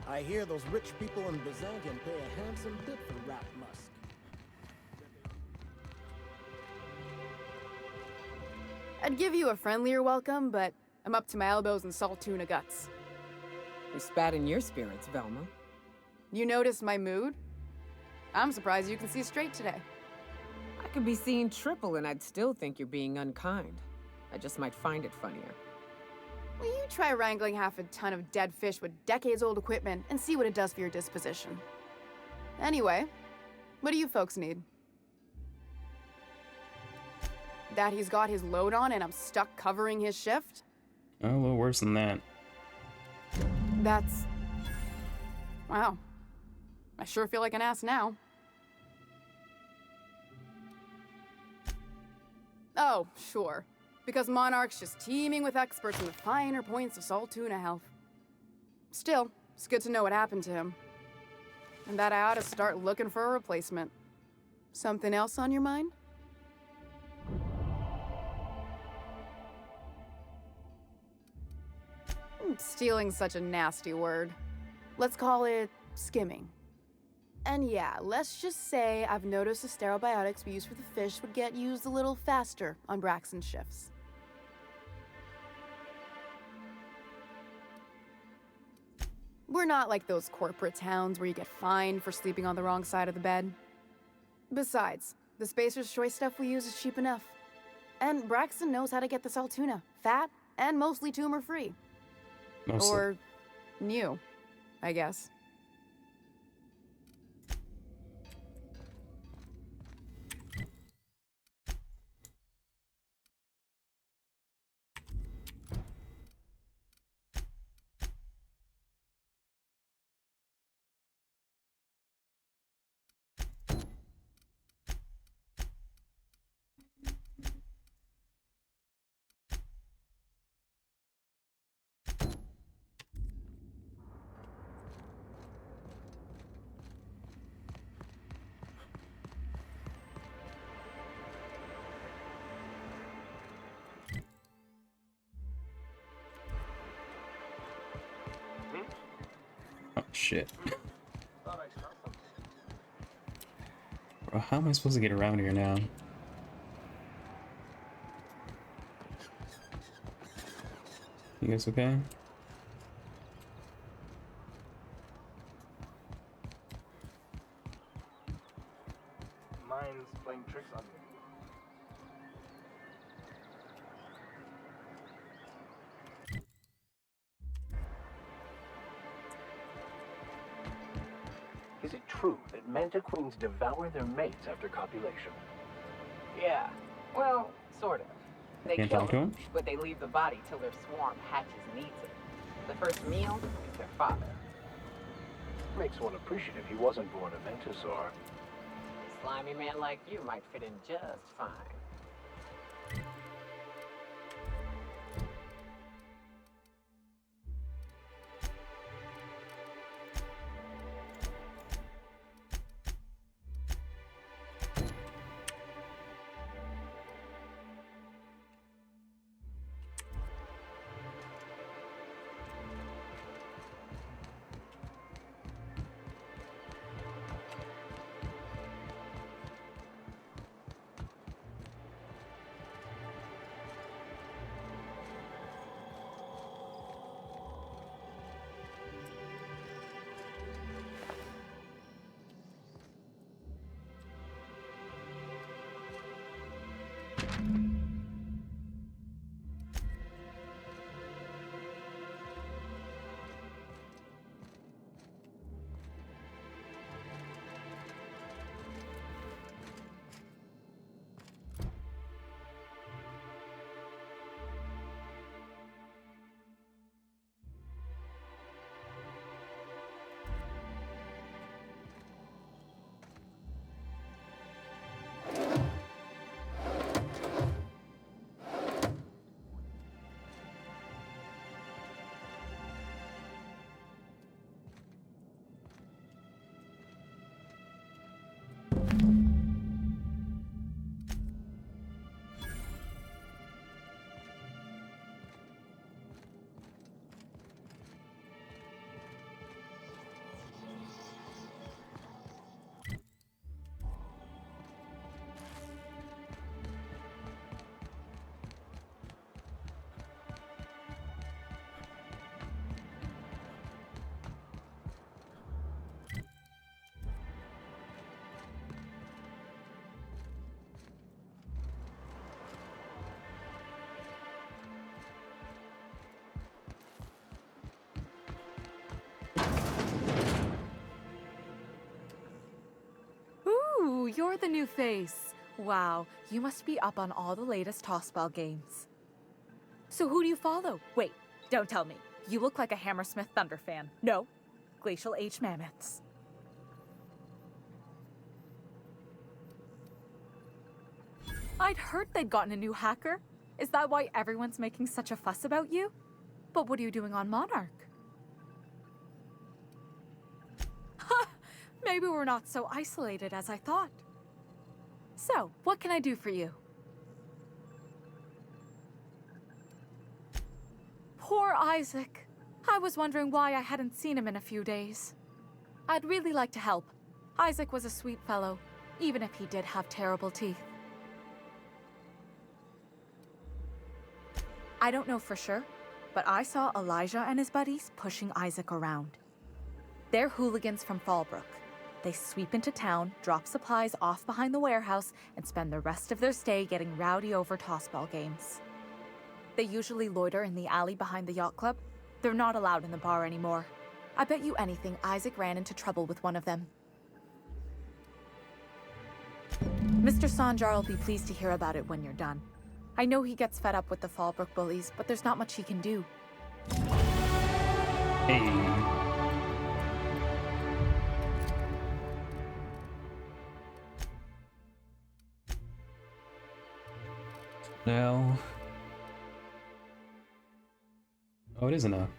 Speaker 14: I hear those rich people in Byzantium pay a handsome bit for rat musk. I'd give you a friendlier welcome, but I'm up to my elbows in salt tuna guts.
Speaker 19: You spat in your spirits, Velma.
Speaker 14: You noticed my mood? I'm surprised you can see straight today.
Speaker 19: I could be seeing triple and I'd still think you're being unkind. I just might find it funnier.
Speaker 14: Will you try wrangling half a ton of dead fish with decades-old equipment and see what it does for your disposition? Anyway, what do you folks need? That he's got his load on and I'm stuck covering his shift?
Speaker 1: Oh, a little worse than that.
Speaker 14: That's... wow. I sure feel like an ass now. Oh, sure. Because Monarch's just teeming with experts in the finer points of salt tuna health. Still, it's good to know what happened to him. And that I ought to start looking for a replacement. Something else on your mind? Stealing's such a nasty word. Let's call it skimming. And yeah, let's just say I've noticed the stereobiotics we use for the fish would get used a little faster on Braxton's shifts. We're not like those corporate towns where you get fined for sleeping on the wrong side of the bed. Besides, the Spacer's Choice stuff we use is cheap enough. And Braxton knows how to get the salt tuna, fat and mostly tumor-free.
Speaker 1: Mostly.
Speaker 14: Or new, I guess.
Speaker 1: Oh, shit. Bro, how am I supposed to get around here now? You guys okay?
Speaker 21: Mine's playing tricks on me. Is it true that manta queens devour their mates after copulation?
Speaker 6: Yeah. Well, sort of. They
Speaker 1: Can't
Speaker 6: kill
Speaker 1: talk to
Speaker 6: them,
Speaker 1: him?
Speaker 6: but they leave the body till their swarm hatches and eats it. The first meal is their father.
Speaker 21: Makes one appreciative he wasn't born a mentosaur.
Speaker 6: A slimy man like you might fit in just fine.
Speaker 12: you're the new face. Wow, you must be up on all the latest tossball games. So who do you follow? Wait, don't tell me. You look like a Hammersmith Thunder fan. No, Glacial H Mammoths. I'd heard they'd gotten a new hacker. Is that why everyone's making such a fuss about you? But what are you doing on Monarch? Ha! Maybe we're not so isolated as I thought. So, what can I do for you? Poor Isaac. I was wondering why I hadn't seen him in a few days. I'd really like to help. Isaac was a sweet fellow, even if he did have terrible teeth. I don't know for sure, but I saw Elijah and his buddies pushing Isaac around. They're hooligans from Fallbrook. They sweep into town, drop supplies off behind the warehouse, and spend the rest of their stay getting rowdy over tossball games. They usually loiter in the alley behind the yacht club. They're not allowed in the bar anymore. I bet you anything Isaac ran into trouble with one of them. Mr. Sanjar will be pleased to hear about it when you're done. I know he gets fed up with the Fallbrook bullies, but there's not much he can do.
Speaker 1: Hey. Now. Oh, it is enough.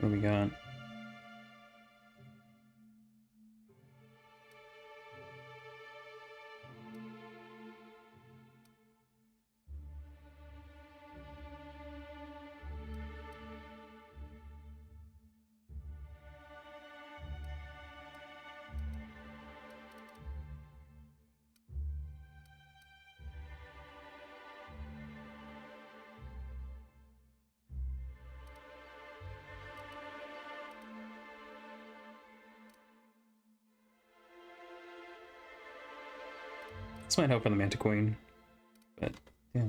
Speaker 1: What do we got? This might help for the Manta Queen, but yeah.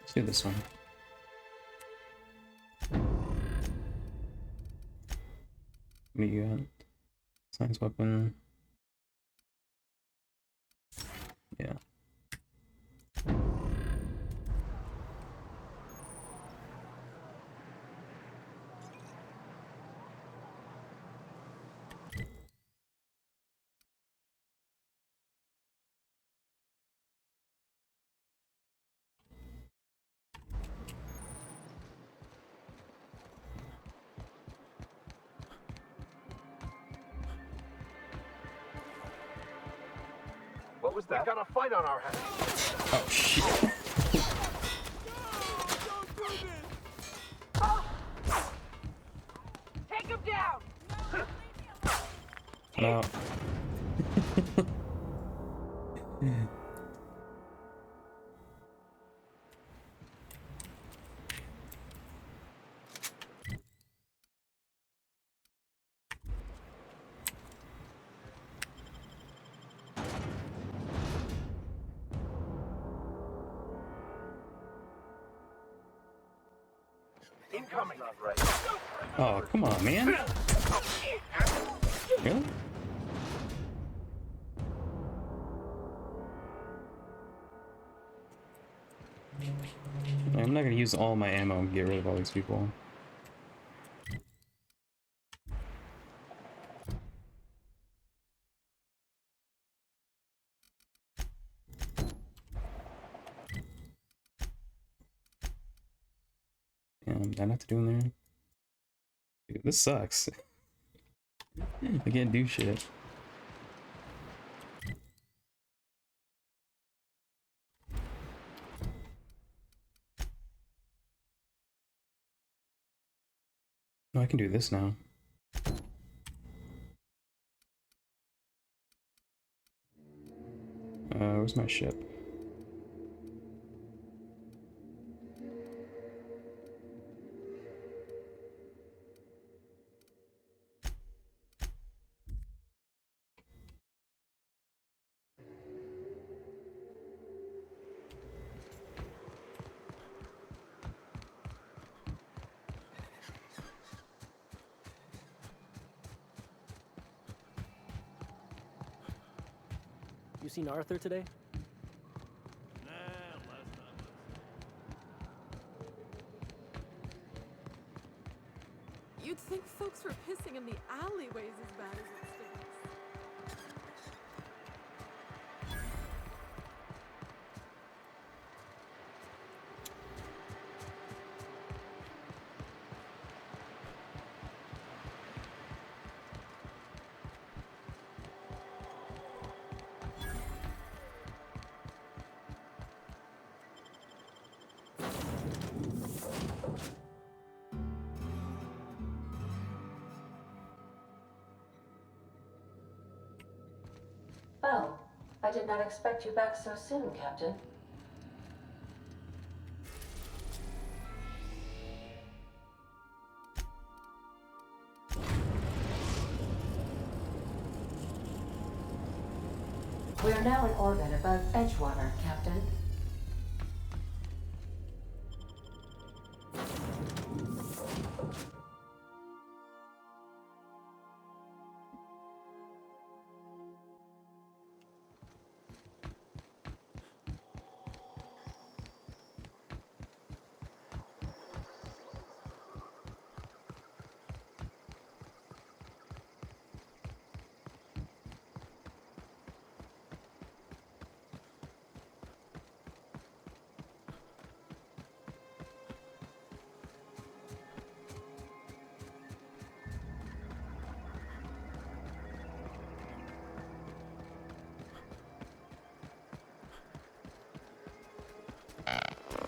Speaker 1: Let's do this one. What do you got? Science weapon. Yeah.
Speaker 21: What was that? We got a fight on our hands.
Speaker 1: Oh shit.
Speaker 13: Take him down!
Speaker 1: No.
Speaker 21: Incoming. Not right.
Speaker 1: Oh, come on, man. Really? I'm not gonna use all my ammo and get rid of all these people. I not to do in there. Dude, this sucks. I can't do shit. No, I can do this now. Where's my ship?
Speaker 3: You seen Arthur today?
Speaker 12: You'd think folks were pissing in the alleyways as bad as it stinks.
Speaker 18: Well, I did not expect you back so soon, Captain. We are now in orbit above Edgewater, Captain.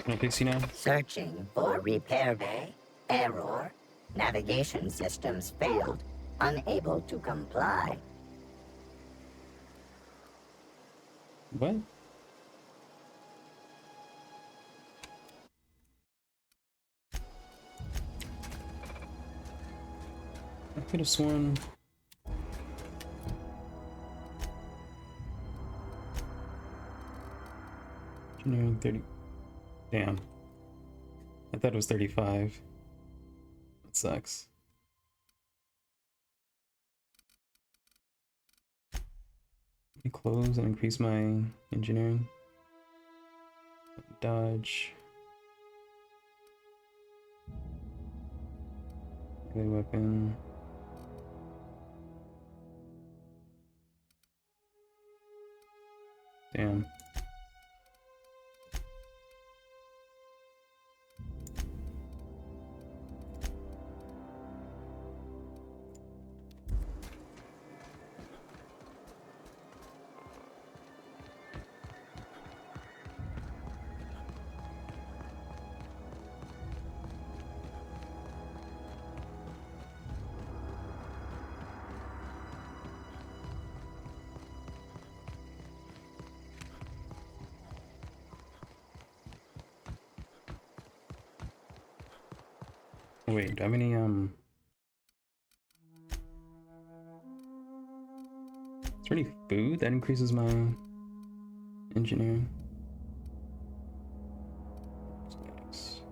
Speaker 1: Can I fix you now?
Speaker 15: Searching for repair bay. Error. Navigation systems failed. Unable to comply.
Speaker 1: What? I could have sworn. Engineering 30. Damn. I thought it was 35. That sucks. Let me close and increase my engineering. Dodge. Melee weapon. Damn. Wait, do I have any, is there any food that increases my engineering? Genetics.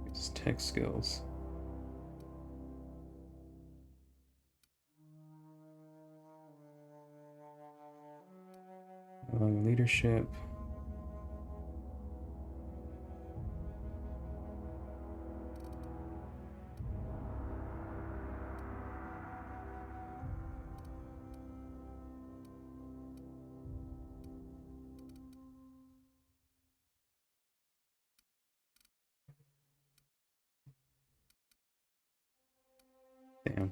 Speaker 1: It's tech skills. Leadership. Damn.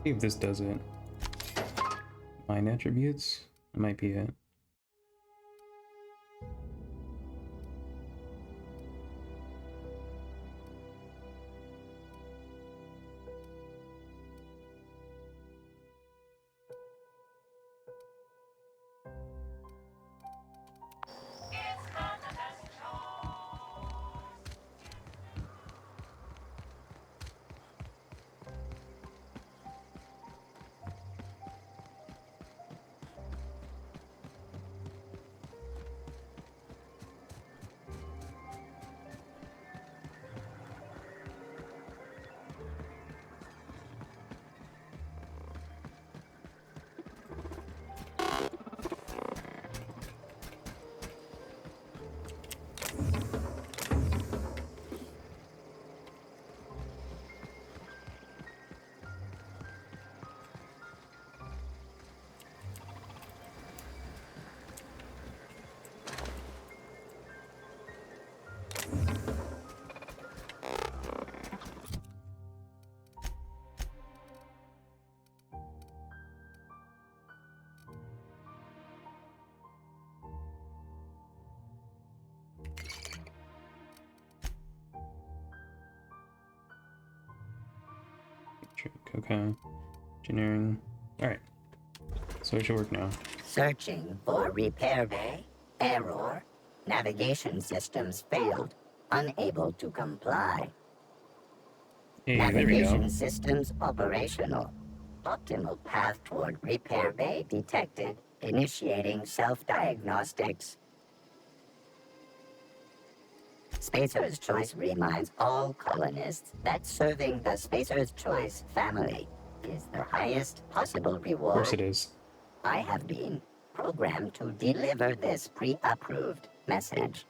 Speaker 1: See if this does it. Mind attributes? That might be it. Okay. Engineering. Alright. So it should work now.
Speaker 15: Searching for repair bay. Error. Navigation systems failed. Unable to comply.
Speaker 1: Hey, there we go.
Speaker 15: Navigation systems operational. Optimal path toward repair bay detected. Initiating self-diagnostics. Spacer's Choice reminds all colonists that serving the Spacer's Choice family is the highest possible reward.
Speaker 1: Of course it is.
Speaker 15: I have been programmed to deliver this pre-approved message.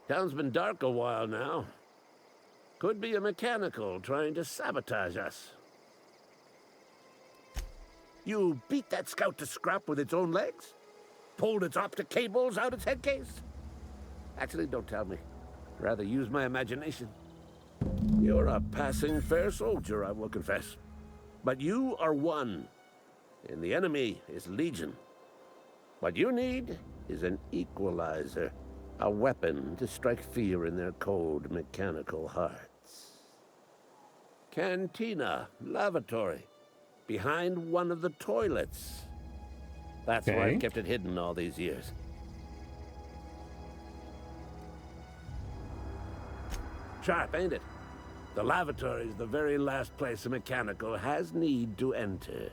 Speaker 3: Town's been dark a while now. Could be a mechanical trying to sabotage us. You beat that scout to scrap with its own legs? Pulled its optic cables out its head case? Actually, don't tell me. Rather use my imagination. You're a passing fair soldier, I will confess. But you are one, and the enemy is legion. What you need is an equalizer. A weapon to strike fear in their cold, mechanical hearts. Cantina, lavatory, behind one of the toilets. That's why I kept it hidden all these years. Sharp, ain't it? The lavatory is the very last place a mechanical has need to enter.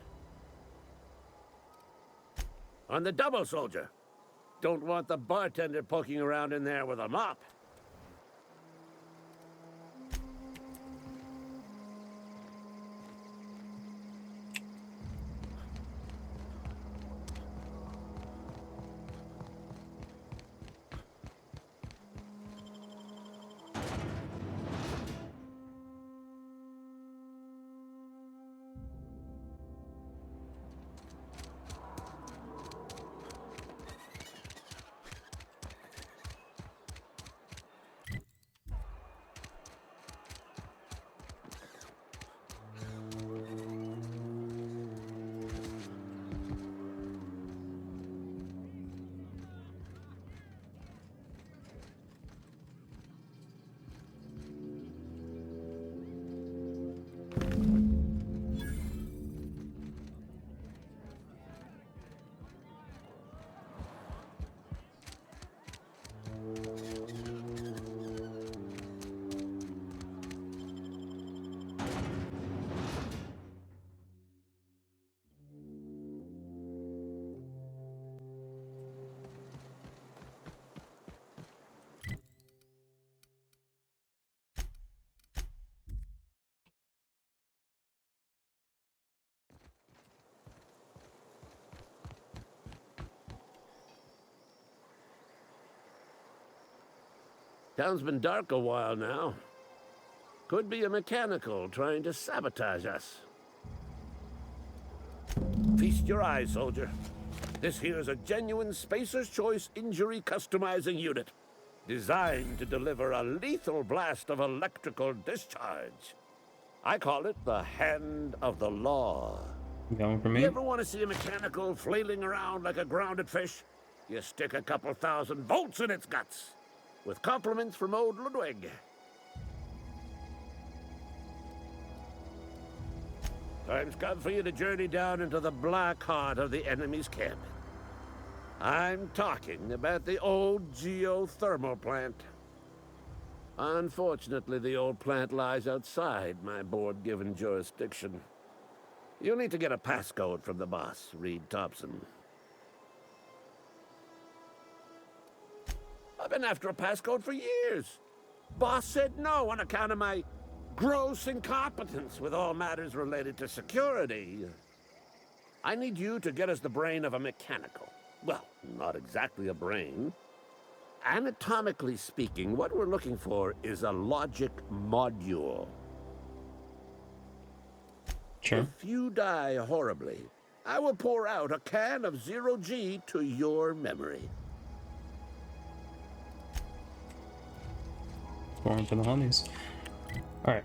Speaker 3: On the double, soldier. Don't want the bartender poking around in there with a mop. Town's been dark a while now. Could be a mechanical trying to sabotage us. Feast your eyes, soldier. This here's a genuine Spacer's Choice injury customizing unit, designed to deliver a lethal blast of electrical discharge. I call it the Hand of the Law.
Speaker 1: Going for me?
Speaker 3: You ever want to see a mechanical flailing around like a grounded fish? You stick a couple thousand volts in its guts. With compliments from old Ludwig. Time's come for you to journey down into the black heart of the enemy's camp. I'm talking about the old geothermal plant. Unfortunately, the old plant lies outside my board-given jurisdiction. You'll need to get a passcode from the boss, Reed Thompson. I've been after a passcode for years. Boss said no on account of my gross incompetence with all matters related to security. I need you to get us the brain of a mechanical. Well, not exactly a brain. Anatomically speaking, what we're looking for is a logic module.
Speaker 1: Sure.
Speaker 3: If you die horribly, I will pour out a can of 0G to your memory.
Speaker 1: Going for the homies. Alright.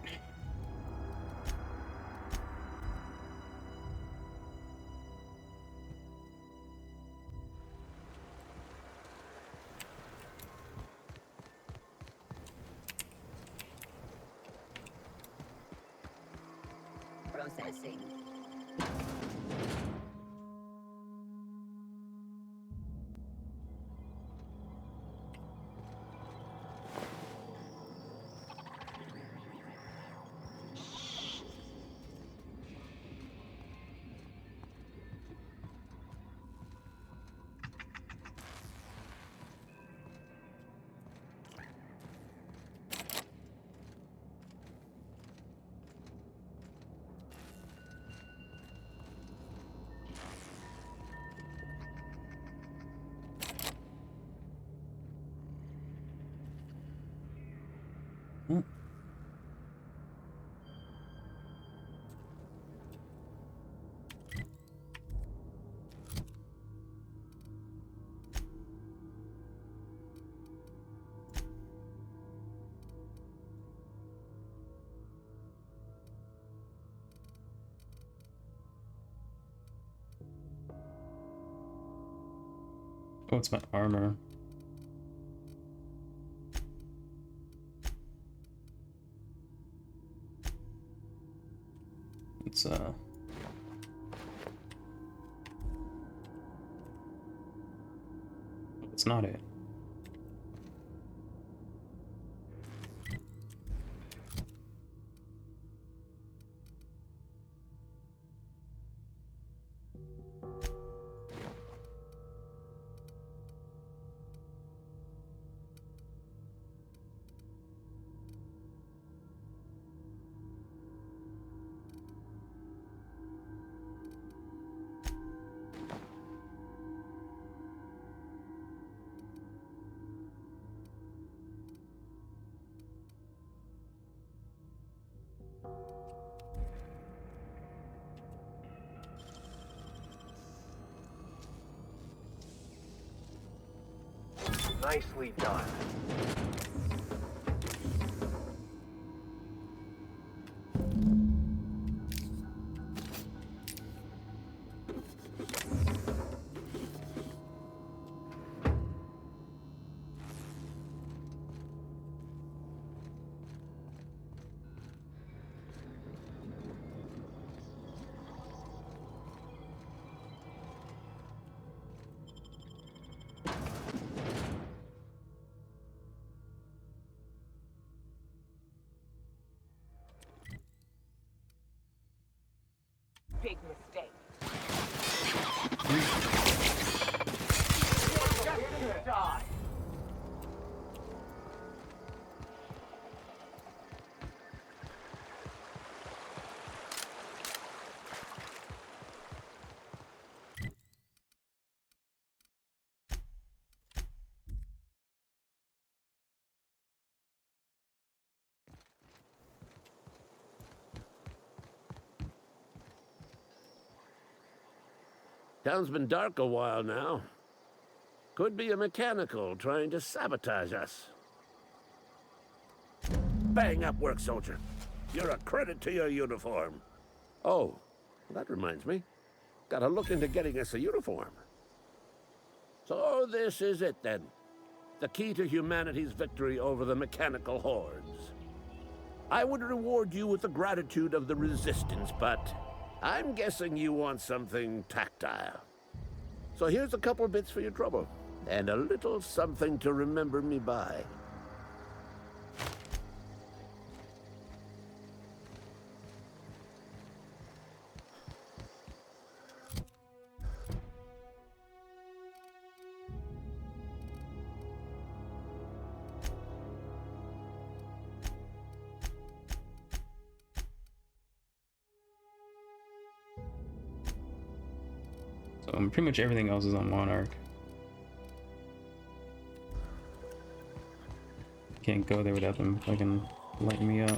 Speaker 15: Processing.
Speaker 1: Oh, it's my armor. It's it's not it.
Speaker 21: Nicely done.
Speaker 13: Big mistake.
Speaker 2: You're gonna die.
Speaker 3: Town's been dark a while now. Could be a mechanical trying to sabotage us. Bang up work, soldier. You're a credit to your uniform. Oh, that reminds me. Gotta look into getting us a uniform. So this is it then. The key to humanity's victory over the mechanical hordes. I would reward you with the gratitude of the Resistance, but I'm guessing you want something tactile. So here's a couple bits for your trouble, and a little something to remember me by.
Speaker 1: So pretty much everything else is on Monarch. Can't go there without them fucking lighting me up.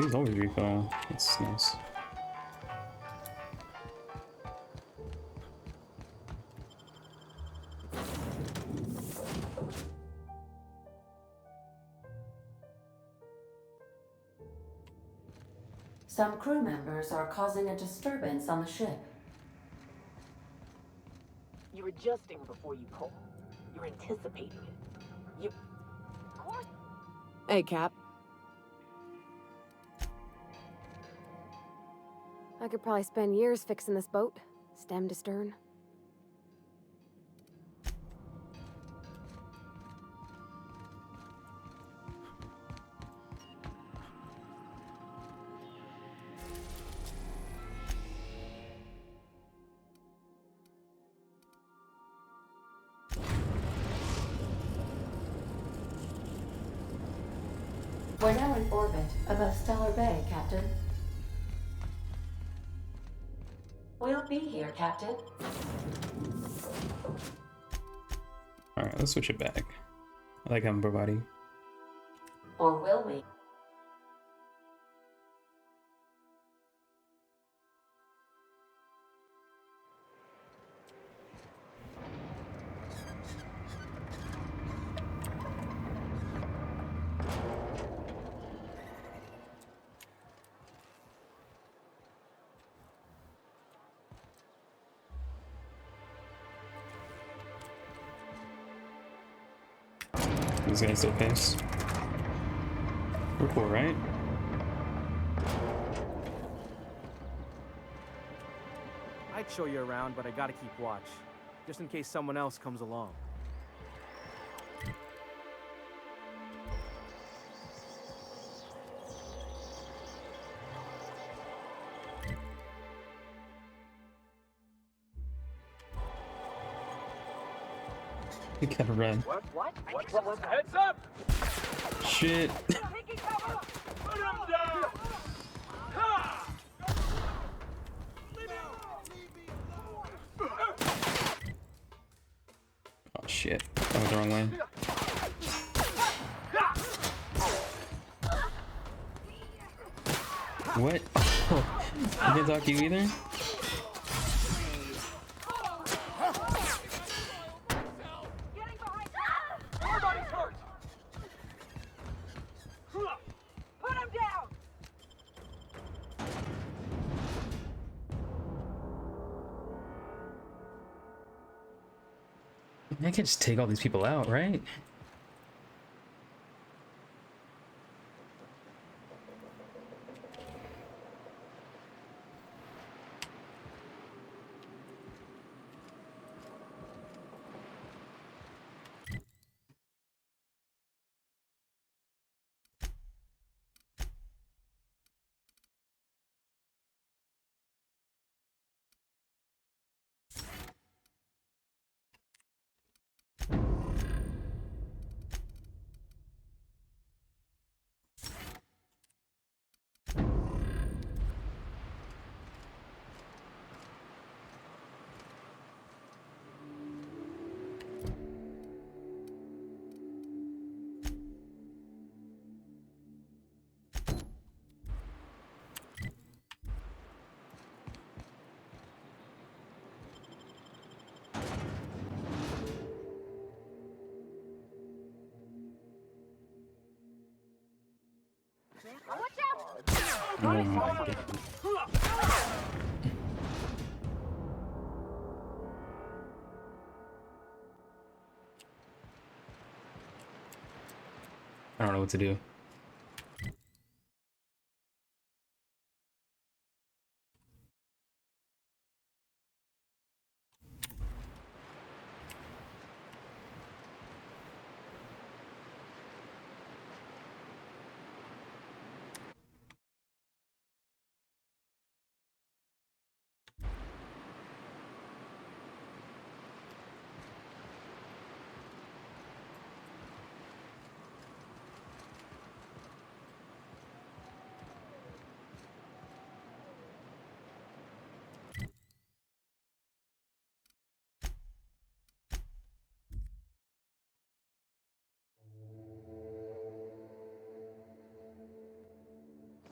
Speaker 1: These always refill. That's nice.
Speaker 18: Some crew members are causing a disturbance on the ship.
Speaker 13: You're adjusting before you pull. You're anticipating it. You... Of course.
Speaker 19: Hey, Cap.
Speaker 6: I could probably spend years fixing this boat, stem to stern.
Speaker 18: We're now in orbit above Stellar Bay, Captain. We'll be here, Captain.
Speaker 1: Alright, let's switch it back. I like having body.
Speaker 18: Or will we?
Speaker 1: These guys still pace. We're cool, right?
Speaker 7: I'd show you around, but I gotta keep watch, just in case someone else comes along.
Speaker 1: You gotta run.
Speaker 2: What was that? Heads up!
Speaker 1: Shit.
Speaker 2: Put him down! Ha!
Speaker 1: Oh shit. That went the wrong way. What? I can't talk to you either?
Speaker 2: Everybody's hurt! Put him down!
Speaker 1: I can just take all these people out, right? Oh my god. I don't know what to do.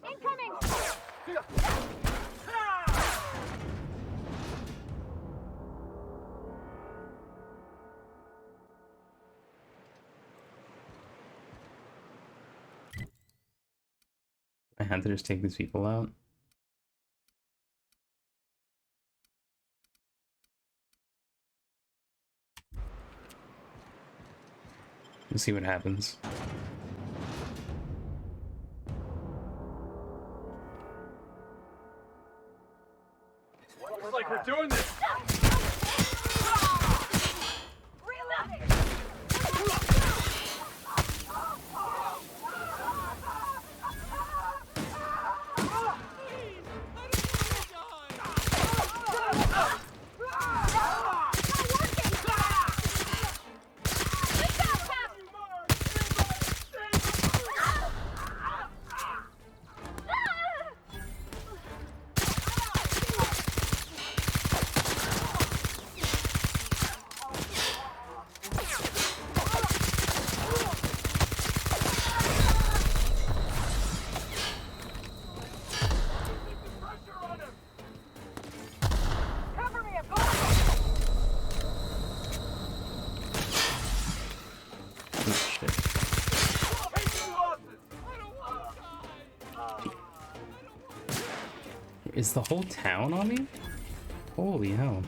Speaker 2: Incoming!
Speaker 1: I had to just take these people out. Let's see what happens.
Speaker 2: Looks like we're doing this! Reloading!
Speaker 1: Is the whole town on me? Holy hell.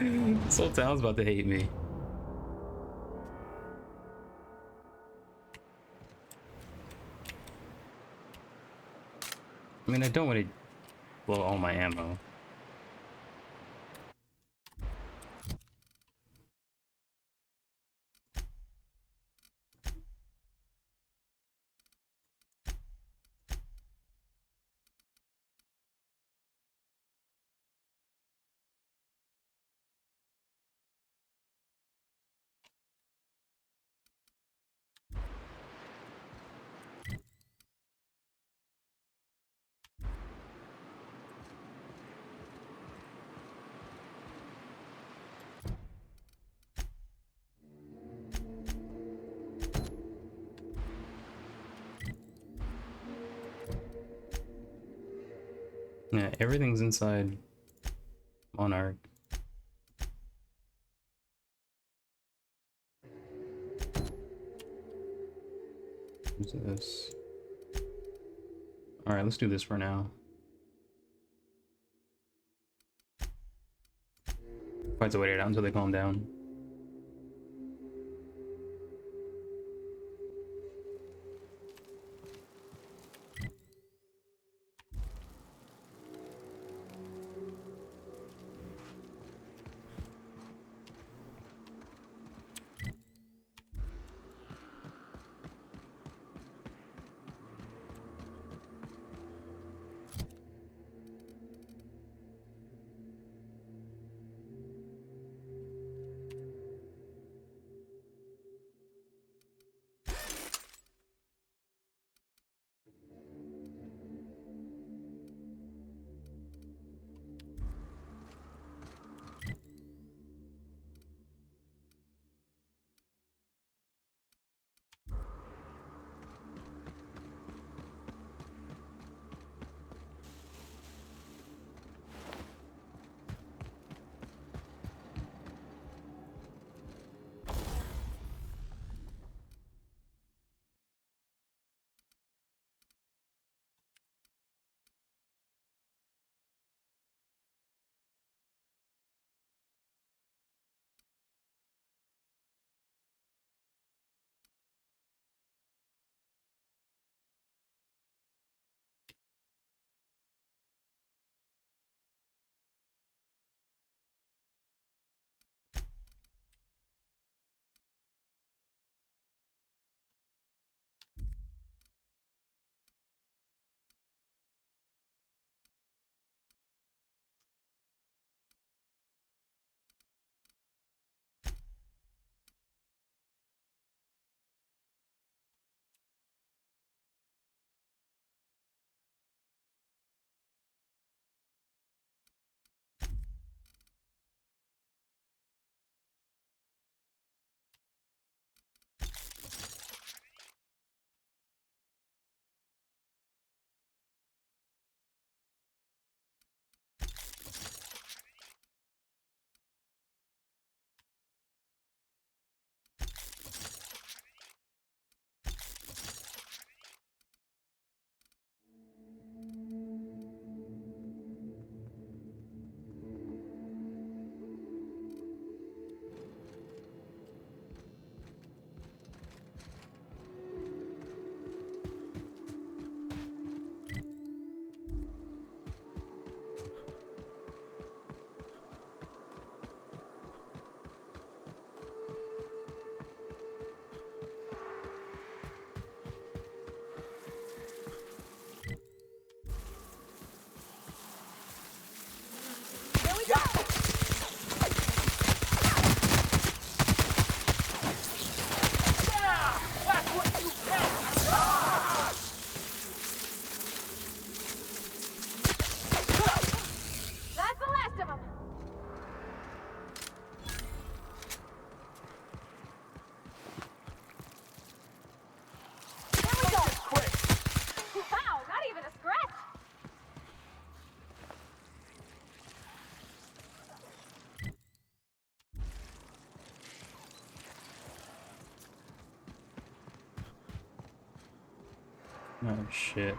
Speaker 1: This whole town's about to hate me. I mean, I don't want to blow all my ammo. Yeah, everything's inside Monarch. What's this? Alright, let's do this for now. Fight to wait it out until they calm down. Oh shit.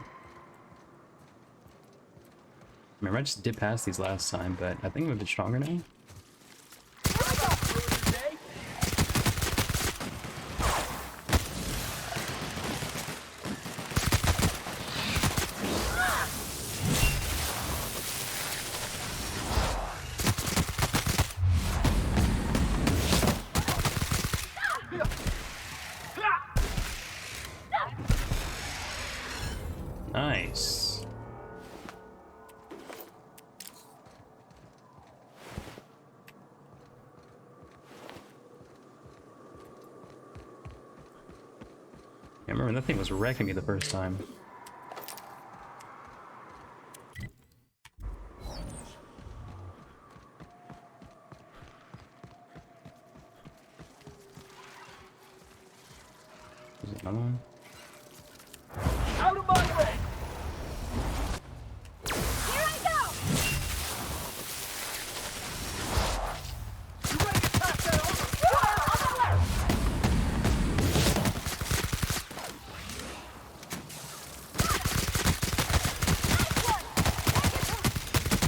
Speaker 1: Remember, I just did past these last time, but I think I'm a bit stronger now. Nice. I remember that thing was wrecking me the first time. Is it another one?
Speaker 2: Out of my way!
Speaker 5: Here I go!
Speaker 2: You ready to pass that over?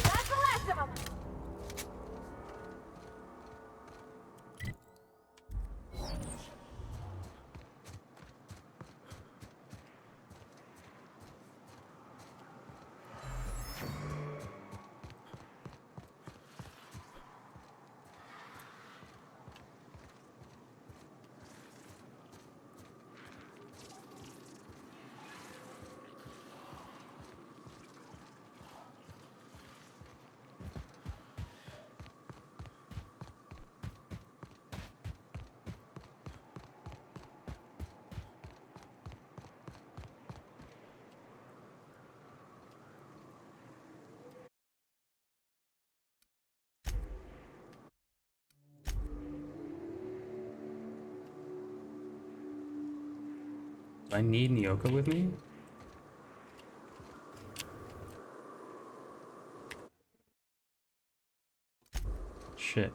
Speaker 5: That's the last of them!
Speaker 1: Do I need Nyoka with me? Shit.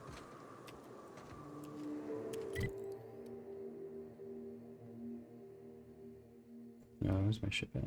Speaker 1: No, where's my ship at?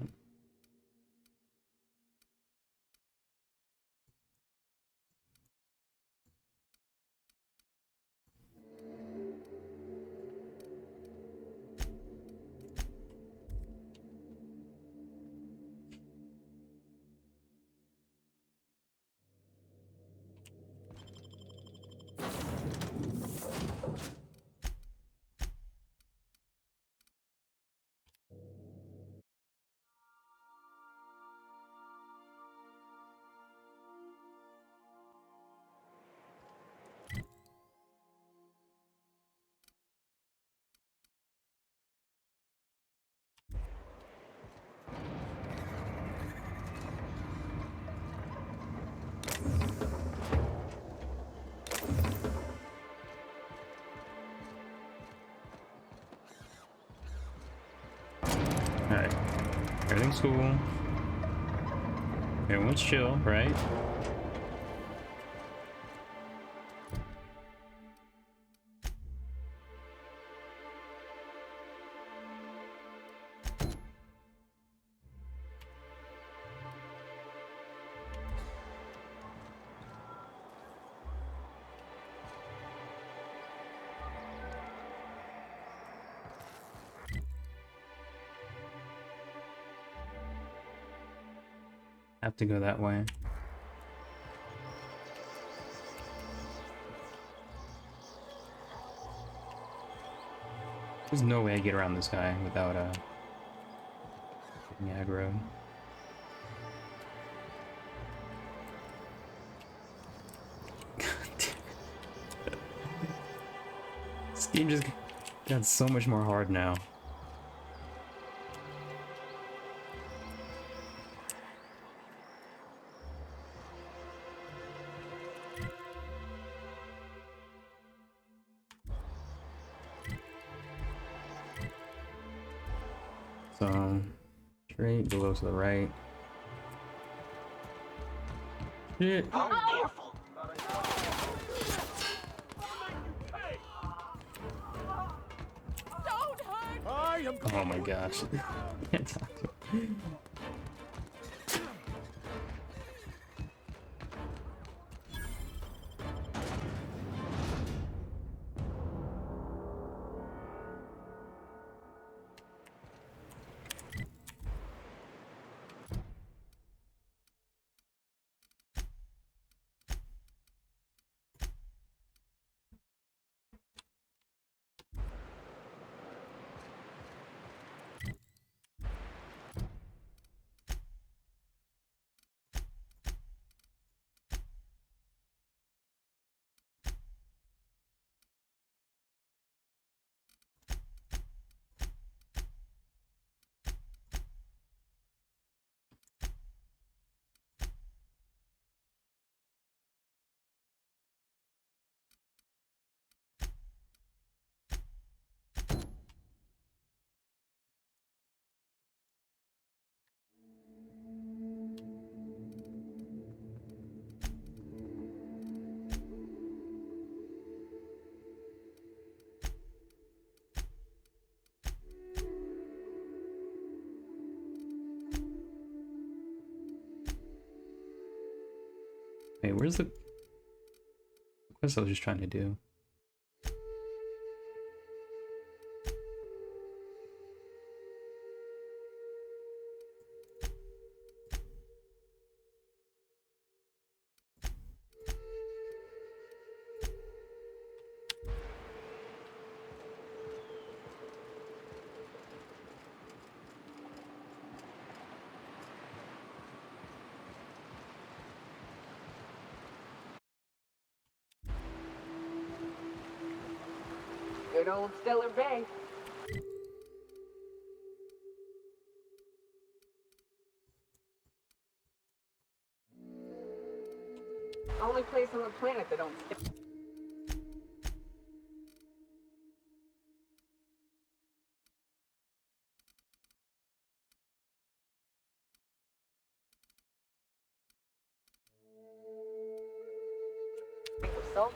Speaker 1: Alright. Everything's cool. Everyone's chill, right? Have to go that way. There's no way I get around this guy without getting aggroed. This game just got so much more hard now. So, straight, below to the right. Shit.
Speaker 5: Oh.
Speaker 1: Oh my gosh. Can't talk to him. Wait, where's the quest I was just trying to do?
Speaker 8: Good old Stellar Bay. Only place on the planet that don't stink with sulfur.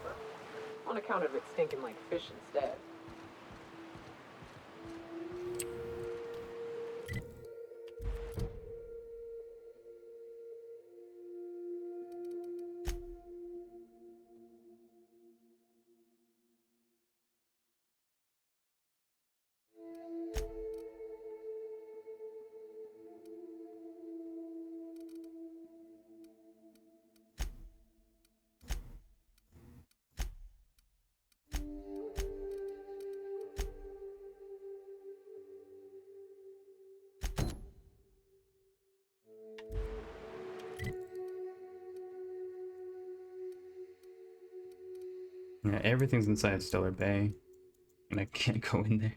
Speaker 8: On account of it stinking like fish instead.
Speaker 1: Yeah, everything's inside Stellar Bay, and I can't go in there.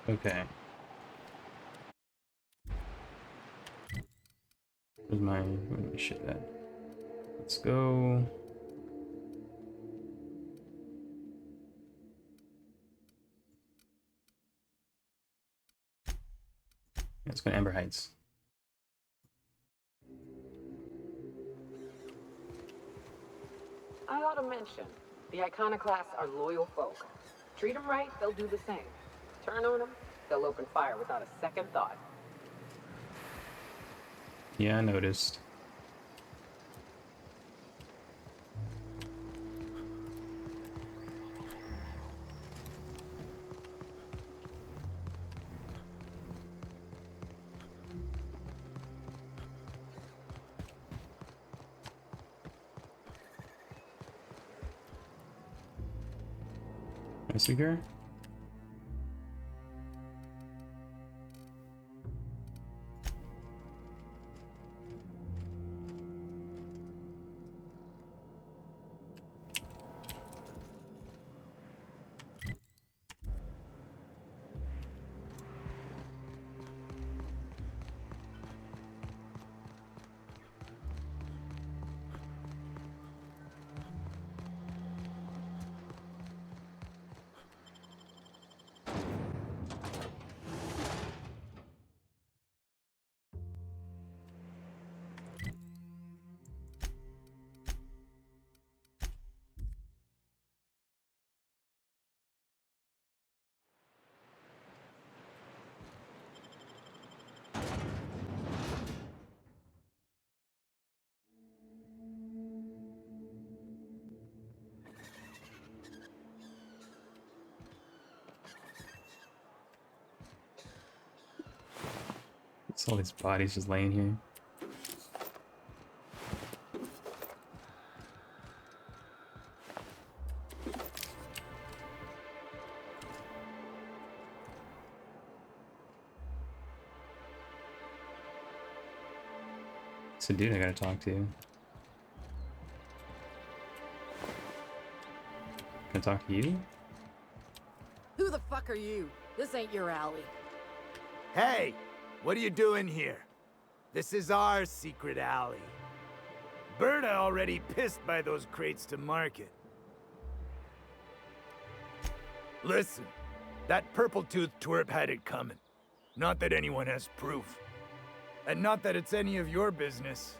Speaker 1: Okay. Where's my shit at? Let's go. Let's go to Amber Heights.
Speaker 8: I ought to mention, the Iconoclasts are loyal folk. Treat them right, they'll do the same. Turn on them, they'll open fire without a second thought.
Speaker 1: Yeah, I noticed. Can I see here? All these bodies just laying here. It's a dude I gotta talk to. Can I talk to you?
Speaker 16: Who the fuck are you? This ain't your alley.
Speaker 17: Hey! What are you doing here? This is our secret alley. Berta already pissed by those crates to market. Listen, that purple-toothed twerp had it coming. Not that anyone has proof. And not that it's any of your business.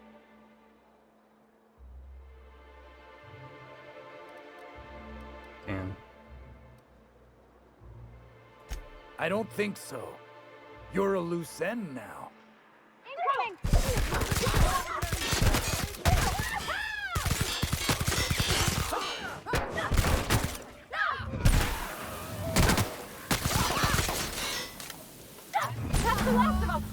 Speaker 1: Damn.
Speaker 17: I don't think so. You're a loose end now.
Speaker 5: That's the last of them!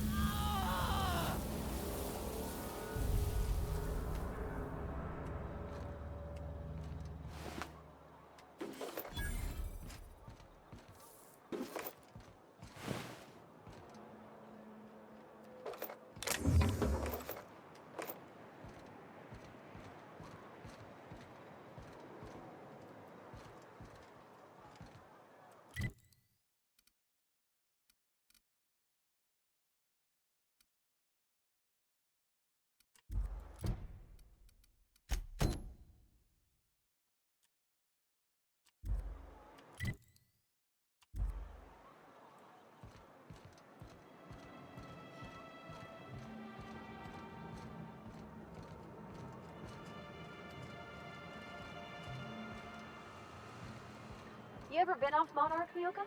Speaker 6: You ever been off Monarch, Mioka?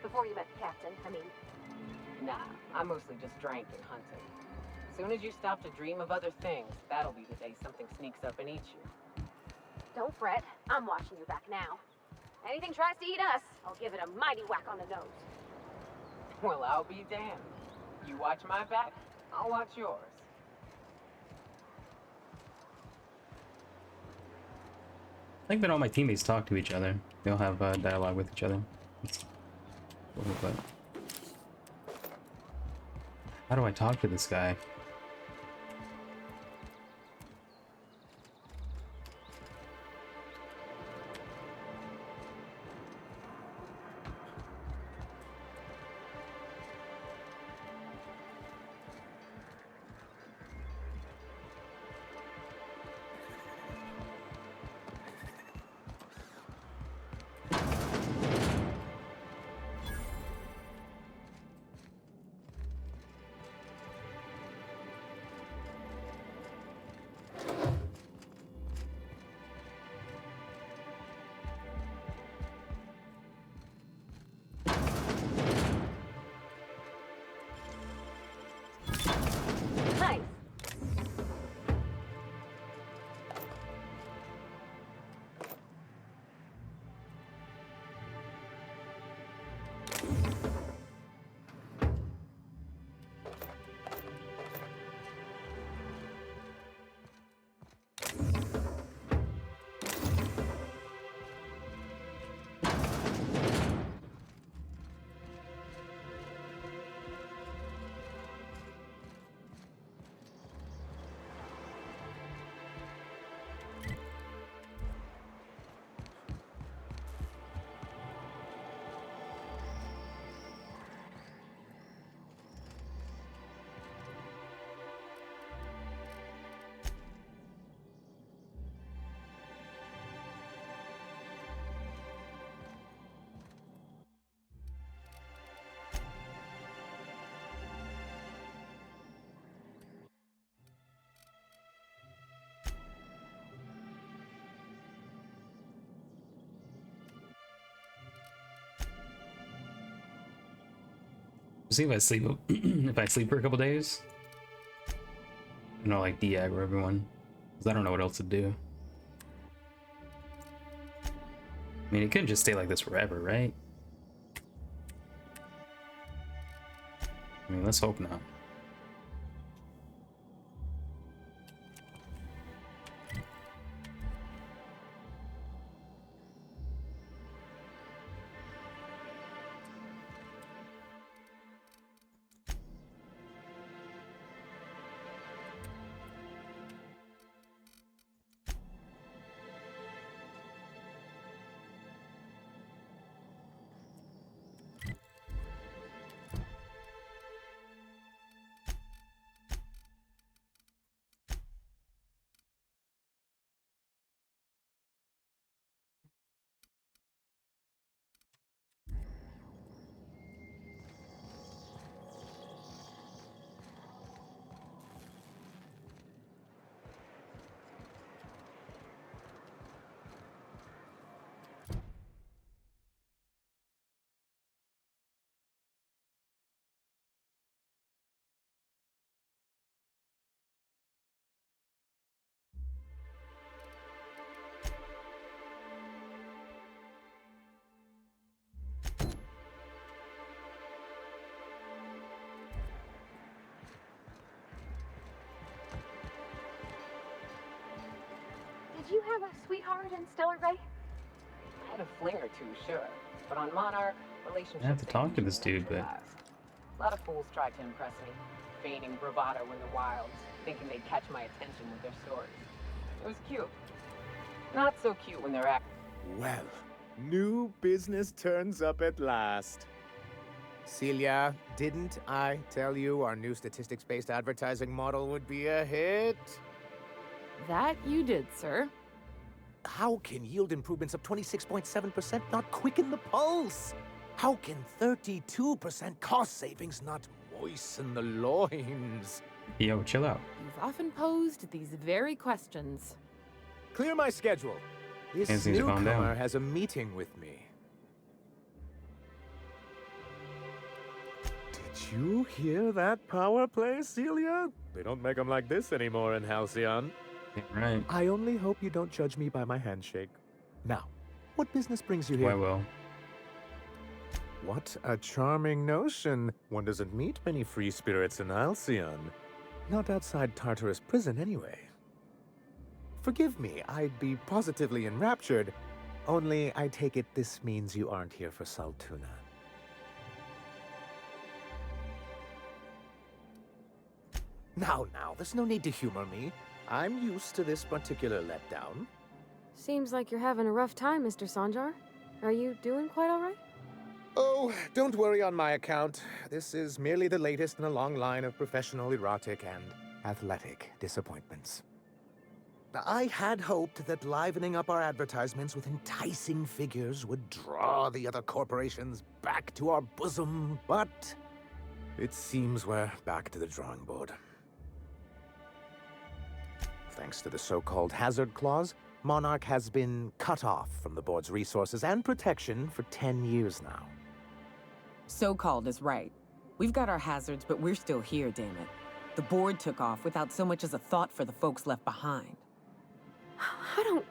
Speaker 6: Before you met the captain, I mean.
Speaker 8: Nah, I mostly just drank and hunted. Soon as you stop to dream of other things, that'll be the day something sneaks up and eats you.
Speaker 6: Don't fret. I'm watching your back now. Anything tries to eat us, I'll give it a mighty whack on the nose.
Speaker 8: Well, I'll be damned. You watch my back, I'll watch yours.
Speaker 1: I think that all my teammates talk to each other. They'll have dialogue with each other. It's cool, but how do I talk to this guy?
Speaker 6: Nice.
Speaker 1: See if I sleep if I sleep for a couple days. And I'll like de-aggro everyone. Because I don't know what else to do. I mean, it couldn't just stay like this forever, right? I mean, let's hope not.
Speaker 5: you have a sweetheart in Stellar Bay?
Speaker 8: I had a fling or two, sure. But on Monarch, relationships...
Speaker 1: I have to talk to this dude, but...
Speaker 8: A lot of fools tried to impress me, feigning bravado in the wilds, thinking they'd catch my attention with their stories. It was cute. Not so cute when they're acting.
Speaker 4: Well, new business turns up at last. Celia, didn't I tell you our new statistics-based advertising model would be a hit?
Speaker 12: That you did, sir.
Speaker 10: How can yield improvements of 26.7% not quicken the pulse? How can 32% cost savings not moisten the loins?
Speaker 1: Yo, chill out.
Speaker 12: You've often posed these very questions.
Speaker 4: Clear my schedule. This newcomer has a meeting with me. Did you hear that power play, Celia? They don't make them like this anymore in Halcyon.
Speaker 1: Right.
Speaker 4: I only hope you don't judge me by my handshake. Now, what business brings you here?
Speaker 1: I will.
Speaker 4: What a charming notion. One doesn't meet many free spirits in Halcyon. Not outside Tartarus prison, anyway. Forgive me, I'd be positively enraptured. Only, I take it this means you aren't here for Saltuna. Now, there's no need to humor me. I'm used to this particular letdown.
Speaker 14: Seems like you're having a rough time, Mr. Sanjar. Are you doing quite all right?
Speaker 4: Oh, don't worry on my account. This is merely the latest in a long line of professional, erotic, and athletic disappointments. I had hoped that livening up our advertisements with enticing figures would draw the other corporations back to our bosom, but it seems we're back to the drawing board. Thanks to the so-called hazard clause, Monarch has been cut off from the board's resources and protection for 10 years now.
Speaker 9: So-called is right. We've got our hazards, but we're still here, damn it. The board took off without so much as a thought for the folks left behind.
Speaker 5: I don't...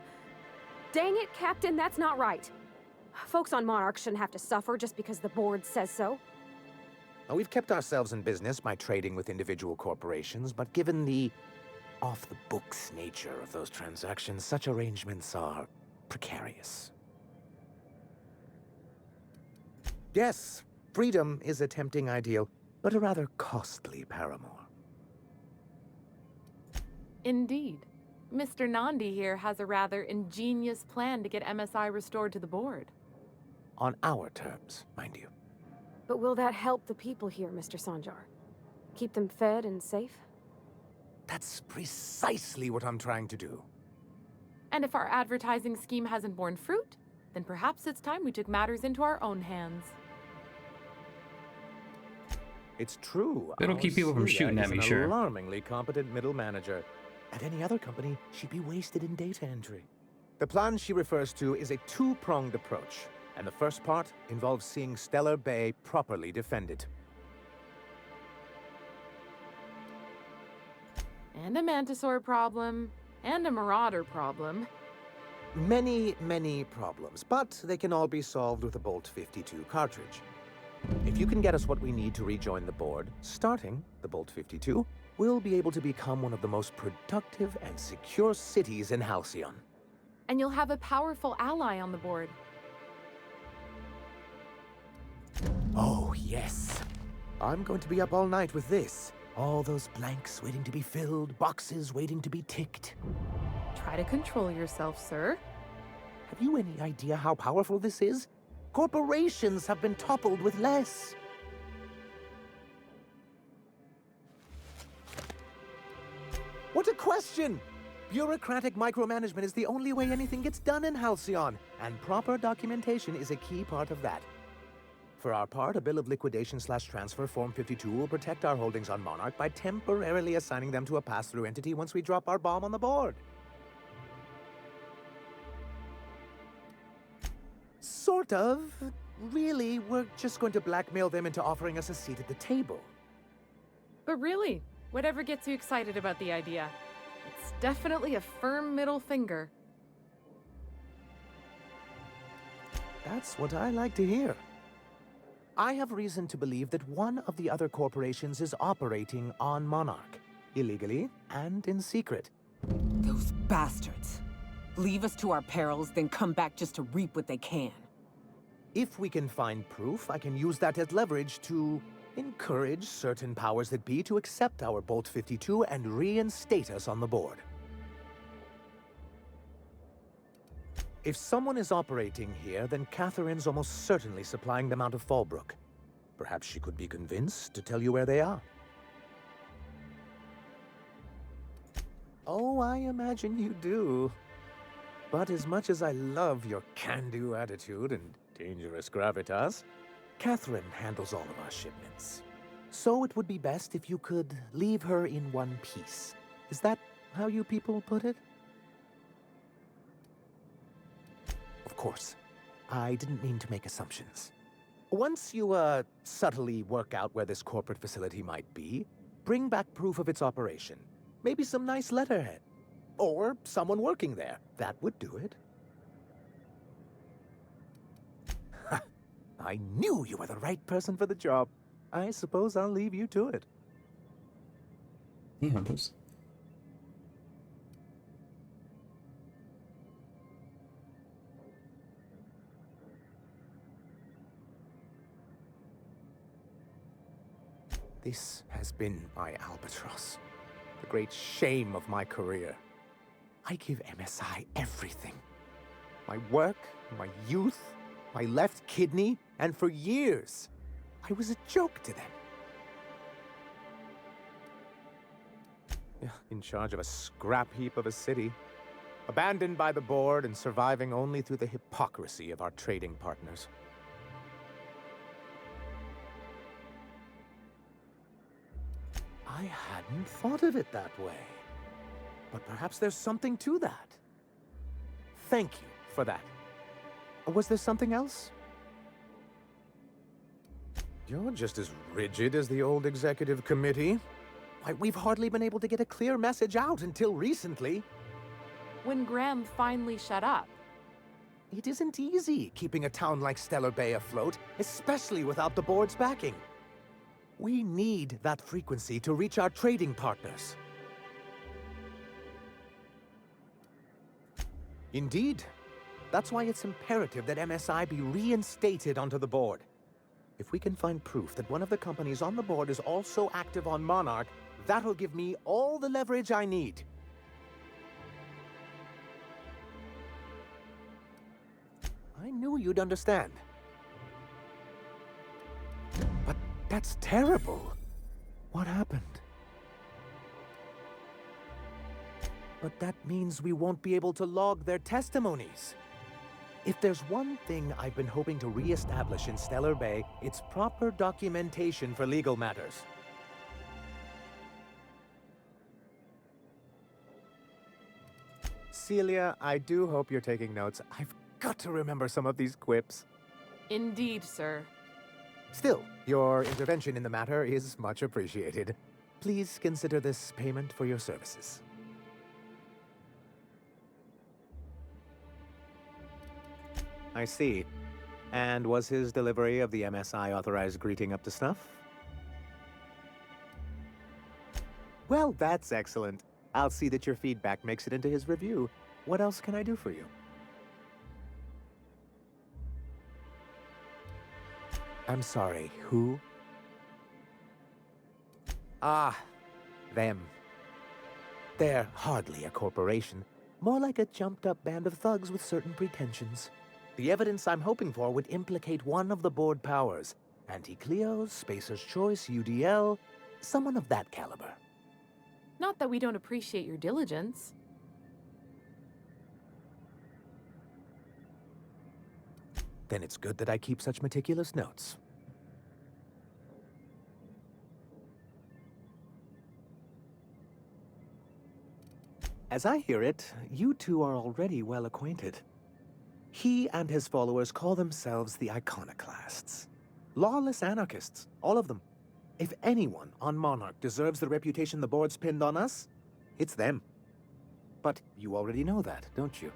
Speaker 5: Dang it, Captain, that's not right. Folks on Monarch shouldn't have to suffer just because the board says so.
Speaker 4: Now, we've kept ourselves in business by trading with individual corporations, but given the off-the-books nature of those transactions, such arrangements are precarious. Yes, freedom is a tempting ideal, but a rather costly paramour.
Speaker 12: Indeed. Mr. Nandi here has a rather ingenious plan to get MSI restored to the board.
Speaker 4: On our terms, mind you.
Speaker 5: But will that help the people here, Mr. Sanjar? Keep them fed and safe?
Speaker 4: That's precisely what I'm trying to do.
Speaker 12: And if our advertising scheme hasn't borne fruit, then perhaps it's time we took matters into our own hands.
Speaker 4: It's true.
Speaker 1: It'll keep people from shooting at me, sure.
Speaker 4: An alarmingly competent middle manager. At any other company, she'd be wasted in data entry. The plan she refers to is a two-pronged approach, and the first part involves seeing Stellar Bay properly defended.
Speaker 12: And a Mantisaur problem, and a Marauder problem.
Speaker 4: Many, many problems, but they can all be solved with a Bolt 52 cartridge. If you can get us what we need to rejoin the board, starting the Bolt 52, we'll be able to become one of the most productive and secure cities in Halcyon.
Speaker 12: And you'll have a powerful ally on the board.
Speaker 4: Oh, yes. I'm going to be up all night with this. All those blanks waiting to be filled, boxes waiting to be ticked.
Speaker 12: Try to control yourself, sir.
Speaker 4: Have you any idea how powerful this is? Corporations have been toppled with less. What a question! Bureaucratic micromanagement is the only way anything gets done in Halcyon, and proper documentation is a key part of that. For our part, a bill of liquidation/transfer Form 52 will protect our holdings on Monarch by temporarily assigning them to a pass-through entity once we drop our bomb on the board. Sort of. Really, we're just going to blackmail them into offering us a seat at the table.
Speaker 12: But really, whatever gets you excited about the idea, it's definitely a firm middle finger.
Speaker 4: That's what I like to hear. I have reason to believe that one of the other corporations is operating on Monarch, illegally and in secret.
Speaker 9: Those bastards. Leave us to our perils, then come back just to reap what they can.
Speaker 4: If we can find proof, I can use that as leverage to encourage certain powers that be to accept our Bolt 52 and reinstate us on the board. If someone is operating here, then Catherine's almost certainly supplying them out of Fallbrook. Perhaps she could be convinced to tell you where they are. Oh, I imagine you do. But as much as I love your can-do attitude and dangerous gravitas, Catherine handles all of our shipments. So it would be best if you could leave her in one piece. Is that how you people put it? Of course, I didn't mean to make assumptions. Once you, subtly work out where this corporate facility might be, bring back proof of its operation. Maybe some nice letterhead. Or someone working there. That would do it. I knew you were the right person for the job. I suppose I'll leave you to it.
Speaker 1: Yeah, those.
Speaker 4: This has been my albatross. The great shame of my career. I give MSI everything. My work, my youth, my left kidney, and for years, I was a joke to them. In charge of a scrap heap of a city, abandoned by the board and surviving only through the hypocrisy of our trading partners. I hadn't thought of it that way. But perhaps there's something to that. Thank you for that. Was there something else? You're just as rigid as the old executive committee. Why, we've hardly been able to get a clear message out until recently.
Speaker 12: When Graham finally shut up.
Speaker 4: It isn't easy keeping a town like Stellar Bay afloat, especially without the board's backing. We need that frequency to reach our trading partners. Indeed. That's why it's imperative that MSI be reinstated onto the board. If we can find proof that one of the companies on the board is also active on Monarch, that'll give me all the leverage I need. I knew you'd understand. But that's terrible. What happened? But that means we won't be able to log their testimonies. If there's one thing I've been hoping to re-establish in Stellar Bay, it's proper documentation for legal matters. Celia, I do hope you're taking notes. I've got to remember some of these quips.
Speaker 12: Indeed, sir.
Speaker 4: Still, your intervention in the matter is much appreciated. Please consider this payment for your services. I see. And was his delivery of the MSI authorized greeting up to snuff? Well, that's excellent. I'll see that your feedback makes it into his review. What else can I do for you? I'm sorry, who? Ah, them. They're hardly a corporation. More like a jumped-up band of thugs with certain pretensions. The evidence I'm hoping for would implicate one of the board powers. Anti-Cleos, Spacer's Choice, UDL, someone of that caliber.
Speaker 12: Not that we don't appreciate your diligence.
Speaker 4: Then it's good that I keep such meticulous notes. As I hear it, you two are already well acquainted. He and his followers call themselves the Iconoclasts. Lawless anarchists, all of them. If anyone on Monarch deserves the reputation the board's pinned on us, it's them. But you already know that, don't you?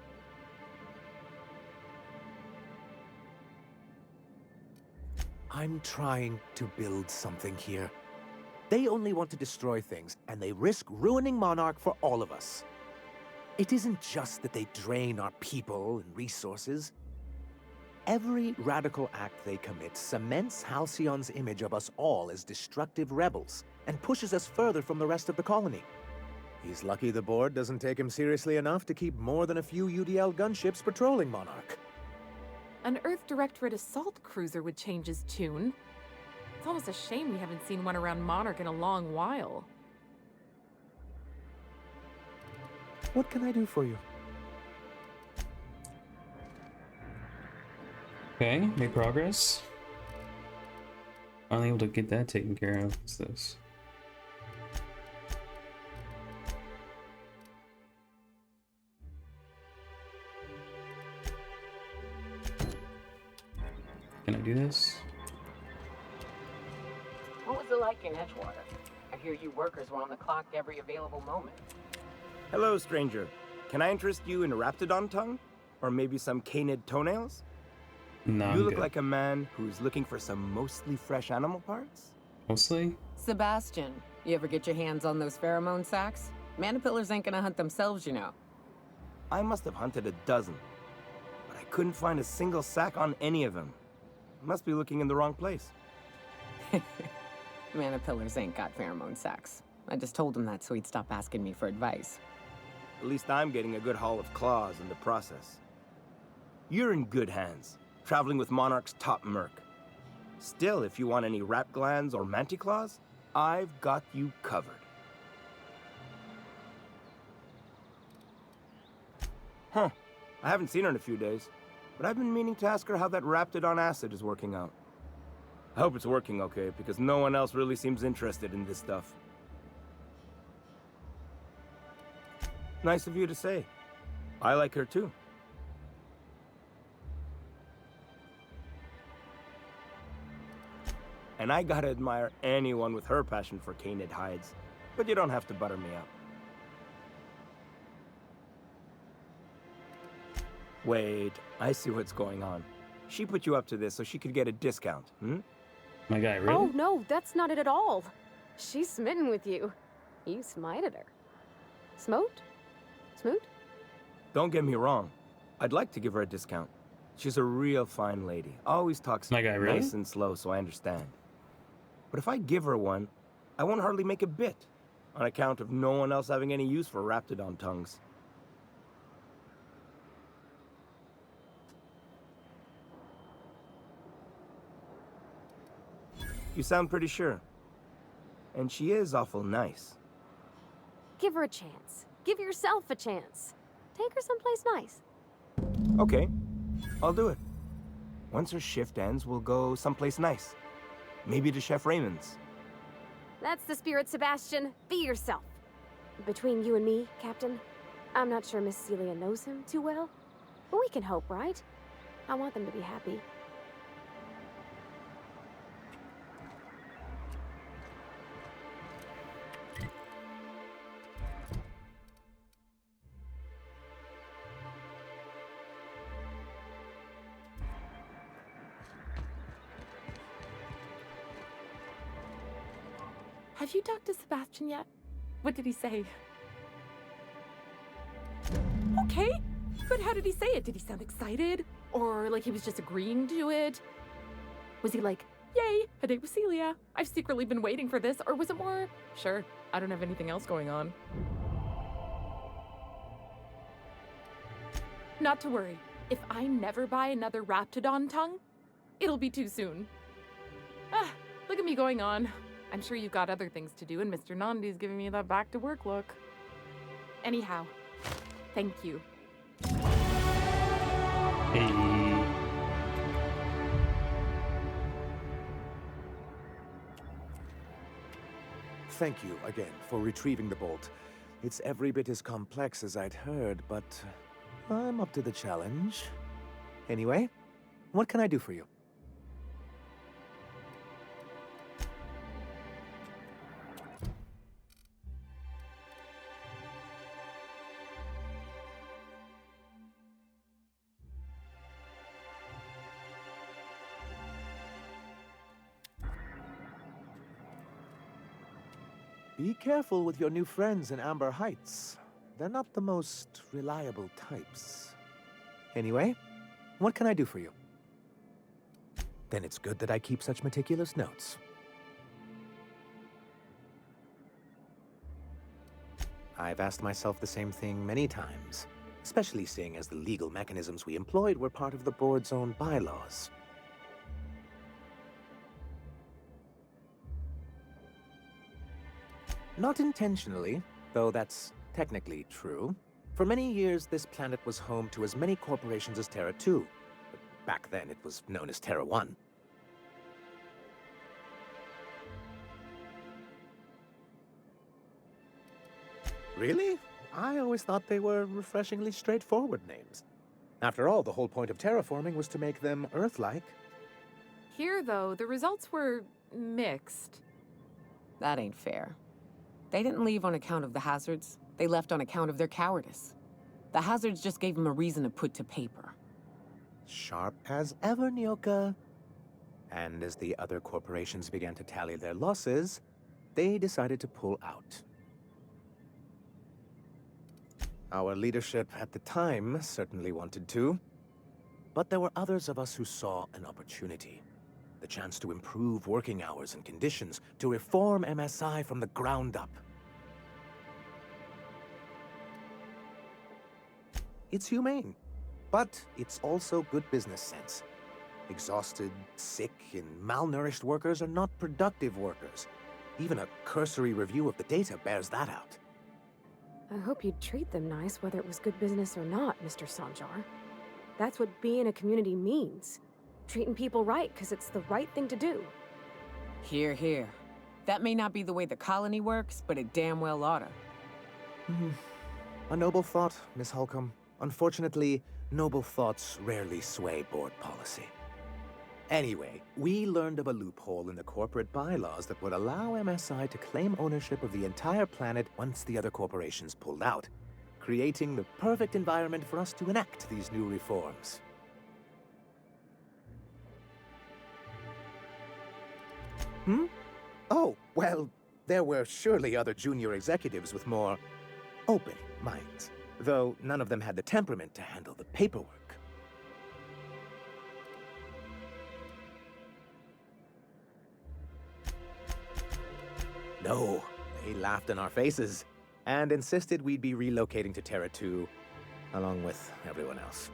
Speaker 4: I'm trying to build something here. They only want to destroy things, and they risk ruining Monarch for all of us. It isn't just that they drain our people and resources. Every radical act they commit cements Halcyon's image of us all as destructive rebels and pushes us further from the rest of the colony. He's lucky the board doesn't take him seriously enough to keep more than a few UDL gunships patrolling Monarch.
Speaker 12: An Earth Directorate assault cruiser would change his tune. It's almost a shame we haven't seen one around Monarch in a long while.
Speaker 4: What can I do for you?
Speaker 1: Okay, make progress. Finally able to get that taken care of. What's this? Can I do this?
Speaker 16: What was it like in Edgewater? I hear you workers were on the clock every available moment.
Speaker 11: Hello, stranger. Can I interest you in Raptidon tongue? Or maybe some canid toenails?
Speaker 1: No,
Speaker 11: you
Speaker 1: I'm
Speaker 11: look
Speaker 1: good.
Speaker 11: like a man who's looking for some mostly fresh animal parts?
Speaker 1: Mostly?
Speaker 9: Sebastian, you ever get your hands on those pheromone sacs? Manipillars ain't gonna hunt themselves, you know.
Speaker 11: I must have hunted a dozen, but I couldn't find a single sack on any of them. Must be looking in the wrong place.
Speaker 9: Manipillars ain't got pheromone sacs. I just told him that so he'd stop asking me for advice.
Speaker 11: At least I'm getting a good haul of claws in the process. You're in good hands, traveling with Monarch's top merc. Still, if you want any rat glands or manticlaws, I've got you covered. Huh. I haven't seen her in a few days, but I've been meaning to ask her how that Raptidon acid is working out. I hope it's working okay, because no one else really seems interested in this stuff. Nice of you to say. I like her too. And I gotta admire anyone with her passion for canid hides. But you don't have to butter me up. Wait, I see what's going on. She put you up to this so she could get a discount, hmm?
Speaker 1: My guy, really?
Speaker 5: Oh, no, that's not it at all. She's smitten with you. You smited her. Smote? Smoot?
Speaker 11: Don't get me wrong. I'd like to give her a discount. She's a real fine lady. Always talks
Speaker 1: My guy, really?
Speaker 11: nice and slow so I understand. But if I give her one, I won't hardly make a bit, on account of no one else having any use for Raptidon tongues. You sound pretty sure. And she is awful nice.
Speaker 5: Give her a chance. Give yourself a chance. Take her someplace nice.
Speaker 11: Okay, I'll do it. Once her shift ends, we'll go someplace nice. Maybe to Chef Raymond's.
Speaker 5: That's the spirit, Sebastian. Be yourself. Between you and me, Captain, I'm not sure Miss Celia knows him too well, but we can hope, right? I want them to be happy.
Speaker 12: Have you talked to Sebastian yet? What did he say? Okay, but how did he say it? Did he sound excited? Or like he was just agreeing to it? Was he like, yay, a date with Celia. I've secretly been waiting for this. Or was it more, sure, I don't have anything else going on. Not to worry. If I never buy another Raptidon tongue, it'll be too soon. Ah, look at me going on. I'm sure you've got other things to do, and Mr. Nandi's giving me that back-to-work look. Anyhow, thank you.
Speaker 1: Hey.
Speaker 4: Thank you again for retrieving the bolt. It's every bit as complex as I'd heard, but I'm up to the challenge. Anyway, what can I do for you? Be careful with your new friends in Amber Heights. they're not the most reliable types. Anyway, what can I do for you? Then it's good that I keep such meticulous notes. I've asked myself the same thing many times, especially seeing as the legal mechanisms we employed were part of the board's own bylaws. Not intentionally, though that's technically true. For many years, this planet was home to as many corporations as Terra 2. Back then, it was known as Terra 1. Really? I always thought they were refreshingly straightforward names. After all, the whole point of terraforming was to make them Earth-like.
Speaker 12: Here, though, the results were mixed.
Speaker 19: That ain't fair. They didn't leave on account of the hazards. They left on account of their cowardice. The hazards just gave them a reason to put to paper.
Speaker 4: Sharp as ever, Nyoka. And as the other corporations began to tally their losses, they decided to pull out. Our leadership at the time certainly wanted to, but there were others of us who saw an opportunity. The chance to improve working hours and conditions, to reform MSI from the ground up. It's humane, but it's also good business sense. Exhausted, sick, and malnourished workers are not productive workers. Even a cursory review of the data bears that out.
Speaker 5: I hope you'd treat them nice, whether it was good business or not, Mr. Sanjar. That's what being a community means. Treating people right, because it's the right thing to do.
Speaker 19: Here, here. That may not be the way the colony works, but it damn well oughta.
Speaker 4: A noble thought, Miss Holcomb. Unfortunately, noble thoughts rarely sway board policy. Anyway, we learned of a loophole in the corporate bylaws that would allow MSI to claim ownership of the entire planet once the other corporations pulled out, creating the perfect environment for us to enact these new reforms. Oh, well, there were surely other junior executives with more open minds, though none of them had the temperament to handle the paperwork. No, they laughed in our faces and insisted we'd be relocating to Terra 2, along with everyone else.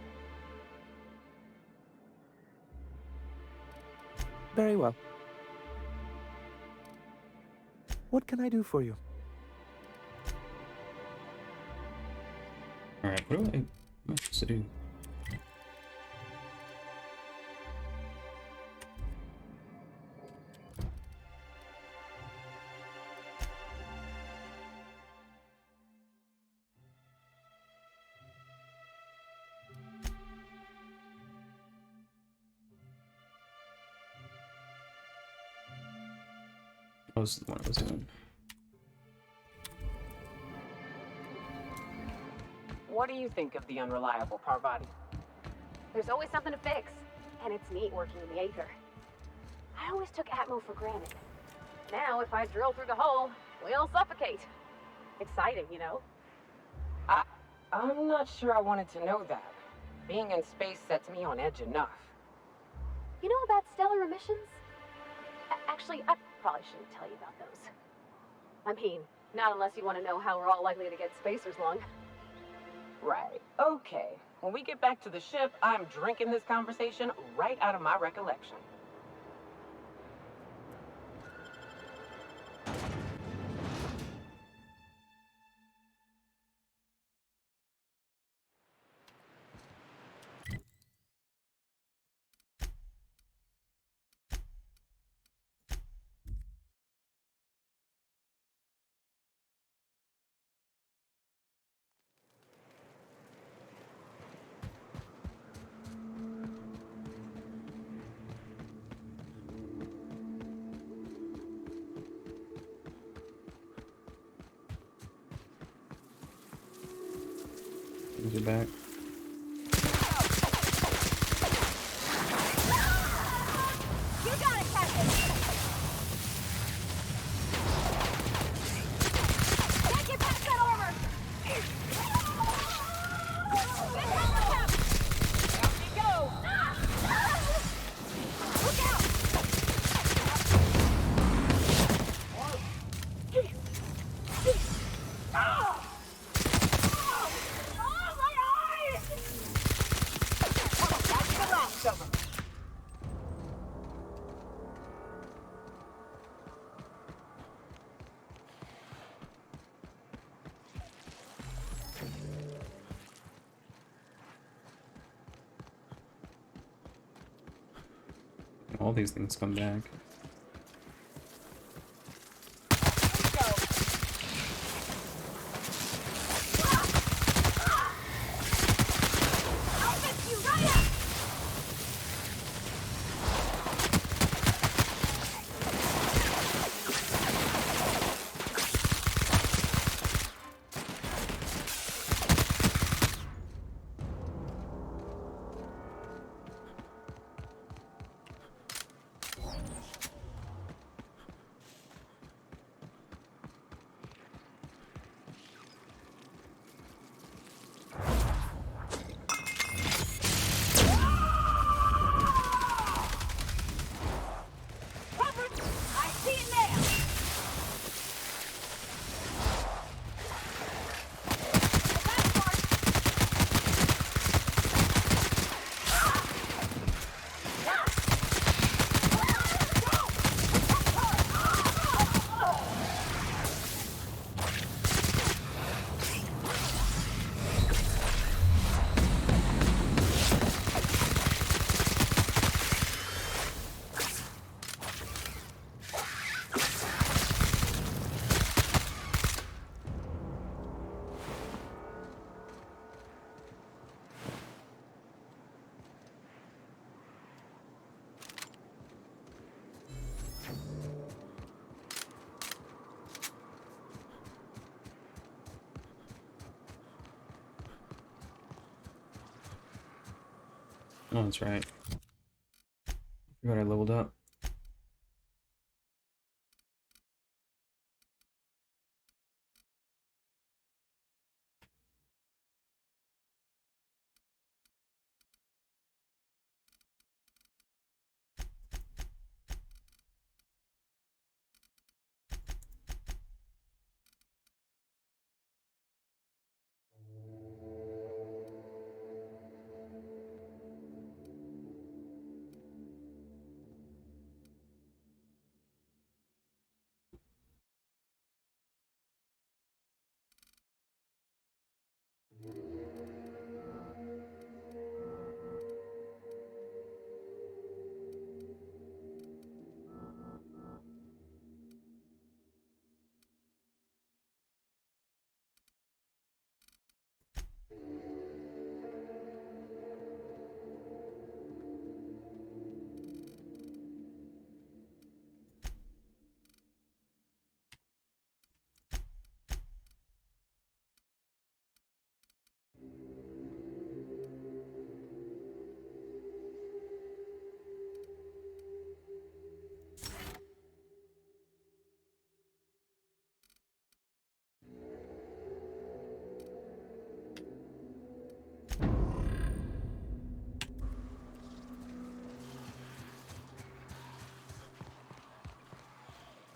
Speaker 4: Very well. What can I do for you?
Speaker 1: Alright, what am I supposed to do? That was the one I was doing.
Speaker 16: What do you think of the unreliable Parvati?
Speaker 5: There's always something to fix, and it's neat working in the Aether. I always took Atmo for granted. Now, if I drill through the hole, we'll suffocate. Exciting, you know?
Speaker 16: I'm not sure I wanted to know that. Being in space sets me on edge enough.
Speaker 5: You know about stellar emissions? Actually, I probably shouldn't tell you about those. I mean, not unless you want to know how we're all likely to get spacers lung.
Speaker 16: Right. Okay. When we get back to the ship, I'm drinking this conversation right out of my recollection.
Speaker 1: Get back.
Speaker 5: You got it, Captain! Can't get past that armor!
Speaker 13: That's the last of them.
Speaker 1: All these things come back. Oh, that's right. Forgot I leveled up.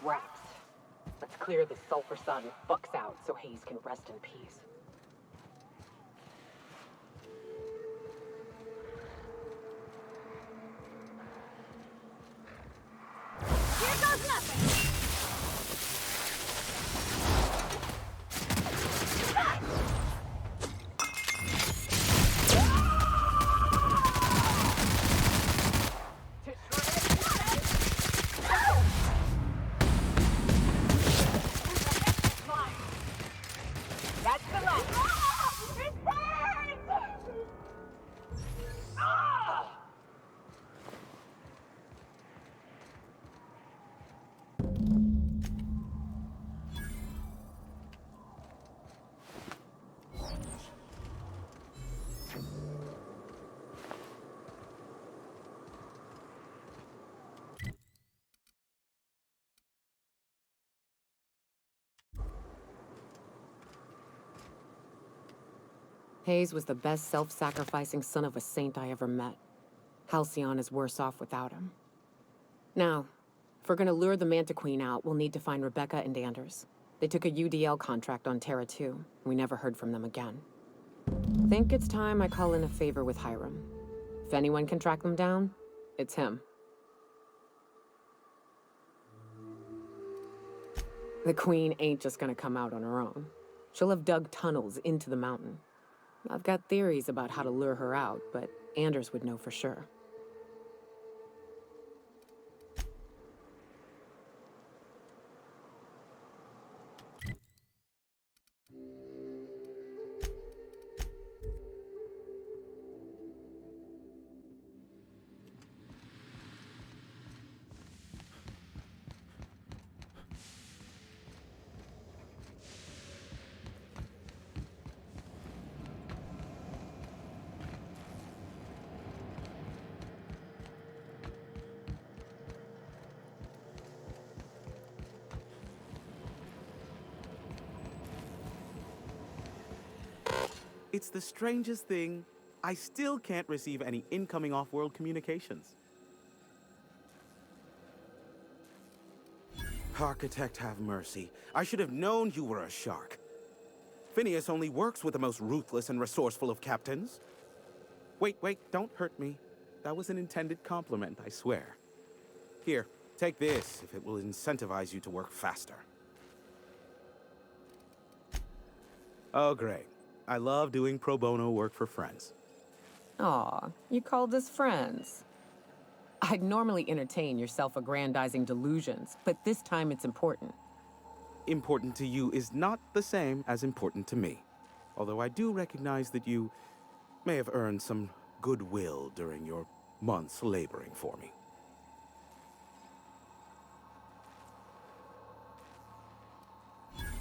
Speaker 16: Rats. Let's clear the sulfur sun fucks out so Hayes can rest in peace.
Speaker 5: Here goes nothing!
Speaker 13: That's the last. It burns!
Speaker 19: Hayes was the best self-sacrificing son of a saint I ever met. Halcyon is worse off without him. Now, if we're gonna lure the Manta Queen out, we'll need to find Rebecca and Anders. They took a UDL contract on Terra 2. We never heard from them again. Think it's time I call in a favor with Hiram. If anyone can track them down, it's him. The Queen ain't just gonna come out on her own. She'll have dug tunnels into the mountain. I've got theories about how to lure her out, but Anders would know for sure.
Speaker 20: It's the strangest thing. I still can't receive any incoming off-world communications. Architect, have mercy. I should have known you were a shark. Phineas only works with the most ruthless and resourceful of captains. Wait, don't hurt me. That was an intended compliment, I swear. Here, take this if it will incentivize you to work faster. Oh, great. I love doing pro bono work for friends.
Speaker 19: Aw, you called us friends. I'd normally entertain your self-aggrandizing delusions, but this time it's important.
Speaker 20: Important to you is not the same as important to me. Although I do recognize that you may have earned some goodwill during your months laboring for me.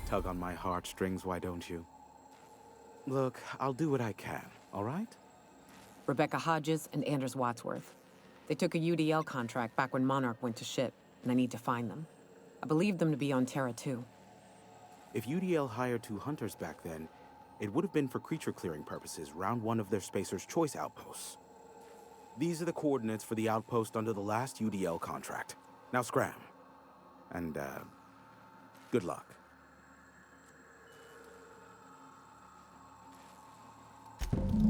Speaker 20: Tug on my heartstrings, why don't you? Look, I'll do what I can, all right?
Speaker 19: Rebecca Hodges and Anders Wadsworth. They took a UDL contract back when Monarch went to shit, and I need to find them. I believe them to be on Terra 2.
Speaker 20: If UDL hired 2 hunters back then, it would have been for creature clearing purposes round one of their Spacer's Choice outposts. These are the coordinates for the outpost under the last UDL contract. Now scram. And, good luck.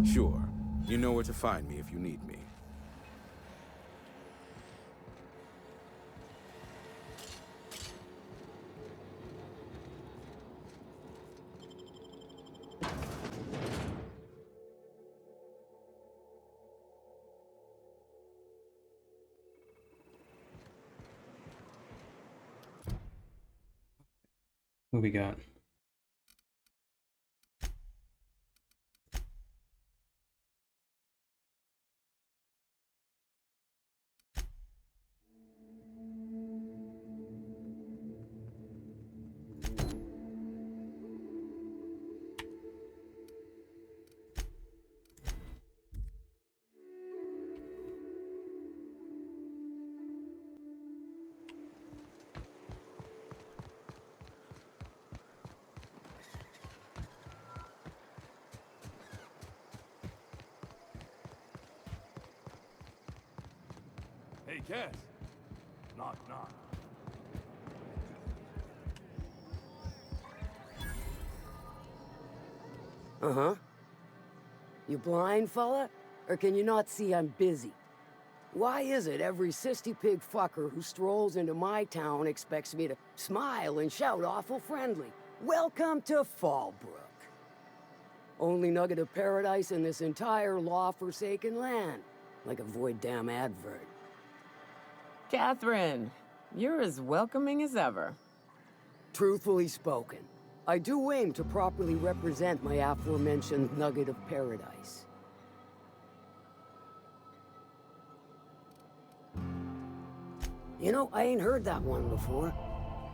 Speaker 20: Sure. You know where to find me if you need me.
Speaker 1: What we got?
Speaker 22: Hey, Cass. Knock, knock.
Speaker 23: Uh-huh. You blind, fella? Or can you not see I'm busy? Why is it every sissy pig fucker who strolls into my town expects me to smile and shout awful friendly? Welcome to Fallbrook. Only nugget of paradise in this entire law-forsaken land. Like a void damn advert.
Speaker 19: Catherine, you're as welcoming as ever.
Speaker 23: Truthfully spoken, I do aim to properly represent my aforementioned nugget of paradise. You know, I ain't heard that one before.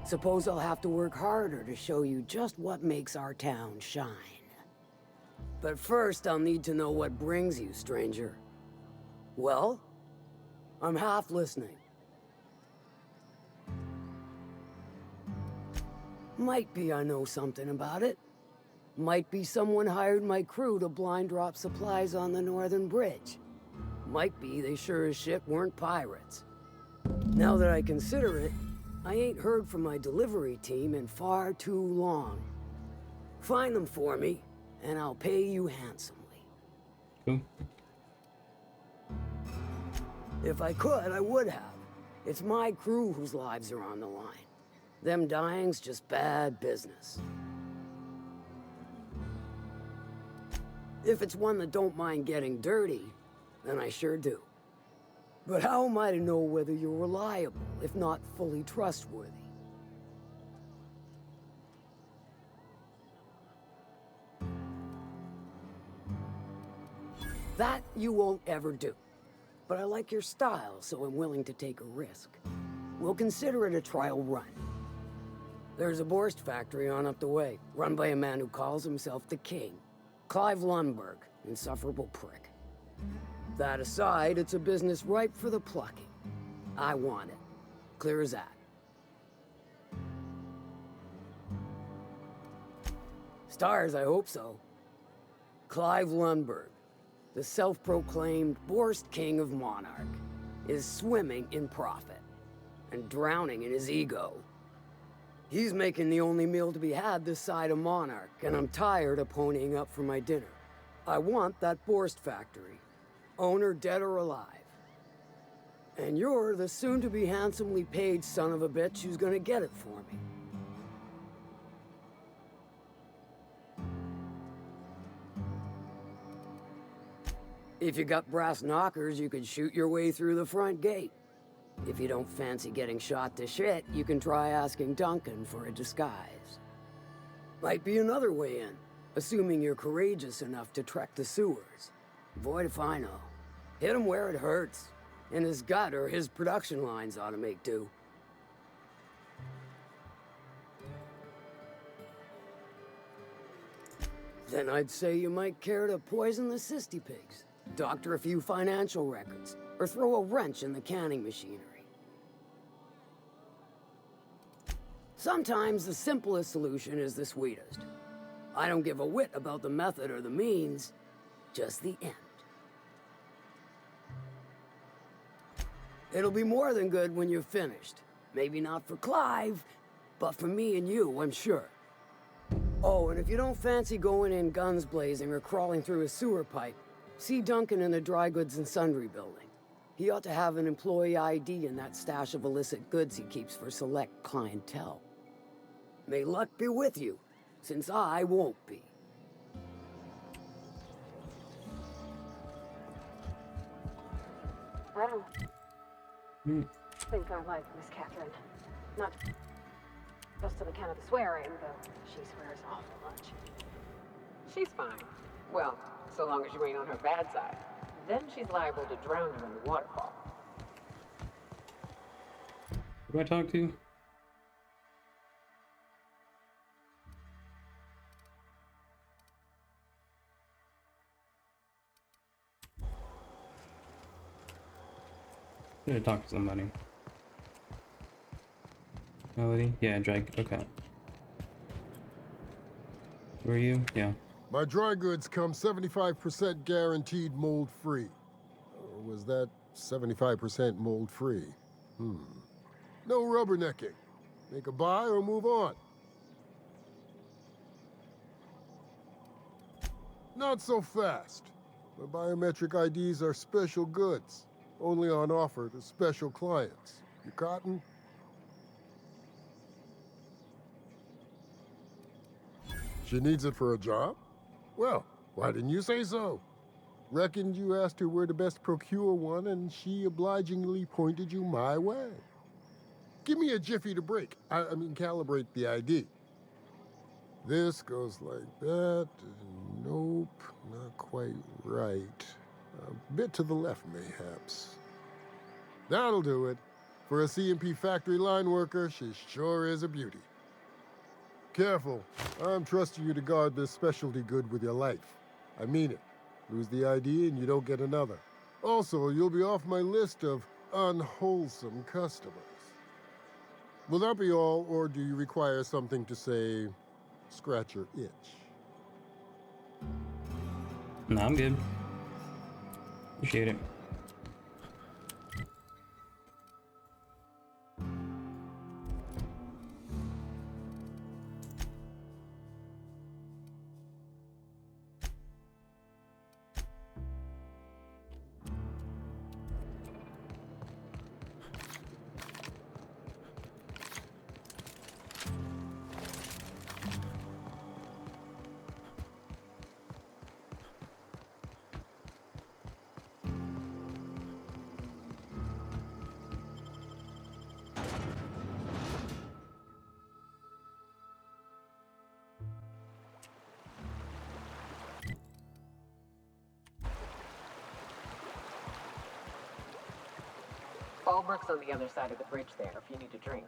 Speaker 23: Suppose I'll have to work harder to show you just what makes our town shine. But first, I'll need to know what brings you, stranger. Well, I'm half listening. Might be I know something about it. Might be someone hired my crew to blind drop supplies on the northern bridge. Might be they sure as shit weren't pirates. Now that I consider it, I ain't heard from my delivery team in far too long. Find them for me, and I'll pay you handsomely.
Speaker 1: Cool.
Speaker 23: If I could, I would have. It's my crew whose lives are on the line. Them dying's just bad business. If it's one that don't mind getting dirty, then I sure do. But how am I to know whether you're reliable, if not fully trustworthy? That you won't ever do. But I like your style, so I'm willing to take a risk. We'll consider it a trial run. There's a Borst factory on up the way, run by a man who calls himself the King. Clive Lundberg, insufferable prick. That aside, it's a business ripe for the plucking. I want it. Clear as that. Stars, I hope so. Clive Lundberg, the self-proclaimed Borst King of Monarch, is swimming in profit and drowning in his ego. He's making the only meal to be had this side of Monarch, and I'm tired of ponying up for my dinner. I want that Borst factory, owner dead or alive. And you're the soon-to-be handsomely paid son of a bitch who's gonna get it for me. If you got brass knockers, you could shoot your way through the front gate. If you don't fancy getting shot to shit, you can try asking Duncan for a disguise. Might be another way in, assuming you're courageous enough to trek the sewers. Boy, if I know. Hit him where it hurts. In his gut, or his production lines ought to make do. Then I'd say you might care to poison the cysty pigs, doctor a few financial records, or throw a wrench in the canning machinery. Sometimes the simplest solution is the sweetest. I don't give a whit about the method or the means, just the end. It'll be more than good when you're finished. Maybe not for Clive, but for me and you, I'm sure. Oh, and if you don't fancy going in guns blazing or crawling through a sewer pipe, see Duncan in the dry goods and sundry building. He ought to have an employee ID in that stash of illicit goods he keeps for select clientele. May luck be with you, since I won't be.
Speaker 5: I don't think I like Miss Catherine. Not just to the count of the swearing, though she swears awful much.
Speaker 16: She's fine. Well, so long as you ain't on her bad side. Then she's liable to drown you in the waterfall.
Speaker 1: Who do I talk to? I'm gonna talk to somebody. Melody? Yeah, Drake. Okay. Who are you? Yeah.
Speaker 3: My dry goods come 75% guaranteed mold-free. Or was that 75% mold-free? No rubbernecking. Make a buy or move on. Not so fast. My biometric IDs are special goods. Only on offer to special clients. You cotton? She needs it for a job? Well, why didn't you say so? Reckoned you asked her where to best procure one, and she obligingly pointed you my way. Give me a jiffy to break. I mean, calibrate the ID. This goes like that. Nope, not quite right. A bit to the left, mayhaps. That'll do it. For a C&P factory line worker, she sure is a beauty. Careful. I'm trusting you to guard this specialty good with your life. I mean it. Lose the ID and you don't get another. Also, you'll be off my list of unwholesome customers. Will that be all, or do you require something to say, scratch your itch?
Speaker 1: No, I'm good. Appreciate it.
Speaker 16: Old Merc's on the other side of the bridge there if you need a drink.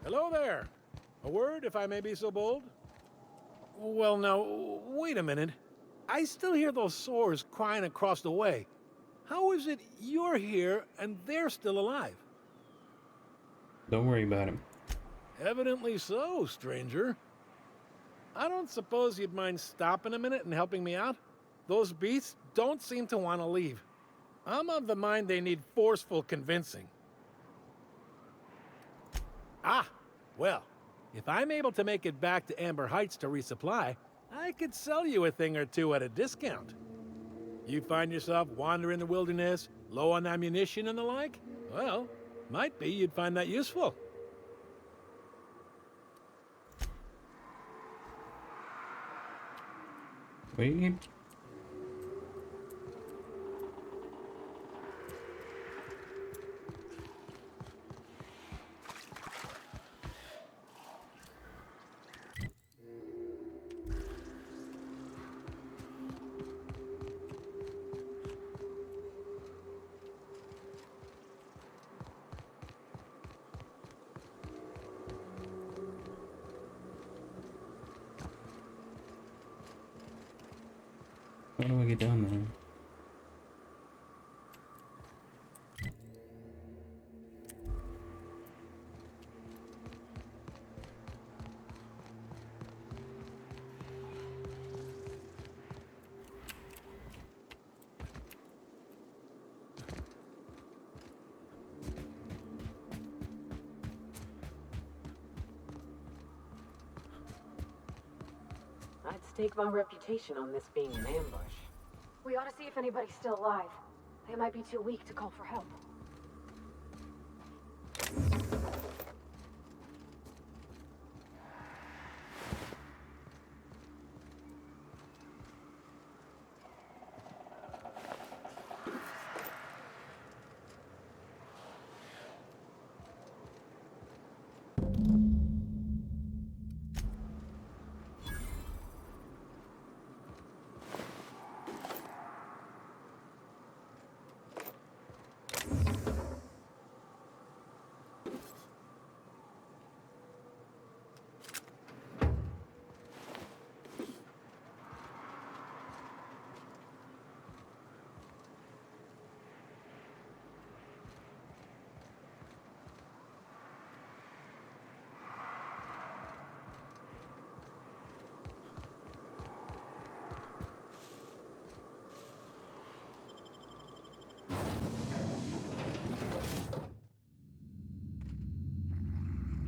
Speaker 15: Hello there. A word, if I may be so bold? Well, now, wait a minute. I still hear those sores crying across the way. How is it you're here and they're still alive?
Speaker 1: Don't worry about him.
Speaker 15: Evidently so, stranger. I don't suppose you'd mind stopping a minute and helping me out? Those beasts don't seem to want to leave. I'm of the mind they need forceful convincing. Ah, well, if I'm able to make it back to Amber Heights to resupply, I could sell you a thing or two at a discount. You find yourself wandering the wilderness, low on ammunition and the like? Well, might be you'd find that useful.
Speaker 1: Wait. How do I get down there?
Speaker 16: I'd stake my reputation on this being an ambush.
Speaker 5: We ought to see if anybody's still alive. They might be too weak to call for help.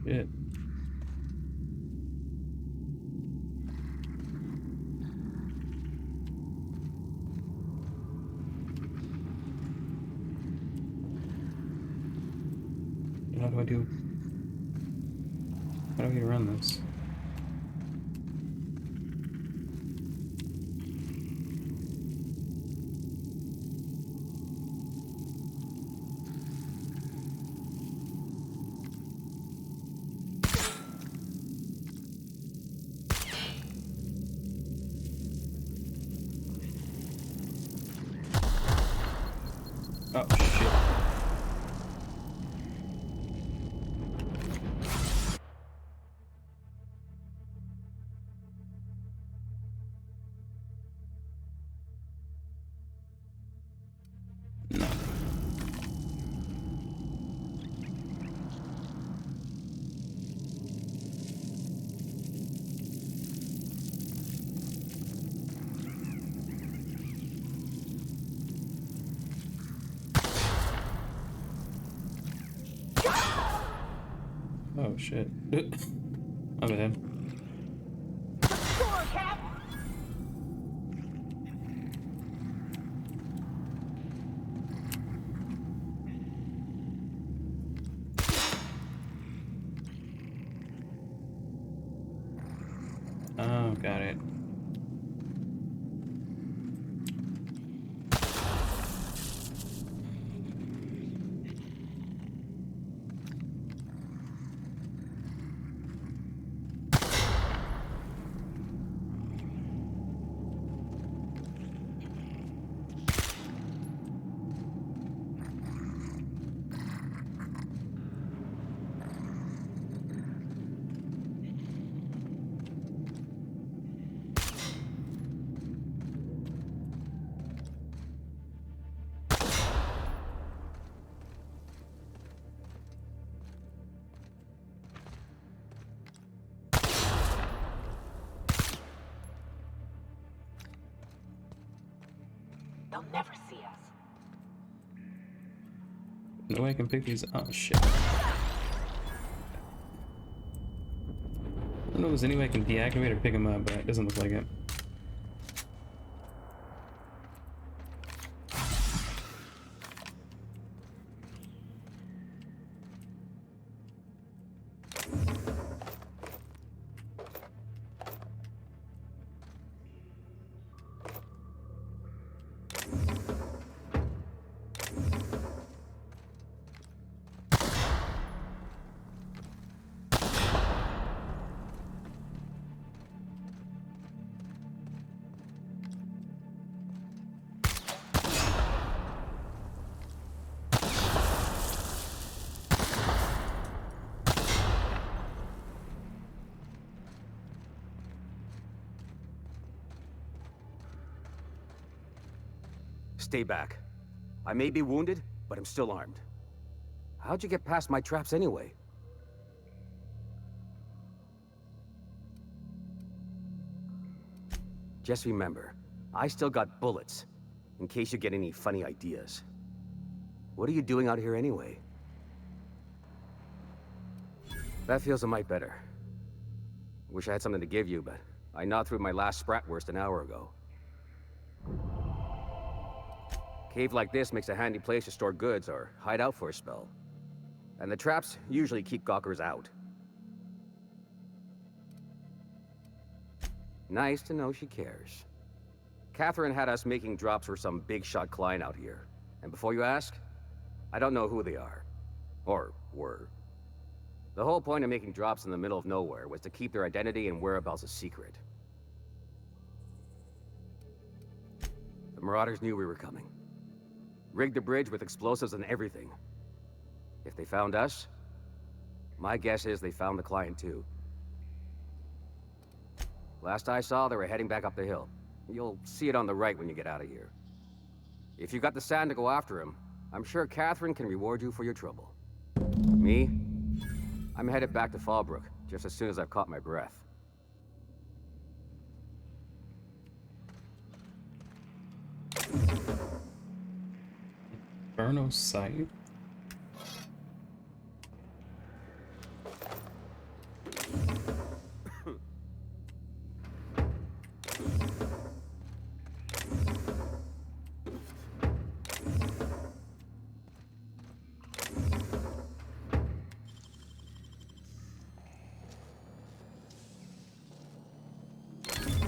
Speaker 1: Shit. How do I do? How do I run this? Oh shit. No. Oh shit. I'm ahead.
Speaker 13: Score, Cap!
Speaker 1: Oh, got it.
Speaker 13: They'll never see us.
Speaker 1: No way I can pick these. Oh shit. I don't know if there's any way I can deactivate or pick them up, but it doesn't look like it.
Speaker 7: Stay back. I may be wounded, but I'm still armed. How'd you get past my traps anyway? Just remember, I still got bullets, in case you get any funny ideas. What are you doing out here anyway? That feels a mite better. Wish I had something to give you, but I gnawed through my last Spratwurst an hour ago. Cave like this makes a handy place to store goods or hide out for a spell. And the traps usually keep gawkers out. Nice to know she cares. Catherine had us making drops for some big-shot client out here. And before you ask, I don't know who they are. Or were. The whole point of making drops in the middle of nowhere was to keep their identity and whereabouts a secret. The Marauders knew we were coming. Rigged the bridge with explosives and everything. If they found us, my guess is they found the client too. Last I saw, they were heading back up the hill. You'll see it on the right when you get out of here. If you've got the sand to go after him, I'm sure Catherine can reward you for your trouble. Me? I'm headed back to Fallbrook, just as soon as I've caught my breath.
Speaker 1: Inferno Scythe?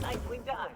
Speaker 13: Nicely done.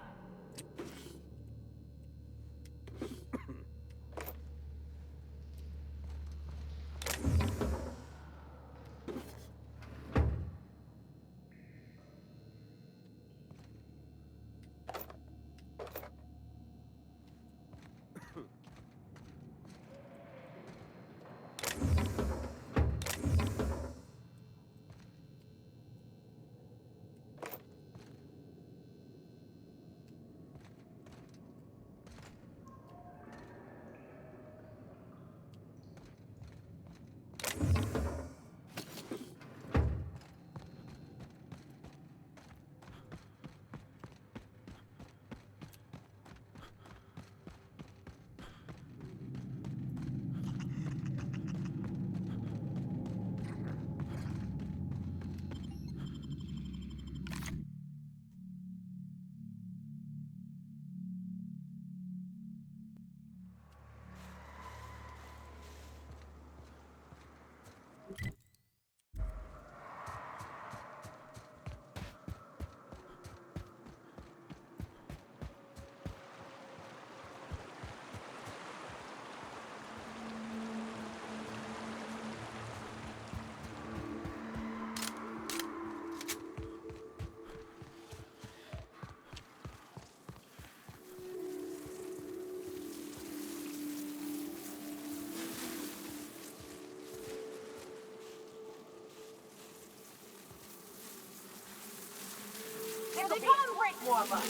Speaker 13: Here they come, Great Warlock!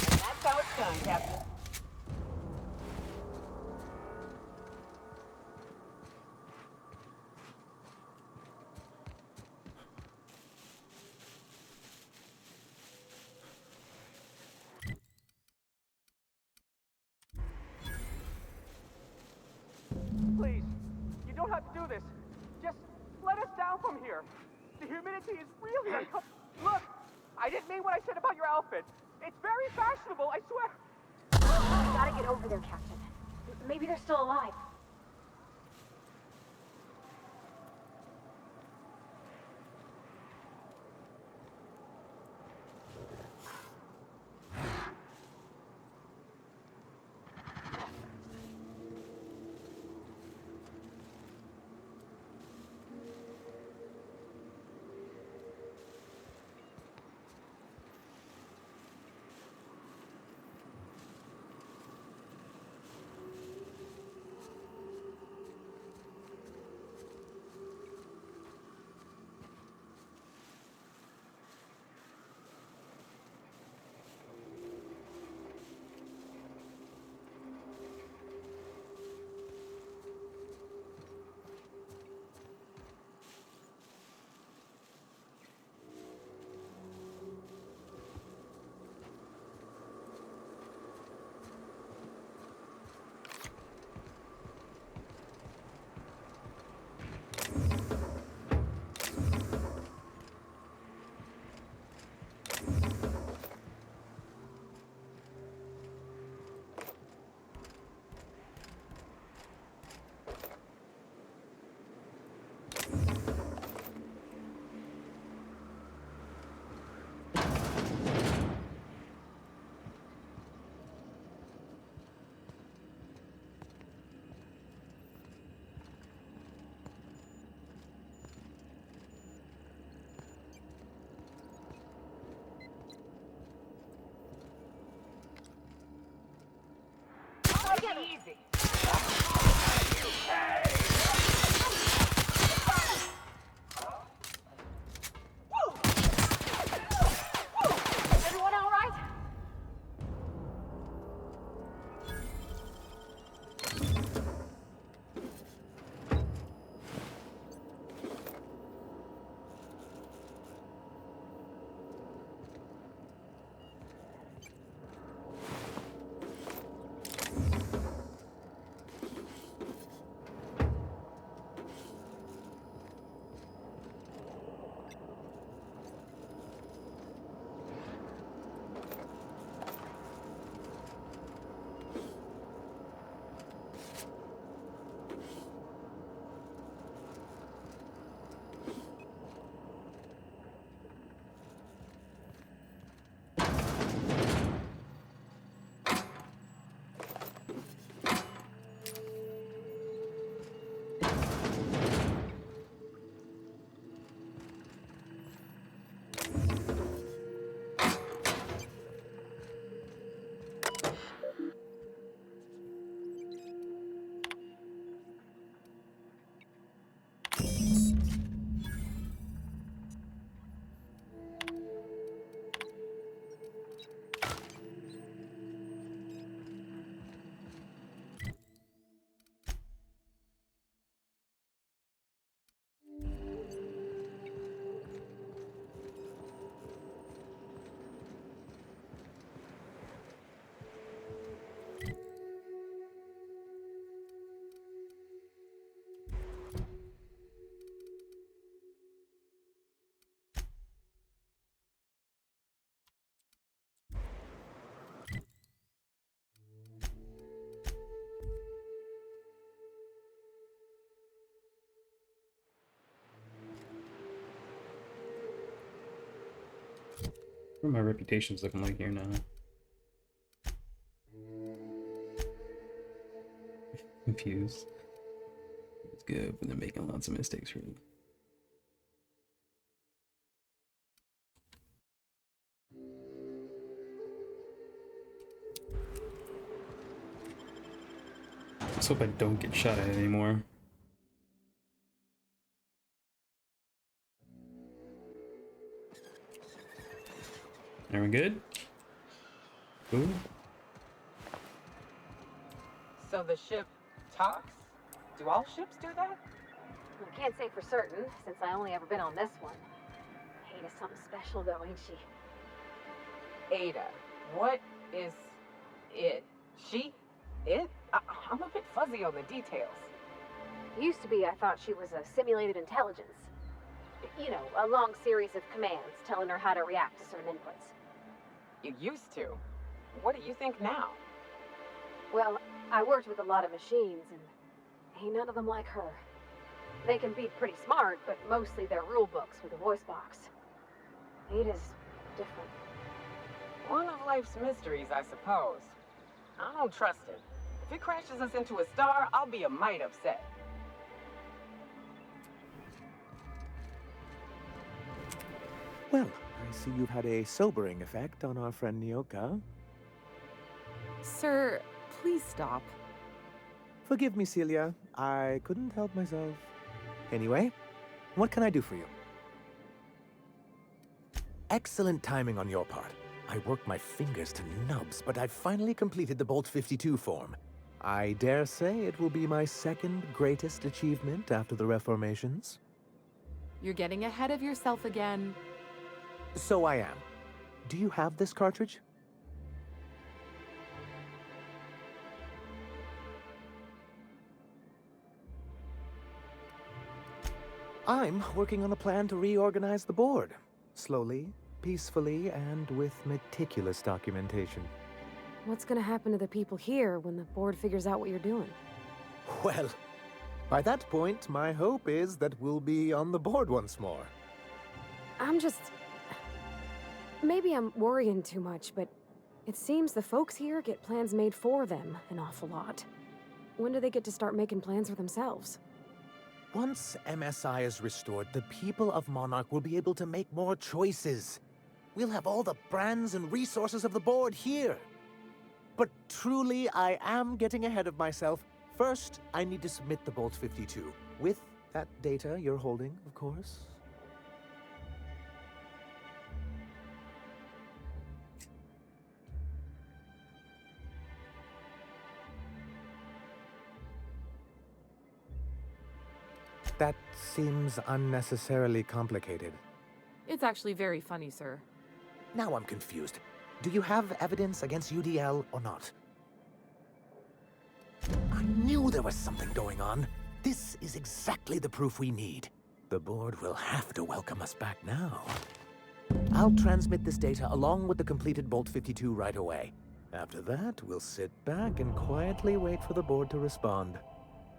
Speaker 13: And that's how it's done, Captain.
Speaker 2: Please, you don't have to do this. Just let us down from here. The humidity is really uncomfortable. Look, I didn't mean what I said about your outfit. It's very fashionable, I swear.
Speaker 5: We gotta get over there, Captain. Maybe they're still alive.
Speaker 13: Easy.
Speaker 5: Everyone all right?
Speaker 1: What are my reputations looking like here now? Confused. It's good, but they're making lots of mistakes for me. Let's hope I don't get shot at anymore. Are we good? Cool.
Speaker 16: So the ship talks? Do all ships do that?
Speaker 5: I can't say for certain, since I only ever been on this one. Ada's something special, though, ain't she?
Speaker 16: Ada, what is it? She? It? I'm a bit fuzzy on the details.
Speaker 5: Used to be, I thought she was a simulated intelligence. You know, a long series of commands telling her how to react to certain inputs.
Speaker 16: You used to. What do you think now?
Speaker 5: Well, I worked with a lot of machines, and ain't none of them like her. They can be pretty smart, but mostly they're rule books with a voice box. Ada's different.
Speaker 16: One of life's mysteries, I suppose. I don't trust it. If it crashes us into a star, I'll be a mite upset.
Speaker 10: Well, I see you've had a sobering effect on our friend Nyoka.
Speaker 12: Sir, please stop.
Speaker 10: Forgive me, Celia. I couldn't help myself. Anyway, what can I do for you? Excellent timing on your part. I worked my fingers to nubs, but I've finally completed the Bolt 52 form. I dare say it will be my second greatest achievement after the reformations.
Speaker 12: You're getting ahead of yourself again.
Speaker 10: So I am. Do you have this cartridge? I'm working on a plan to reorganize the board. Slowly, peacefully, and with meticulous documentation.
Speaker 5: What's gonna happen to the people here when the board figures out what you're doing?
Speaker 10: Well, by that point, my hope is that we'll be on the board once more.
Speaker 5: I'm just... Maybe I'm worrying too much, but it seems the folks here get plans made for them an awful lot. When do they get to start making plans for themselves?
Speaker 10: Once MSI is restored, the people of Monarch will be able to make more choices. We'll have all the brands and resources of the board here. But truly, I am getting ahead of myself. First, I need to submit the Bolt 52. With that data you're holding, of course. That seems unnecessarily complicated.
Speaker 12: It's actually very funny, sir.
Speaker 10: Now I'm confused. Do you have evidence against UDL or not? I knew there was something going on. This is exactly the proof we need. The board will have to welcome us back now. I'll transmit this data along with the completed Bolt 52 right away. After that, we'll sit back and quietly wait for the board to respond.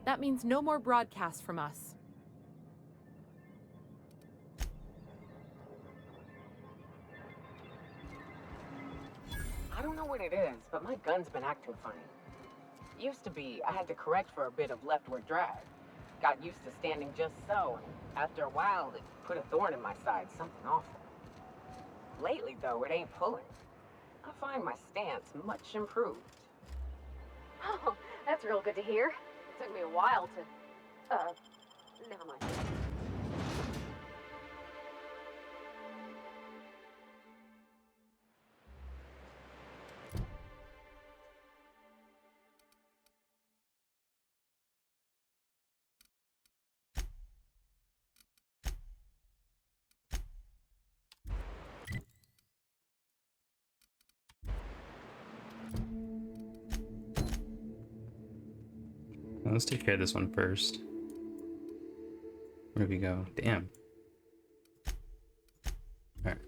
Speaker 12: That means no more broadcasts from us.
Speaker 16: I don't know what it is, but my gun's been acting funny. Used to be, I had to correct for a bit of leftward drag. Got used to standing just so, and after a while, it put a thorn in my side, something awful. Lately, though, it ain't pulling. I find my stance much improved.
Speaker 5: Oh, that's real good to hear. It took me a while to... never mind.
Speaker 1: Well, let's take care of this one first. Where do we go? Damn. Alright.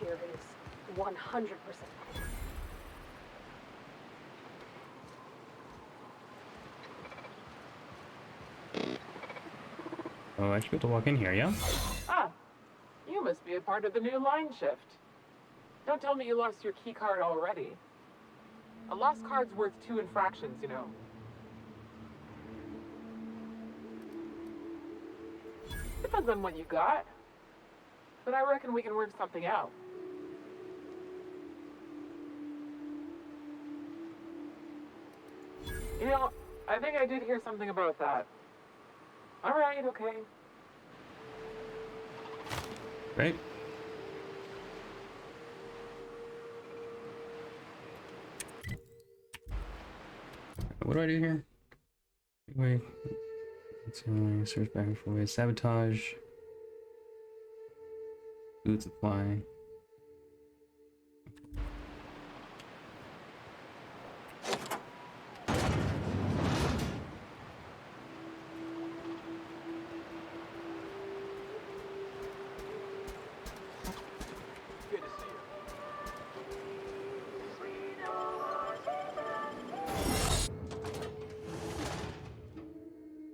Speaker 5: here is 100%.
Speaker 1: Oh, I should be able to walk in here, yeah?
Speaker 8: Ah, you must be a part of the new line shift. Don't tell me you lost your key card already. A lost card's worth 2 infractions, you know. Depends on what you got. But I reckon we can work something out. You know, I think I did hear something about that. Alright, okay.
Speaker 1: Right. What do I do here? Wait. Search back and forth. Sabotage. Food supply.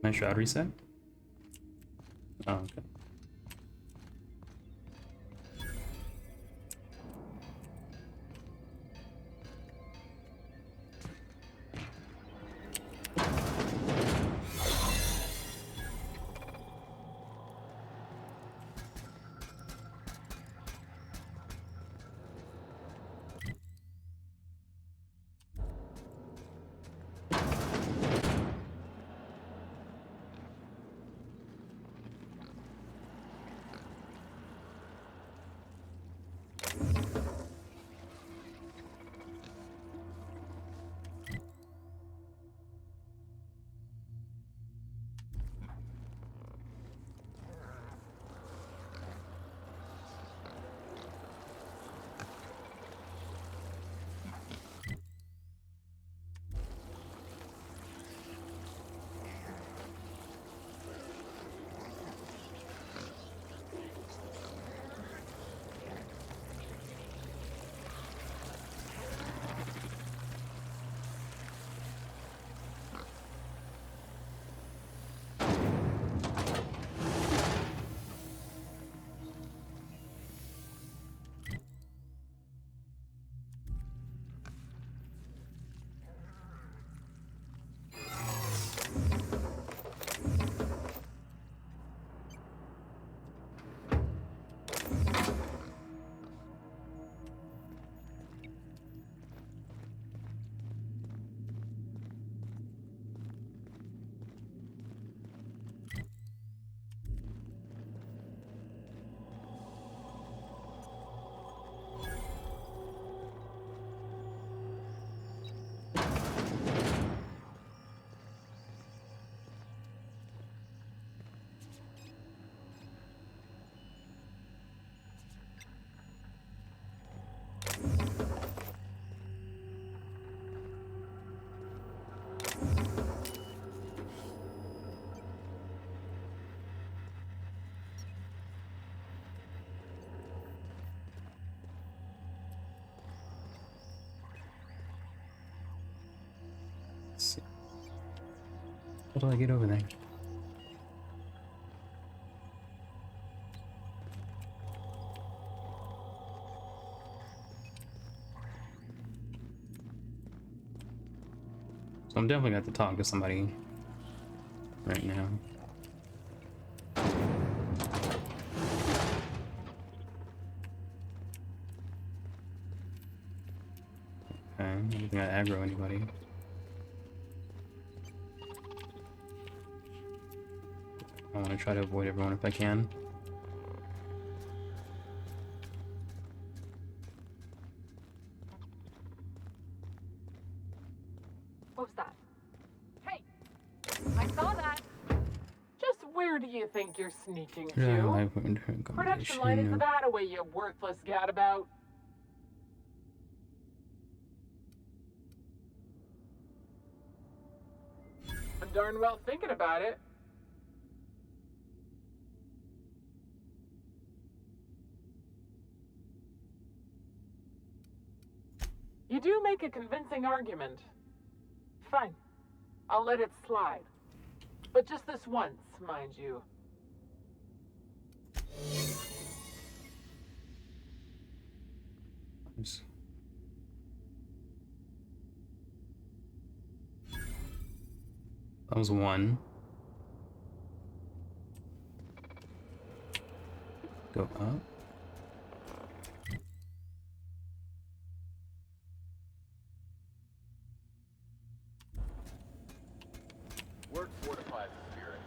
Speaker 1: My shroud reset? Oh, okay. Let's see. How do I get over there? So I'm definitely going to have to talk to somebody right now. Okay, I don't think I aggro anybody. I want to try to avoid everyone if I can.
Speaker 8: What was that? Hey! I saw that! Just where do you think you're sneaking to? Production line is that away, you worthless gadabout. I'm darn well thinking about it.
Speaker 13: You do make a convincing argument. Fine. I'll let it slide. But just this once, mind you.
Speaker 1: That was one. Go up.
Speaker 17: Word fortifies the spirit.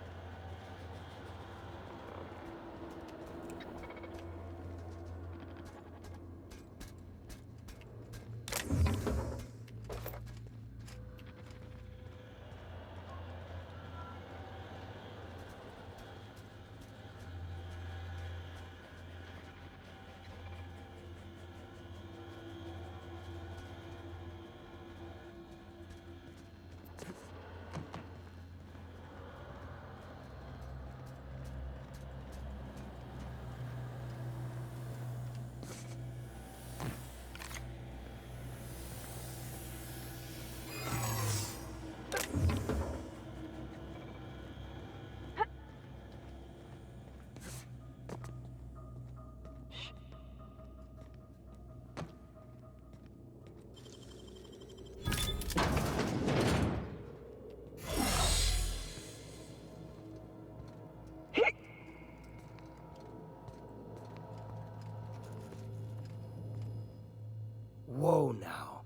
Speaker 11: Whoa now.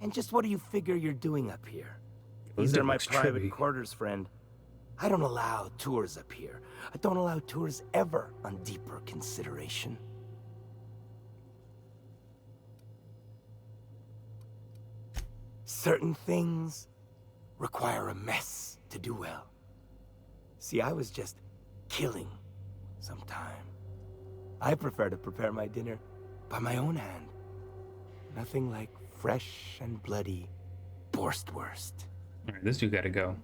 Speaker 11: And just what do you figure you're doing up here?
Speaker 1: This
Speaker 11: These are
Speaker 1: dude
Speaker 11: my
Speaker 1: looks
Speaker 11: private
Speaker 1: trippy.
Speaker 11: quarters, friend. I don't allow tours up here. I don't allow tours ever on deeper consideration. Certain things require a mess to do well. See, I was just killing some time. I prefer to prepare my dinner by my own hand. Nothing like fresh and bloody Borstwurst.
Speaker 1: Alright, this dude gotta go.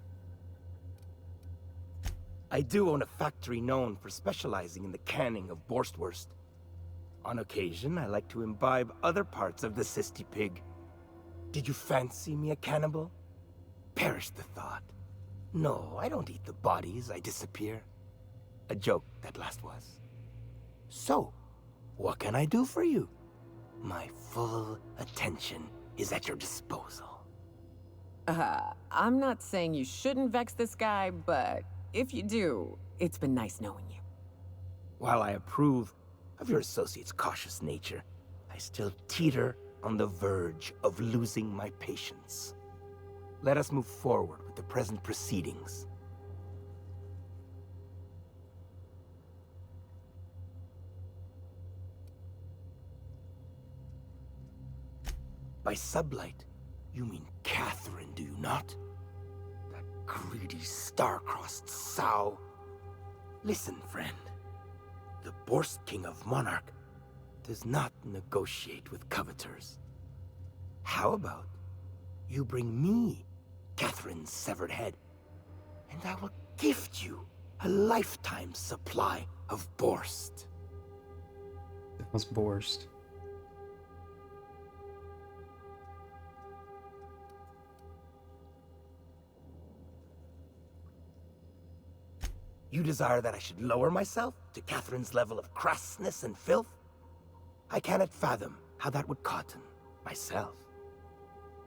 Speaker 11: I do own a factory known for specializing in the canning of Borstwurst. On occasion, I like to imbibe other parts of the cysty pig. Did you fancy me a cannibal? Perish the thought. No, I don't eat the bodies, I disappear. A joke, that last was. So, what can I do for you? My full attention is at your disposal.
Speaker 19: I'm not saying you shouldn't vex this guy, but if you do, it's been nice knowing you.
Speaker 11: While I approve of your associate's cautious nature, I still teeter on the verge of losing my patience. Let us move forward with the present proceedings. By sublight, you mean Catherine, do you not? That greedy, star-crossed sow. Listen, friend. The Borst King of Monarch does not negotiate with coveters. How about you bring me Catherine's severed head, and I will gift you a lifetime supply of Borst.
Speaker 1: That was Borst.
Speaker 11: You desire that I should lower myself to Catherine's level of crassness and filth? I cannot fathom how that would cotton myself.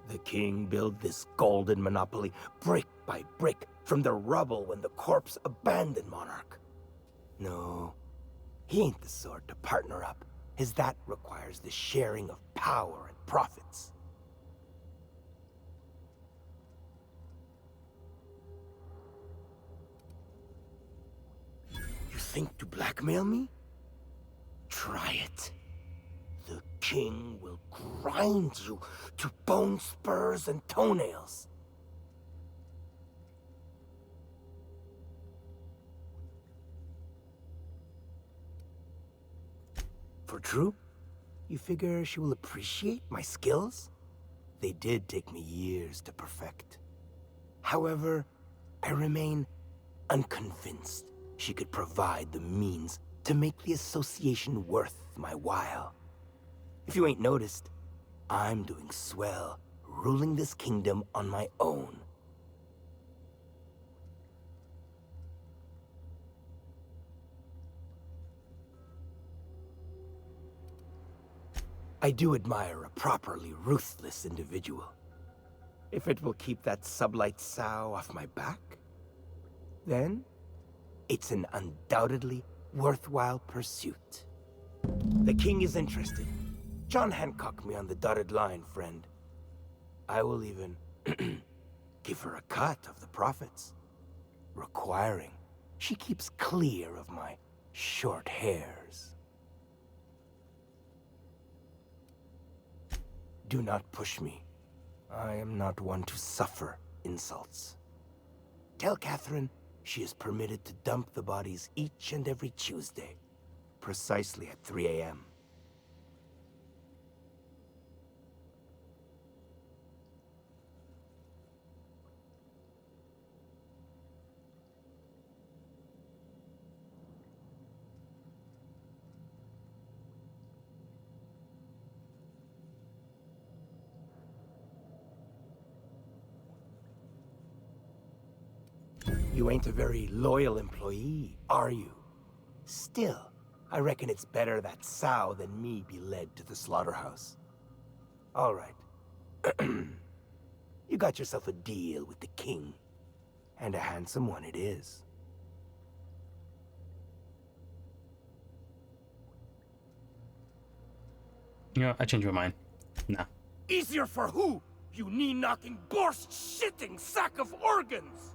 Speaker 11: The king built this golden monopoly brick by brick from the rubble when the corpse abandoned Monarch. No, he ain't the sort to partner up, as that requires the sharing of power and profits. You think to blackmail me? Try it. The king will grind you to bone spurs and toenails. For true? You figure she will appreciate my skills? They did take me years to perfect. However, I remain unconvinced she could provide the means to make the association worth my while. If you ain't noticed, I'm doing swell, ruling this kingdom on my own. I do admire a properly ruthless individual. If it will keep that sublight sow off my back, then it's an undoubtedly worthwhile pursuit. The king is interested. John Hancock me on the dotted line, friend. I will even give her a cut of the profits, requiring she keeps clear of my short hairs. Do not push me. I am not one to suffer insults. Tell Catherine she is permitted to dump the bodies each and every Tuesday, precisely at 3 a.m. You ain't a very loyal employee, are you? Still, I reckon it's better that sow than me be led to the slaughterhouse. All right. You got yourself a deal with the king. And a handsome one it is.
Speaker 1: You know, I changed my mind. Nah.
Speaker 11: Easier for who? You knee-knocking, borscht-shitting sack of organs!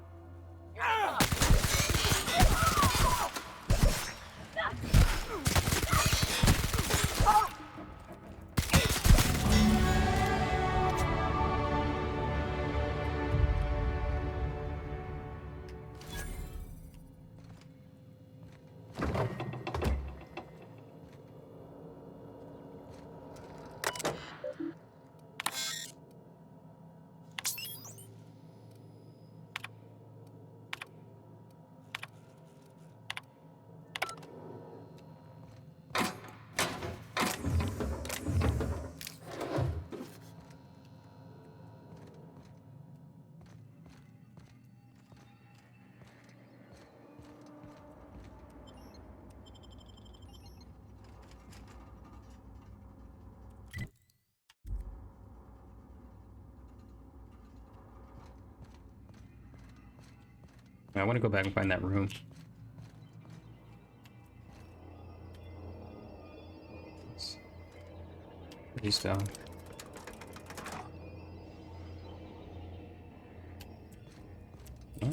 Speaker 1: I want to go back and find that room. Pretty stone. Huh?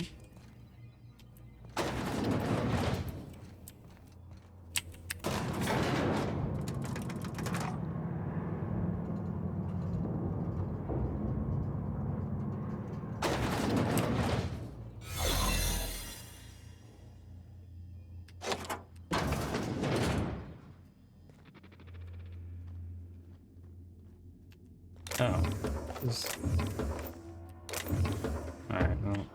Speaker 1: Oh. Alright, well.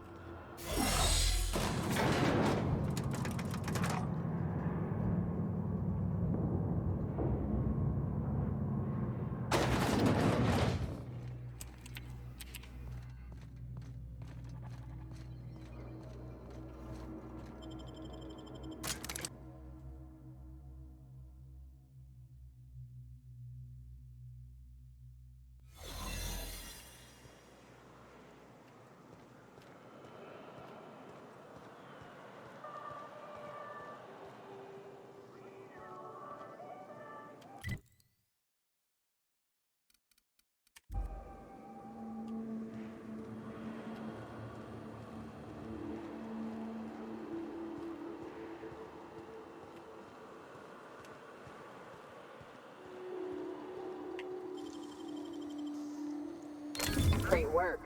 Speaker 16: Great work.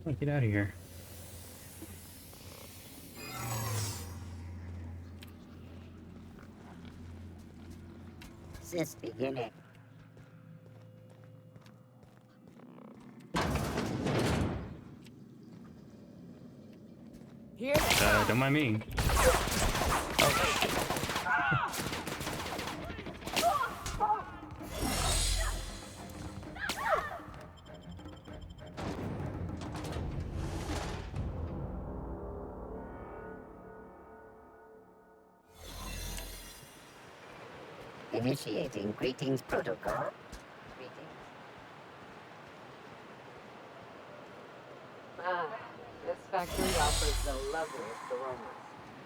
Speaker 1: Oh, get out of here.
Speaker 6: Since beginning.
Speaker 14: Here.
Speaker 1: Don't mind me.
Speaker 6: Initiating greetings protocol. Greetings.
Speaker 16: Ah, this factory offers the loveliest aromas.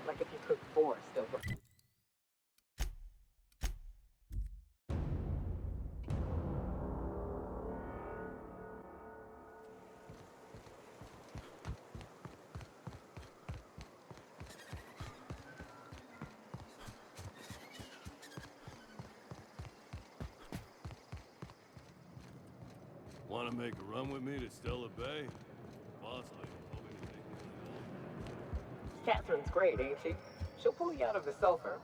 Speaker 16: Like if you cooked forest over.
Speaker 22: Want to make a run with me to Stella Bay? Boss lady told me to take you along.
Speaker 16: Catherine's great, ain't she? She'll pull you out of the sulfur.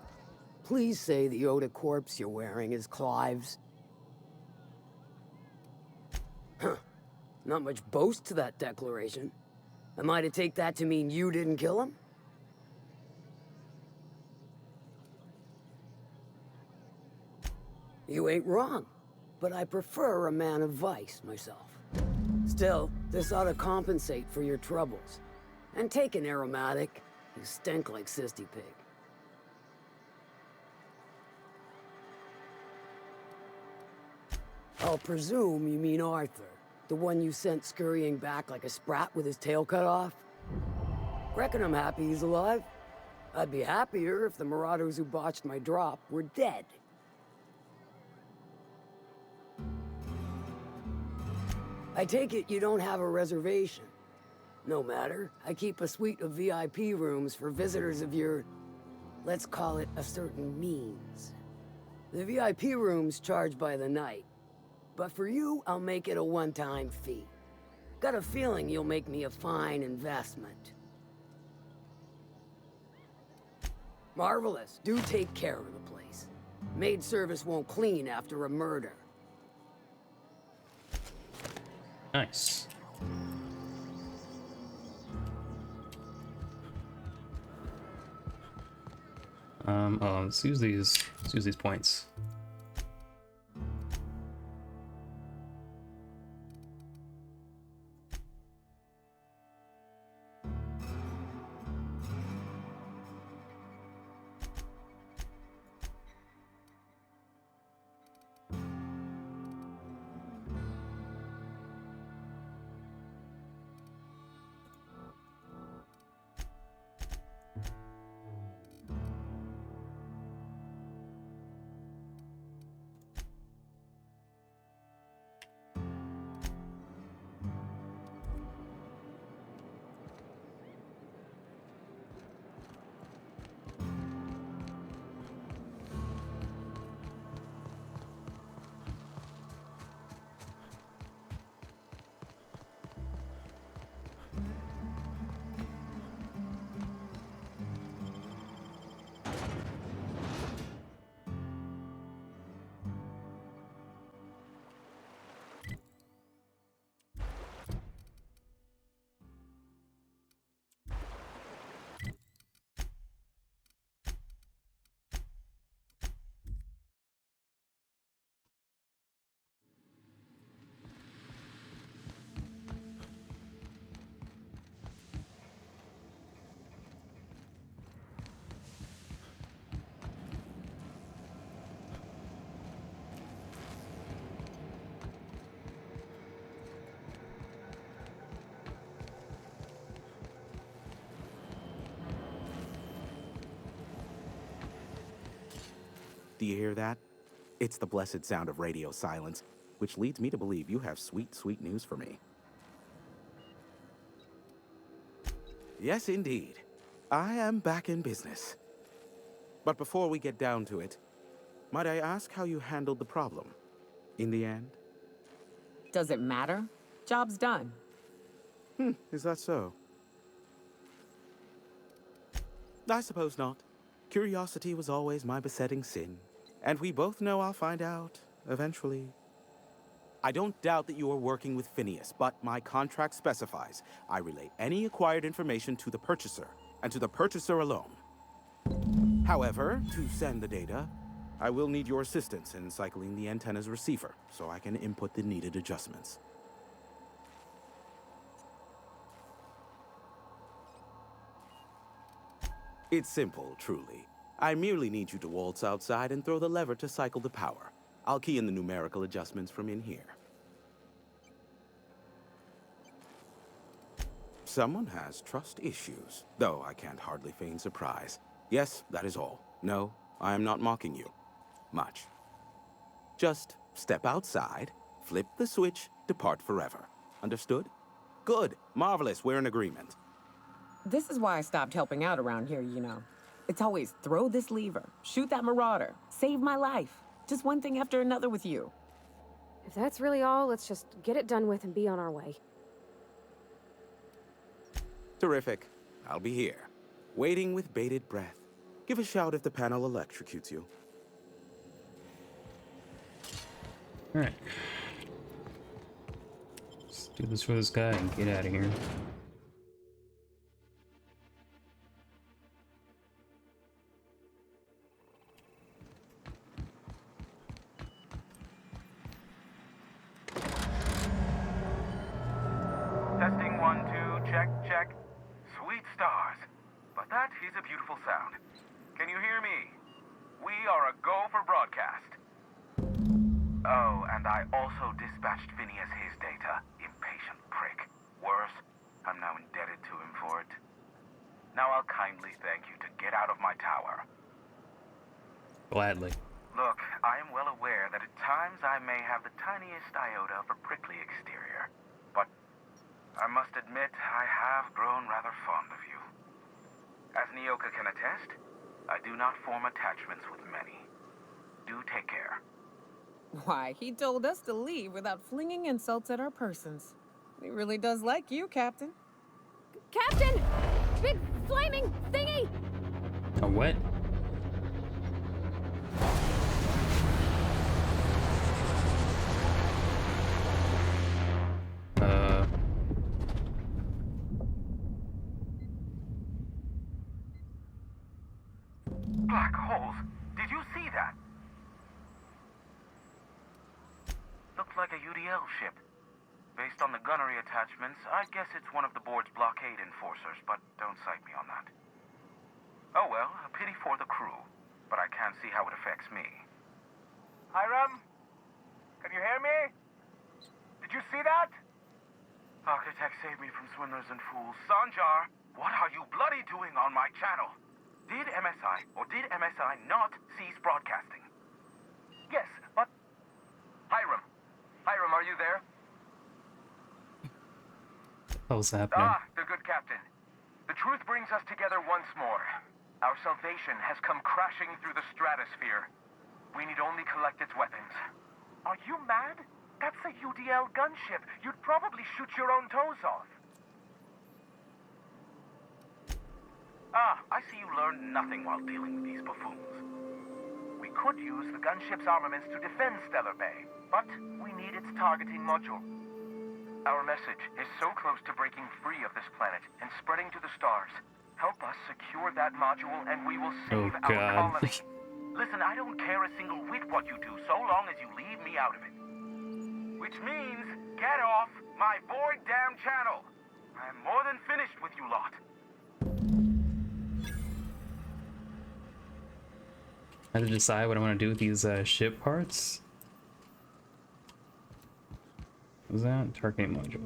Speaker 23: Please say the Oda corpse you're wearing is Clive's. Huh. Not much boast to that declaration. Am I to take that to mean you didn't kill him? You ain't wrong, but I prefer a man of vice myself. Still, this ought to compensate for your troubles. And take an aromatic. You stink like Sisty Pig. I'll presume you mean Arthur, the one you sent scurrying back like a sprat with his tail cut off? Reckon I'm happy he's alive. I'd be happier if the marauders who botched my drop were dead. I take it you don't have a reservation. No matter, I keep a suite of VIP rooms for visitors of your, let's call it a certain means. The VIP rooms charge by the night. But for you, I'll make it a one-time fee. Got a feeling you'll make me a fine investment. Marvelous. Do take care of the place. Maid service won't clean after a murder.
Speaker 1: Nice. Oh, let's use these points.
Speaker 20: Do you hear that? It's the blessed sound of radio silence, which leads me to believe you have sweet, sweet news for me. Yes, indeed. I am back in business. But before we get down to it, might I ask how you handled the problem? In the end?
Speaker 19: Does it matter? Job's done.
Speaker 20: Is that so? I suppose not. Curiosity was always my besetting sin. And we both know I'll find out, eventually. I don't doubt that you are working with Phineas, but my contract specifies I relay any acquired information to the purchaser, and to the purchaser alone. However, to send the data, I will need your assistance in cycling the antenna's receiver, so I can input the needed adjustments. It's simple, truly. I merely need you to waltz outside and throw the lever to cycle the power. I'll key in the numerical adjustments from in here. Someone has trust issues, though I can't hardly feign surprise. Yes, that is all. No, I am not mocking you. Much. Just step outside, flip the switch, depart forever. Understood? Good. Marvelous. We're in agreement.
Speaker 19: This is why I stopped helping out around here, you know. It's always throw this lever, shoot that marauder, save my life. Just one thing after another with you.
Speaker 5: If that's really all, let's just get it done with and be on our way.
Speaker 20: Terrific. I'll be here, waiting with bated breath. Give a shout if the panel electrocutes you.
Speaker 1: Alright. Let's do this for this guy and get out of here.
Speaker 9: Testing 1, 2, check, check. Sweet stars. But that is a beautiful sound. Can you hear me? We are a go for broadcast. Oh, and I also dispatched Phineas his data. Impatient prick. Worse, I'm now indebted to him for it. Now I'll kindly thank you to get out of my tower.
Speaker 1: Gladly.
Speaker 9: Look, I am well aware that at times I may have the tiniest iota of a prickly exterior. But I must admit, I have grown rather fond of you. As Nyoka can attest, I do not form attachments with many. Do take care.
Speaker 19: Why, he told us to leave without flinging insults at our persons. He really does like you, Captain.
Speaker 5: Captain! Big flaming thingy!
Speaker 1: A what?
Speaker 9: Black holes! Did you see that? Looked like a UDL ship. Based on the gunnery attachments, I guess it's one of the board's blockade enforcers, but don't cite me on that. Oh well, a pity for the crew, but I can't see how it affects me. Hiram? Can you hear me? Did you see that? Architect saved me from swindlers and fools. Sanjar, what are you bloody doing on my channel? Did MSI or did MSI not cease broadcasting? Yes, but... Hiram. Hiram, are you there?
Speaker 1: What was happening?
Speaker 9: Ah, the good captain. The truth brings us together once more. Our salvation has come crashing through the stratosphere. We need only collect its weapons. Are you mad? That's a UDL gunship. You'd probably shoot your own toes off. Ah, I see you learned nothing while dealing with these buffoons. We could use the gunship's armaments to defend Stellar Bay, but we need its targeting module. Our message is so close to breaking free of this planet and spreading to the stars. Help us secure that module and we will save our colony. Listen, I don't care a single whit what you do, so long as you leave me out of it. Which means, get off my void damn channel. I'm more than finished with you lot.
Speaker 1: I have to decide what I want to do with these ship parts. What was that? Targeting module.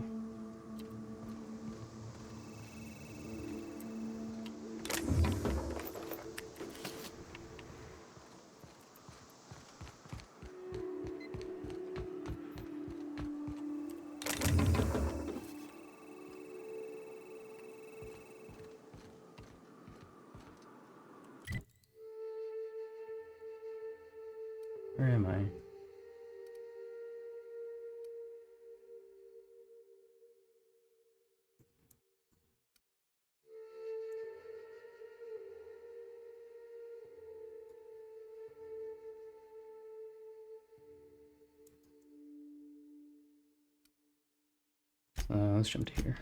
Speaker 1: Where am I? Let's jump to here.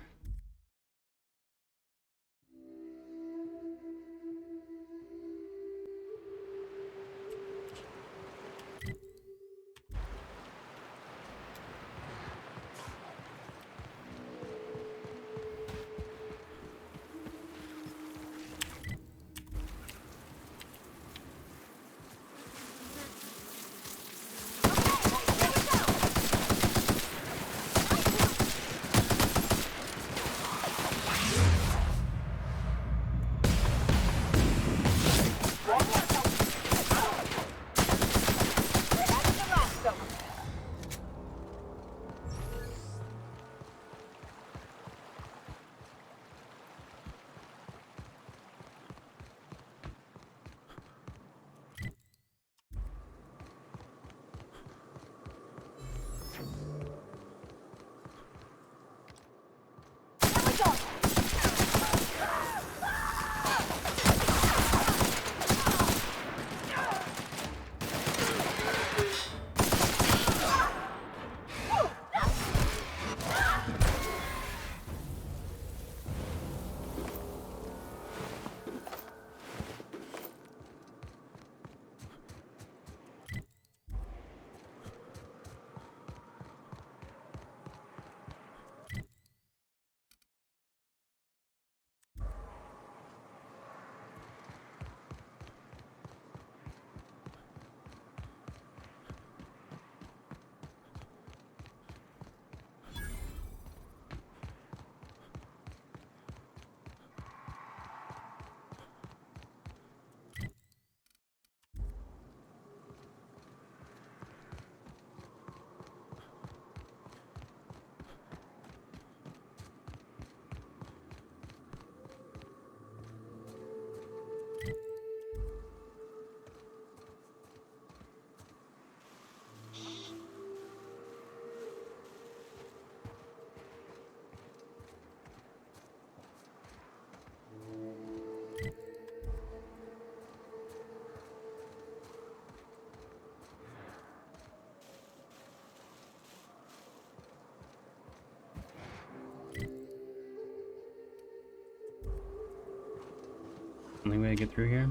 Speaker 1: Only way to get through here?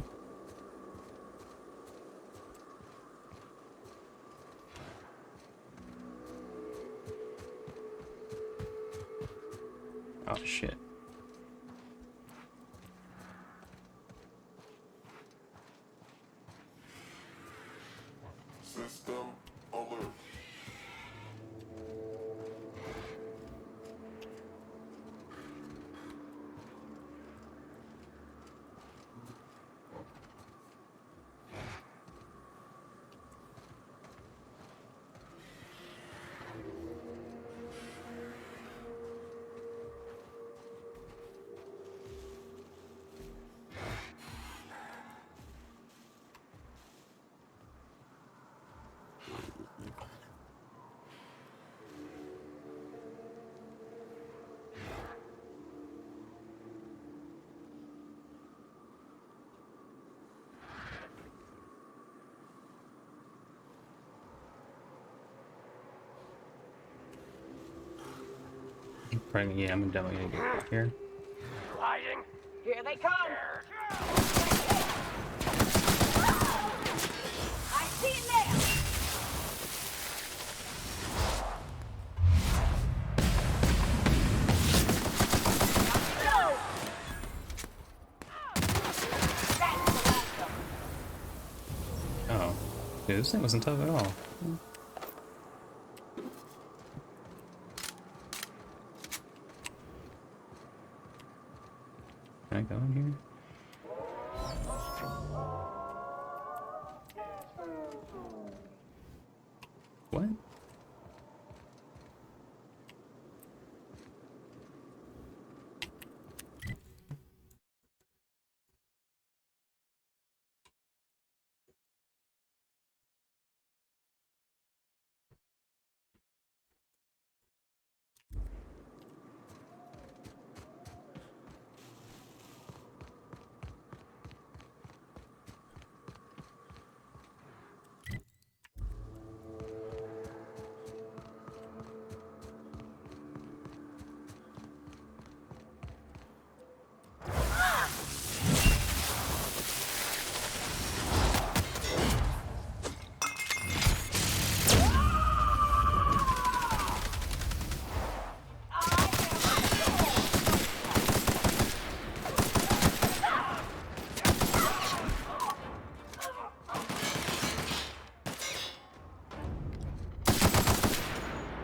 Speaker 1: Oh shit.
Speaker 4: System alert.
Speaker 1: Probably, yeah, I'm definitely gonna get back here.
Speaker 16: Lying. Here they come. I see it there.
Speaker 1: Oh. Dude, this thing wasn't tough at all. Can I go in here? What?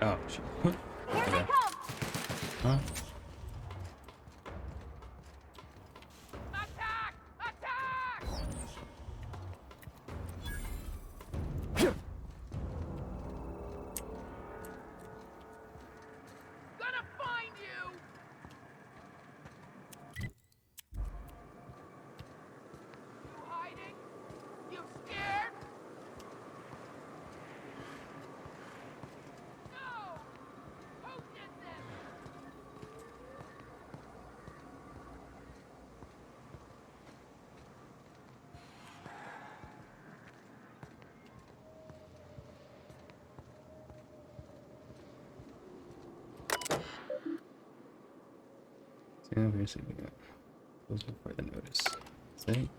Speaker 1: Oh, shit.
Speaker 5: Here they
Speaker 1: Okay.
Speaker 5: come!
Speaker 1: Huh?
Speaker 2: Gonna find you! You hiding? You scared? No! Who did this?
Speaker 1: See, obviously we got those before the notice. See?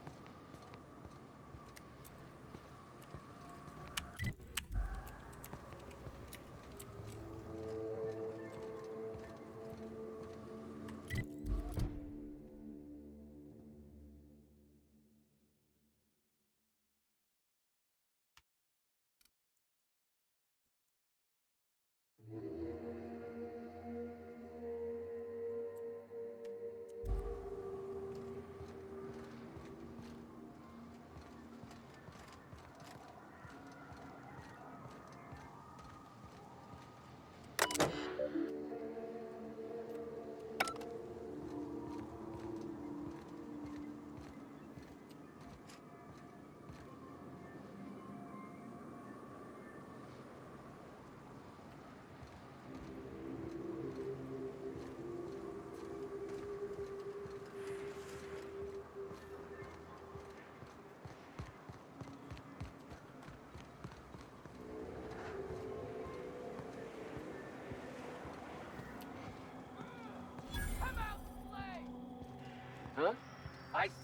Speaker 2: Huh?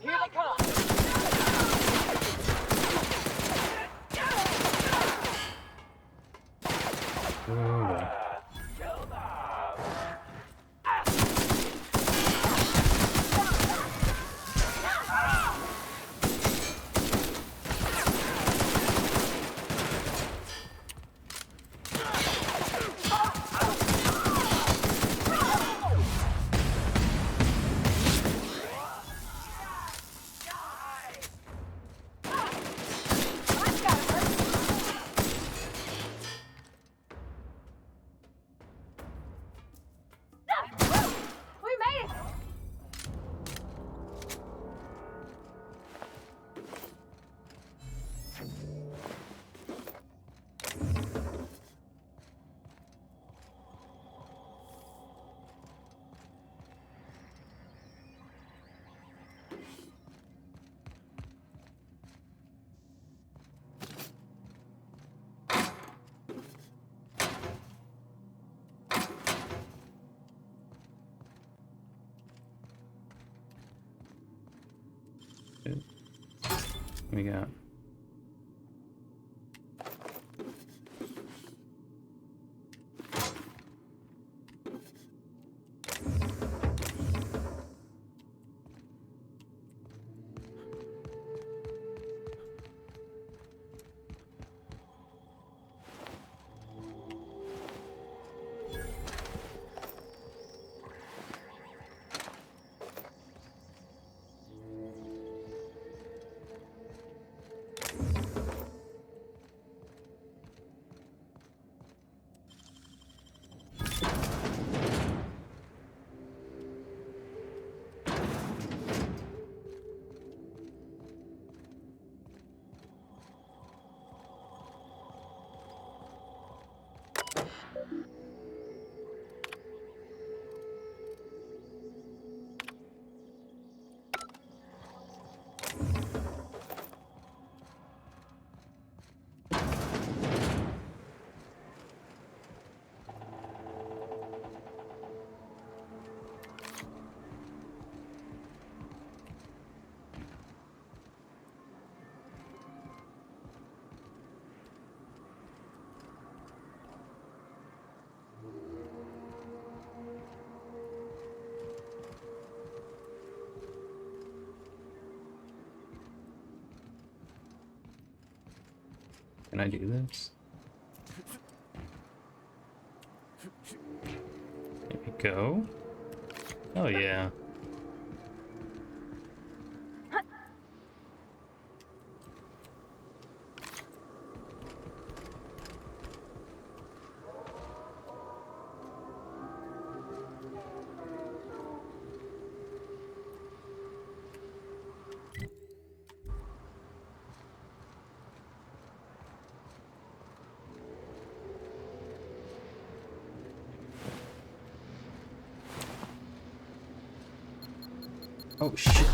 Speaker 2: Here they come!
Speaker 1: Oh, boy.
Speaker 5: We made it!
Speaker 1: Good. We got. Can I do this? go? Oh yeah. Oh shit.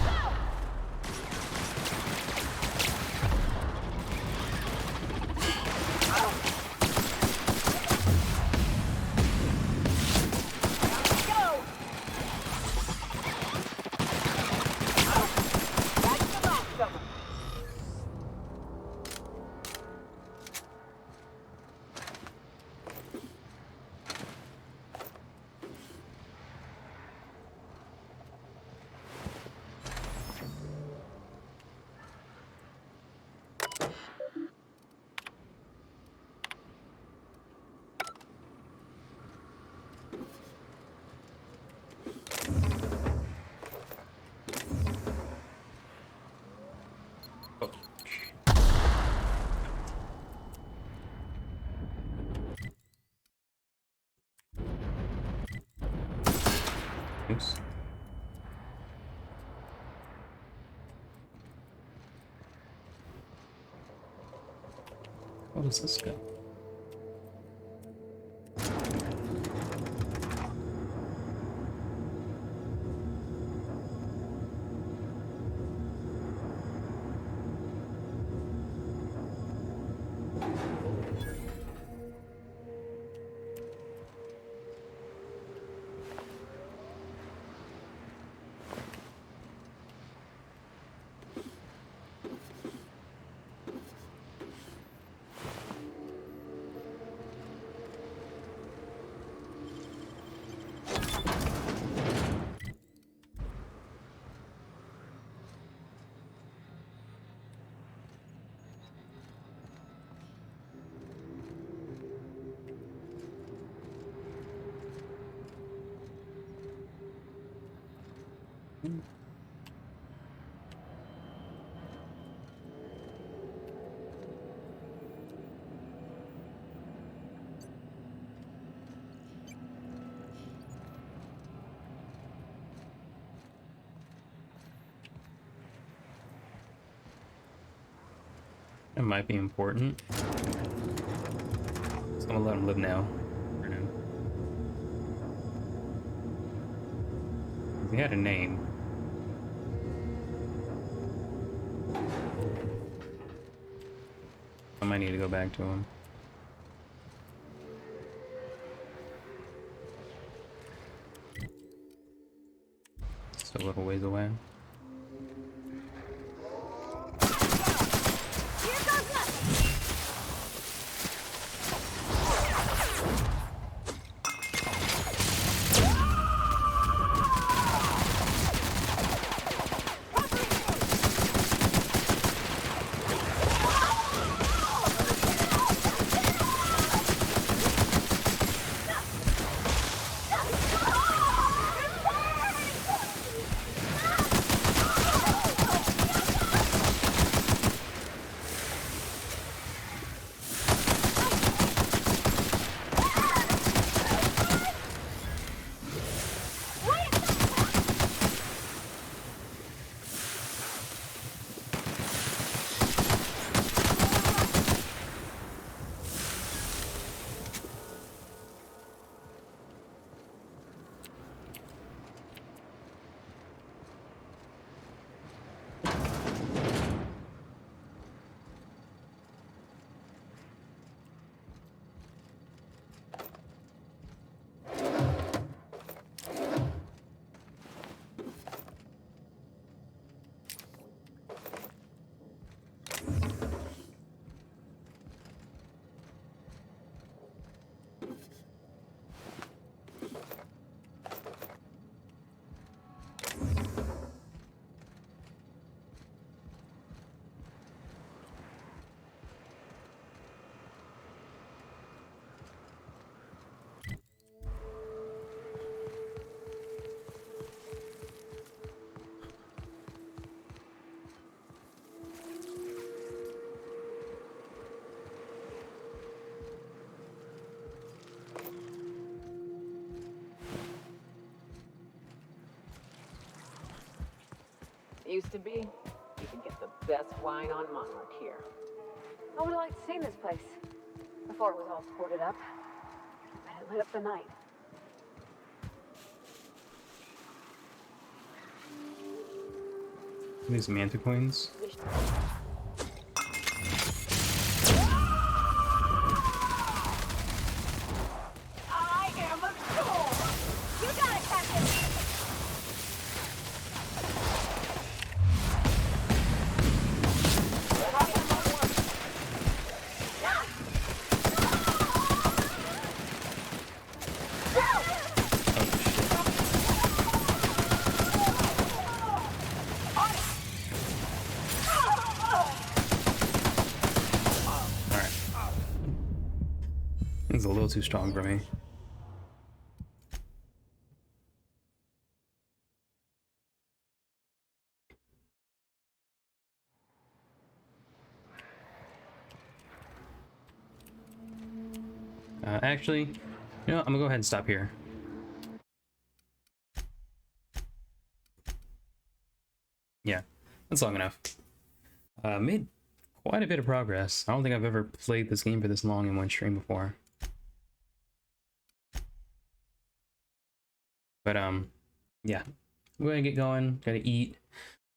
Speaker 1: Oops. What does this go? It might be important. So I'm gonna let him live now. For now. He had a name. I might need to go back to him. Just a little ways away.
Speaker 16: used to be, you can get the best wine on Monarch here.
Speaker 5: I would have liked to see this place before it was all boarded up. But it lit up the night.
Speaker 1: These manticoins.
Speaker 5: I am a soul! You got it, Captain!
Speaker 1: It's a little too strong for me. Actually, you know, I'm gonna go ahead and stop here. Yeah, that's long enough. Made quite a bit of progress. I don't think I've ever played this game for this long in one stream before. But yeah, we're gonna get going. Gotta eat,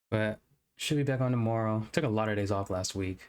Speaker 1: but should be back on tomorrow. Took a lot of days off last week.